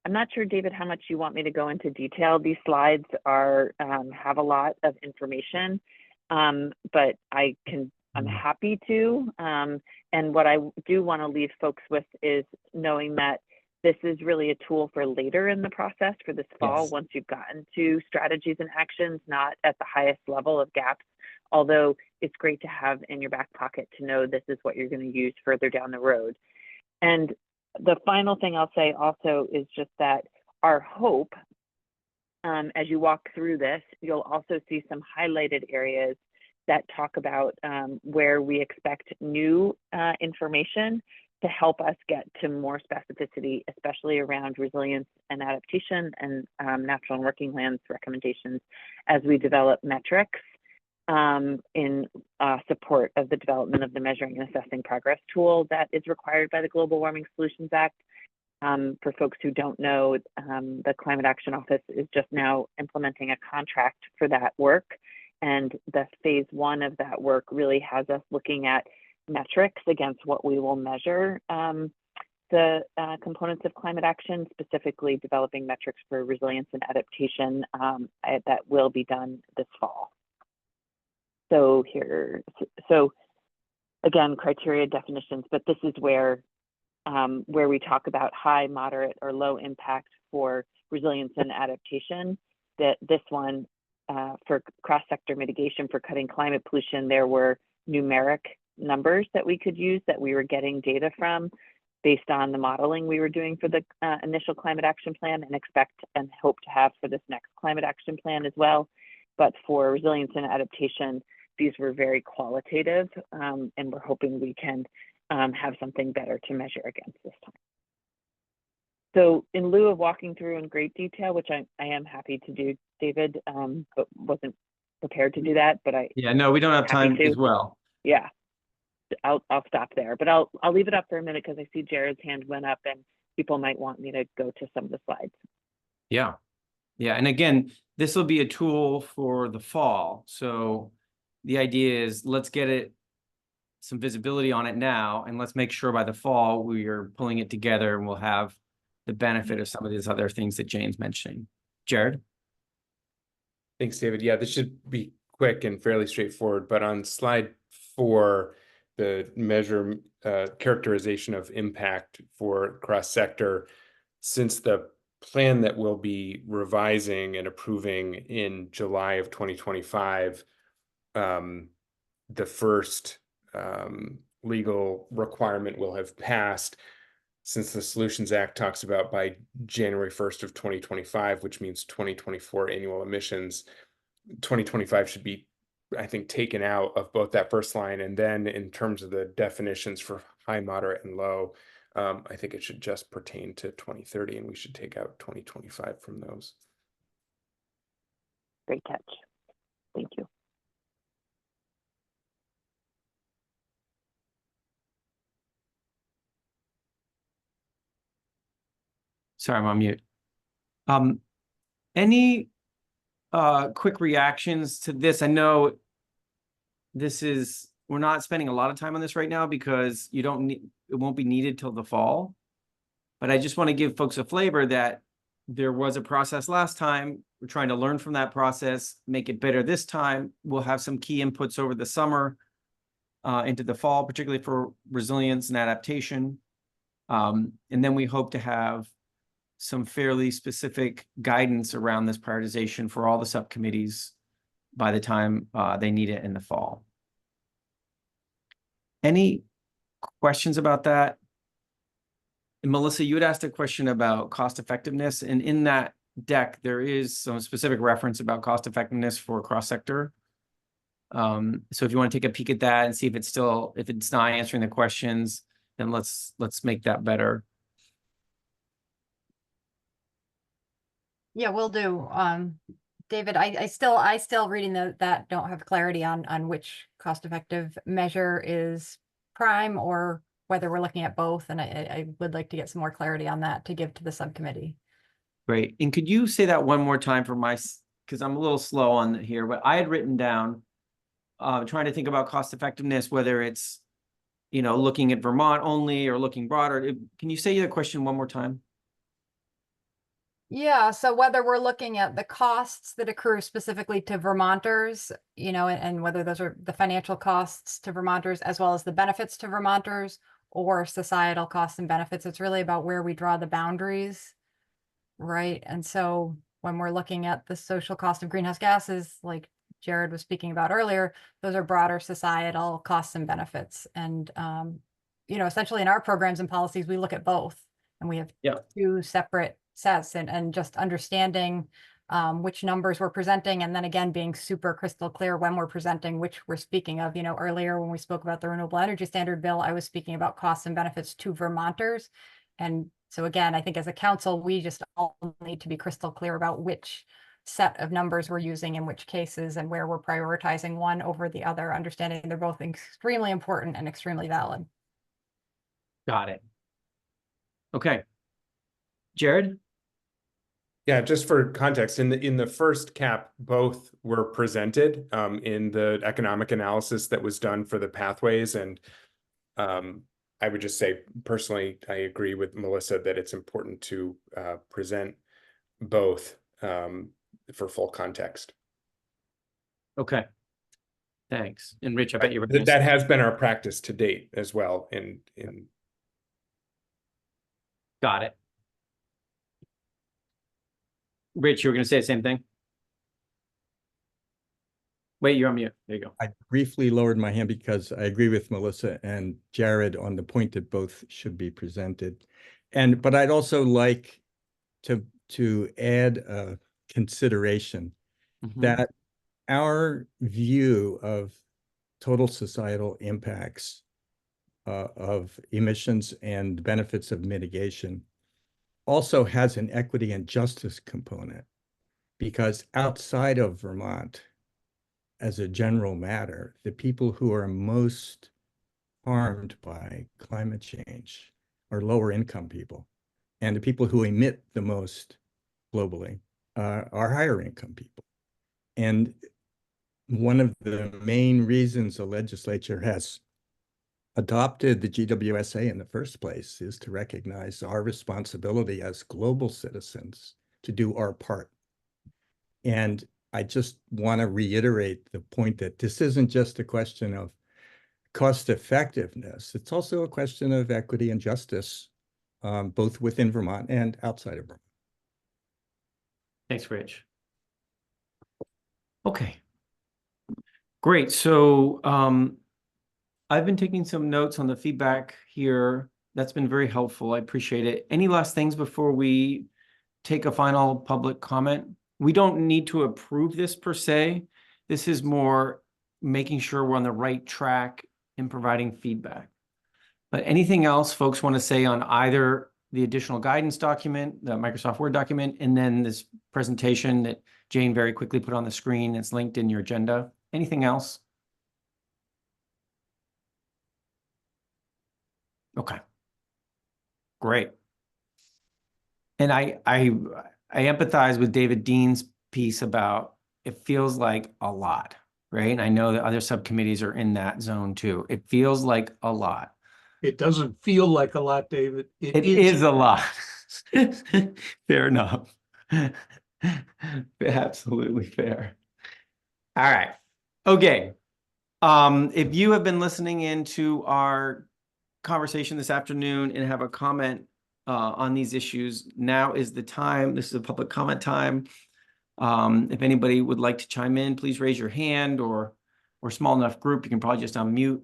I'm not sure, David, how much you want me to go into detail. These slides are have a lot of information, but I'm happy to. And what I do want to leave folks with is knowing that this is really a tool for later in the process for this fall, Yes. once you've gotten to strategies and actions, not at the highest level of gaps. Although it's great to have in your back pocket to know this is what you're going to use further down the road. And the final thing I'll say also is just that our hope, as you walk through this, you'll also see some highlighted areas that talk about where we expect new information to help us get to more specificity, especially around resilience and adaptation and natural and working lands recommendations as we develop metrics in support of the development of the Measuring and Assessing Progress tool that is required by the Global Warming Solutions Act. For folks who don't know, the Climate Action Office is just now implementing a contract for that work. And the phase 1 of that work really has us looking at metrics against what we will measure the components of climate action, specifically developing metrics for resilience and adaptation that will be done this fall. So again, criteria definitions, but this is where we talk about high, moderate, or low impact for resilience and adaptation. That this one for cross-sector mitigation for cutting climate pollution, there were numeric numbers that we could use that we were getting data from based on the modeling we were doing for the initial climate action plan and expect and hope to have for this next climate action plan as well. But for resilience and adaptation, these were very qualitative, and we're hoping we can have something better to measure against this time. So in lieu of walking through in great detail, which I am happy to do, David, but wasn't prepared to do that, but Yeah, no, we don't have time as well. Yeah, I'll stop there, but I'll leave it up for a minute because I see Jared's hand went up and people might want me to go to some of the slides. Yeah. Yeah. And again, this will be a tool for the fall. So the idea is let's get some visibility on it now, and let's make sure by the fall we are pulling it together and we'll have the benefit of some of these other things that Jane's mentioning. Jared? Thanks, David. Yeah, this should be quick and fairly straightforward, but on slide 4, the measure characterization of impact for cross-sector, since the plan that we'll be revising and approving in July of 2025, the first legal requirement will have passed, since the Solutions Act talks about by January 1st of 2025, which means 2024 annual emissions. 2025 should be, I think, taken out of both that first line, and then in terms of the definitions for high, moderate, and low, I think it should just pertain to 2030, and we should take out 2025 from those. Great catch. Thank you. Sorry, I'm on mute. Any quick reactions to this? I know we're not spending a lot of time on this right now because it won't be needed till the fall. But I just want to give folks a flavor that there was a process last time. We're trying to learn from that process, make it better this time. We'll have some key inputs over the summer into the fall, particularly for resilience and adaptation. And then we hope to have some fairly specific guidance around this prioritization for all the subcommittees by the time they need it in the fall. Any questions about that? And Melissa, you had asked a question about cost effectiveness, and in that deck, there is some specific reference about cost effectiveness for cross-sector. So if you want to take a peek at that and see if it's not answering the questions, then let's make that better. Yeah, will do. David, I still reading that don't have clarity on which cost-effective measure is prime or whether we're looking at both. And I would like to get some more clarity on that to give to the subcommittee. Great. And could you say that one more time for because I'm a little slow on here, but I had written down trying to think about cost effectiveness, whether it's, looking at Vermont only or looking broader. Can you say the question one more time? Yeah, so whether we're looking at the costs that accrue specifically to Vermonters, and whether those are the financial costs to Vermonters as well as the benefits to Vermonters, or societal costs and benefits. It's really about where we draw the boundaries, right? And so when we're looking at the social cost of greenhouse gases, like Jared was speaking about earlier, those are broader societal costs and benefits. And, you know, essentially in our programs and policies, we look at both, and we have two separate sets, and just understanding which numbers we're presenting, and then again being super crystal clear when we're presenting which we're speaking of. You know, earlier when we spoke about the Renewable Energy Standard Bill, I was speaking about costs and benefits to Vermonters. And so again, I think as a council, we just all need to be crystal clear about which set of numbers we're using in which cases, and where we're prioritizing one over the other, understanding they're both extremely important and extremely valid. Got it. Okay. Jared? Yeah, just for context, in the first cap, both were presented in the economic analysis that was done for the pathways. And I would just say, personally, I agree with Melissa that it's important to present both for full context. Okay. Thanks. And Rich, I bet you were that has been our practice to date as well. Got it. Rich, you were going to say the same thing? Wait, you're on mute. There you go. I briefly lowered my hand because I agree with Melissa and Jared on the point that both should be presented. But I'd also like to add a consideration that our view of total societal impacts of emissions and benefits of mitigation also has an equity and justice component, because outside of Vermont, as a general matter, the people who are most harmed by climate change are lower income people, and the people who emit the most globally are higher income people. And one of the main reasons the legislature has adopted the GWSA in the first place is to recognize our responsibility as global citizens to do our part. And I just want to reiterate the point that this isn't just a question of cost effectiveness. It's also a question of equity and justice, both within Vermont and outside of Vermont. Thanks, Rich. Okay. Great. So I've been taking some notes on the feedback here. That's been very helpful. I appreciate it. Any last things before we take a final public comment? We don't need to approve this per se. This is more making sure we're on the right track in providing feedback. But anything else folks want to say on either the additional guidance document, the Microsoft Word document, and then this presentation that Jane very quickly put on the screen? It's linked in your agenda. Anything else? Okay. Great. And I empathize with David Dean's piece about it feels like a lot, right? And I know that other subcommittees are in that zone too. It feels like a lot. It doesn't feel like a lot, David. It is a lot. Fair enough. Absolutely fair. All right. Okay. If you have been listening into our conversation this afternoon and have a comment on these issues, now is the time. This is a public comment time. If anybody would like to chime in, please raise your hand, or small enough group, you can probably just unmute.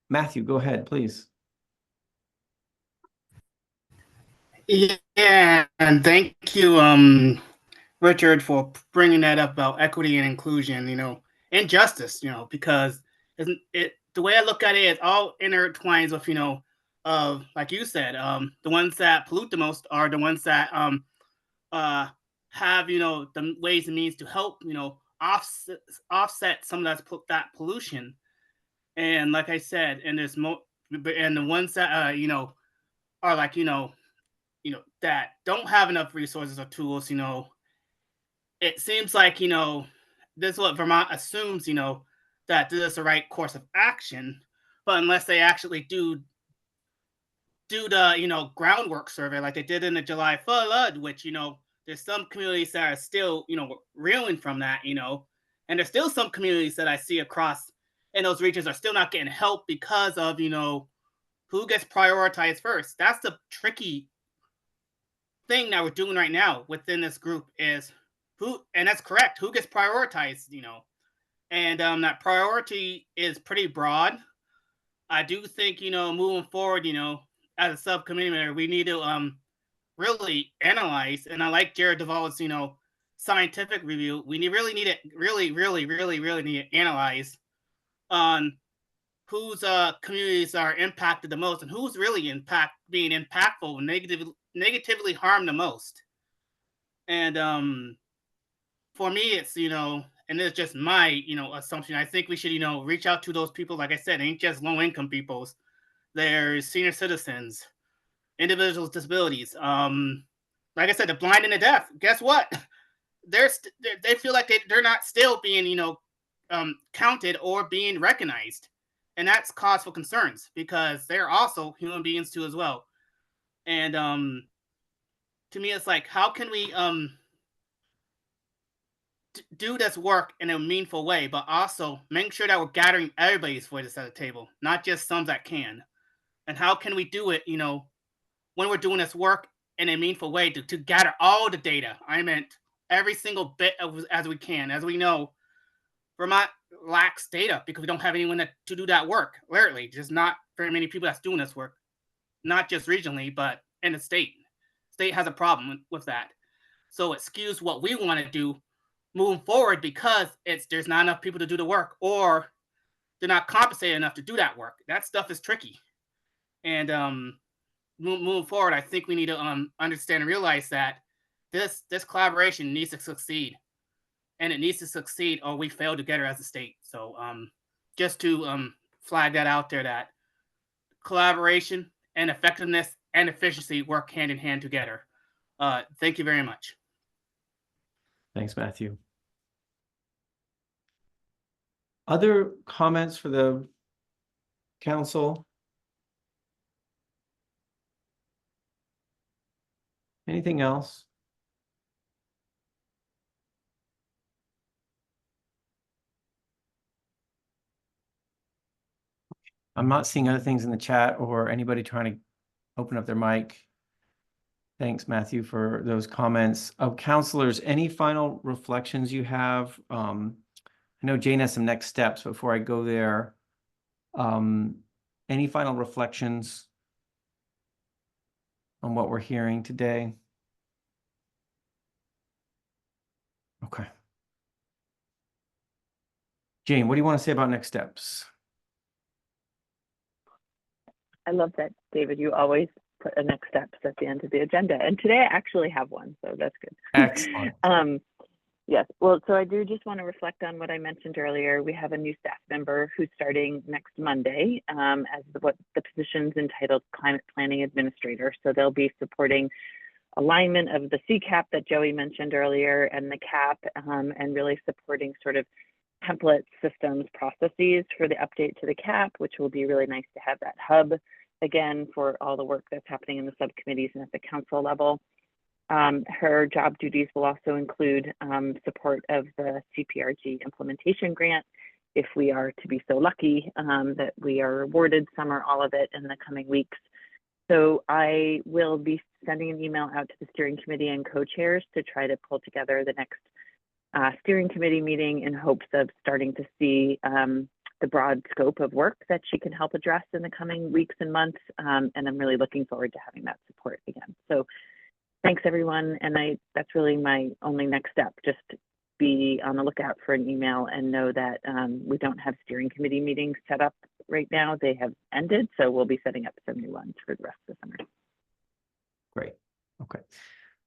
Matthew, go ahead, please. Yeah, and thank you, Richard, for bringing that up about equity and inclusion, and justice, because isn't it the way I look at it, it's all intertwines with, like you said, the ones that pollute the most are the ones that have, the ways and means to help, offset some of that pollution. And like I said, and there's and the ones that are like, that don't have enough resources or tools, it seems like, this is what Vermont assumes, that this is the right course of action. But unless they actually do the, groundwork survey like they did in the July flood, which, there's some communities that are still, reeling from that, and there's still some communities that I see across in those regions are still not getting help because of, who gets prioritized first. That's the tricky thing that we're doing right now within this group is who, and that's correct, who gets prioritized, and that priority is pretty broad. I do think, moving forward, as a subcommittee member, we need to really analyze, and I like Jared Duvall's, scientific review. We really need to analyze on whose communities are impacted the most and who's really being impactful and negatively harmed the most. And for me, it's, and it's just my, assumption. I think we should, reach out to those people. Like I said, ain't just low income peoples. There's senior citizens, individuals with disabilities. Like I said, the blind and the deaf. Guess what? They feel like they're not still being, counted or being recognized. And that's cause for concerns because they're also human beings too as well. And to me, it's like, how can we do this work in a meaningful way, but also make sure that we're gathering everybody's voices at the table, not just some that can. And how can we do it, when we're doing this work in a meaningful way to gather all the data? I meant every single bit as we can. As we know, Vermont lacks data because we don't have anyone to do that work. Literally, just not very many people that's doing this work, not just regionally, but in the state. State has a problem with that. So it skews what we want to do moving forward because there's not enough people to do the work, or they're not compensated enough to do that work. That stuff is tricky. And moving forward, I think we need to understand and realize that this collaboration needs to succeed. And it needs to succeed or we fail together as a state. So just to flag that out there, that collaboration and effectiveness and efficiency work hand in hand together. Thank you very much. Thanks, Matthew. Other comments for the council? Anything else? I'm not seeing other things in the chat or anybody trying to open up their mic. Thanks, Matthew, for those comments. Counselors, any final reflections you have? I know Jane has some next steps. Before I go there, any final reflections on what we're hearing today? Okay. Jane, what do you want to say about next steps? I love that, David. You always put a next steps at the end of the agenda. And today I actually have one, so that's good. Excellent. Yes. Well, so I do just want to reflect on what I mentioned earlier. We have a new staff member who's starting next Monday as what the position's entitled Climate Planning Administrator. So they'll be supporting alignment of the CCAP that Joey mentioned earlier and the CAP, and really supporting sort of template systems processes for the update to the CAP, which will be really nice to have that hub again for all the work that's happening in the subcommittees and at the council level. Her job duties will also include support of the CPRG implementation grant if we are to be so lucky that we are awarded some or all of it in the coming weeks. So I will be sending an email out to the steering committee and co-chairs to try to pull together the next steering committee meeting in hopes of starting to see the broad scope of work that she can help address in the coming weeks and months. And I'm really looking forward to having that support again. So thanks everyone. And that's really my only next step, just be on the lookout for an email and know that we don't have steering committee meetings set up right now. They have ended. So we'll be setting up some new ones for the rest of the summer. Great. Okay.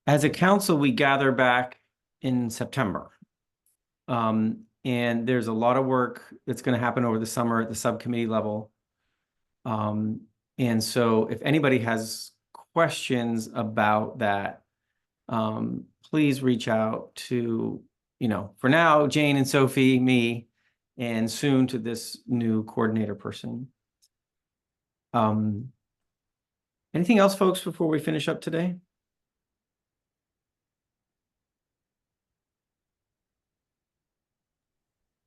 As a council, we gather back in September. And there's a lot of work that's going to happen over the summer at the subcommittee level. And so if anybody has questions about that, please reach out to, for now, Jane and Sophie, me, and soon to this new coordinator person. Anything else, folks, before we finish up today?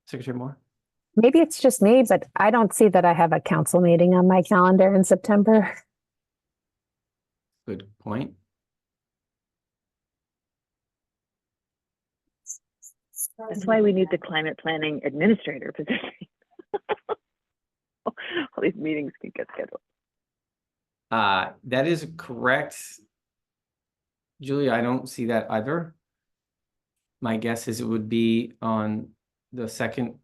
Secretary Moore? Maybe it's just me, but I don't see that I have a council meeting on my calendar in September. Good point. That's why we need the climate planning administrator position. All these meetings can get scheduled. That is correct. Julia, I don't see that either. My guess is it would be on the second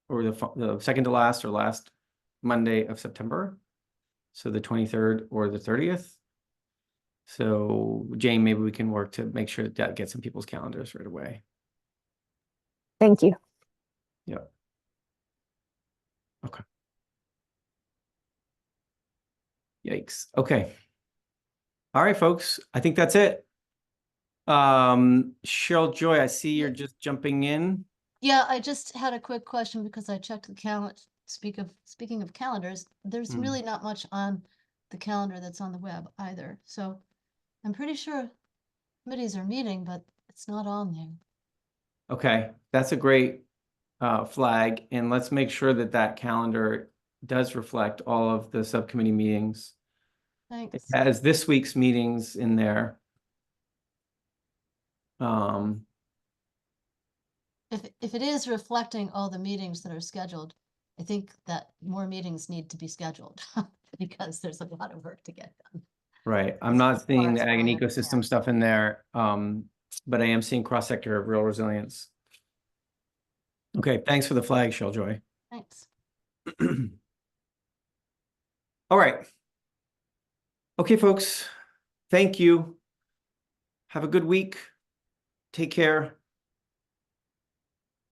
or the second to last or last Monday of September. So the 23rd or the 30th. So Jane, maybe we can work to make sure that gets in people's calendars right away. Thank you. Yeah. Okay. Yikes. Okay. All right, folks. I think that's it. Cheryl Joy, I see you're just jumping in. Yeah, I just had a quick question because I checked the calendar. Speaking of calendars, there's really not much on the calendar that's on the web either. So I'm pretty sure committees are meeting, but it's not on there. Okay, that's a great flag, and let's make sure that that calendar does reflect all of the subcommittee meetings. Thanks. It has this week's meetings in there. If it is reflecting all the meetings that are scheduled, I think that more meetings need to be scheduled because there's a lot of work to get done. Right, I'm not seeing the That's ag and why I ecosystem stuff in there, but I am seeing cross-sector of real resilience. Okay, thanks for the flag, Cheryl Joy. Thanks. All right. Okay, folks, thank you. Have a good week. Take care.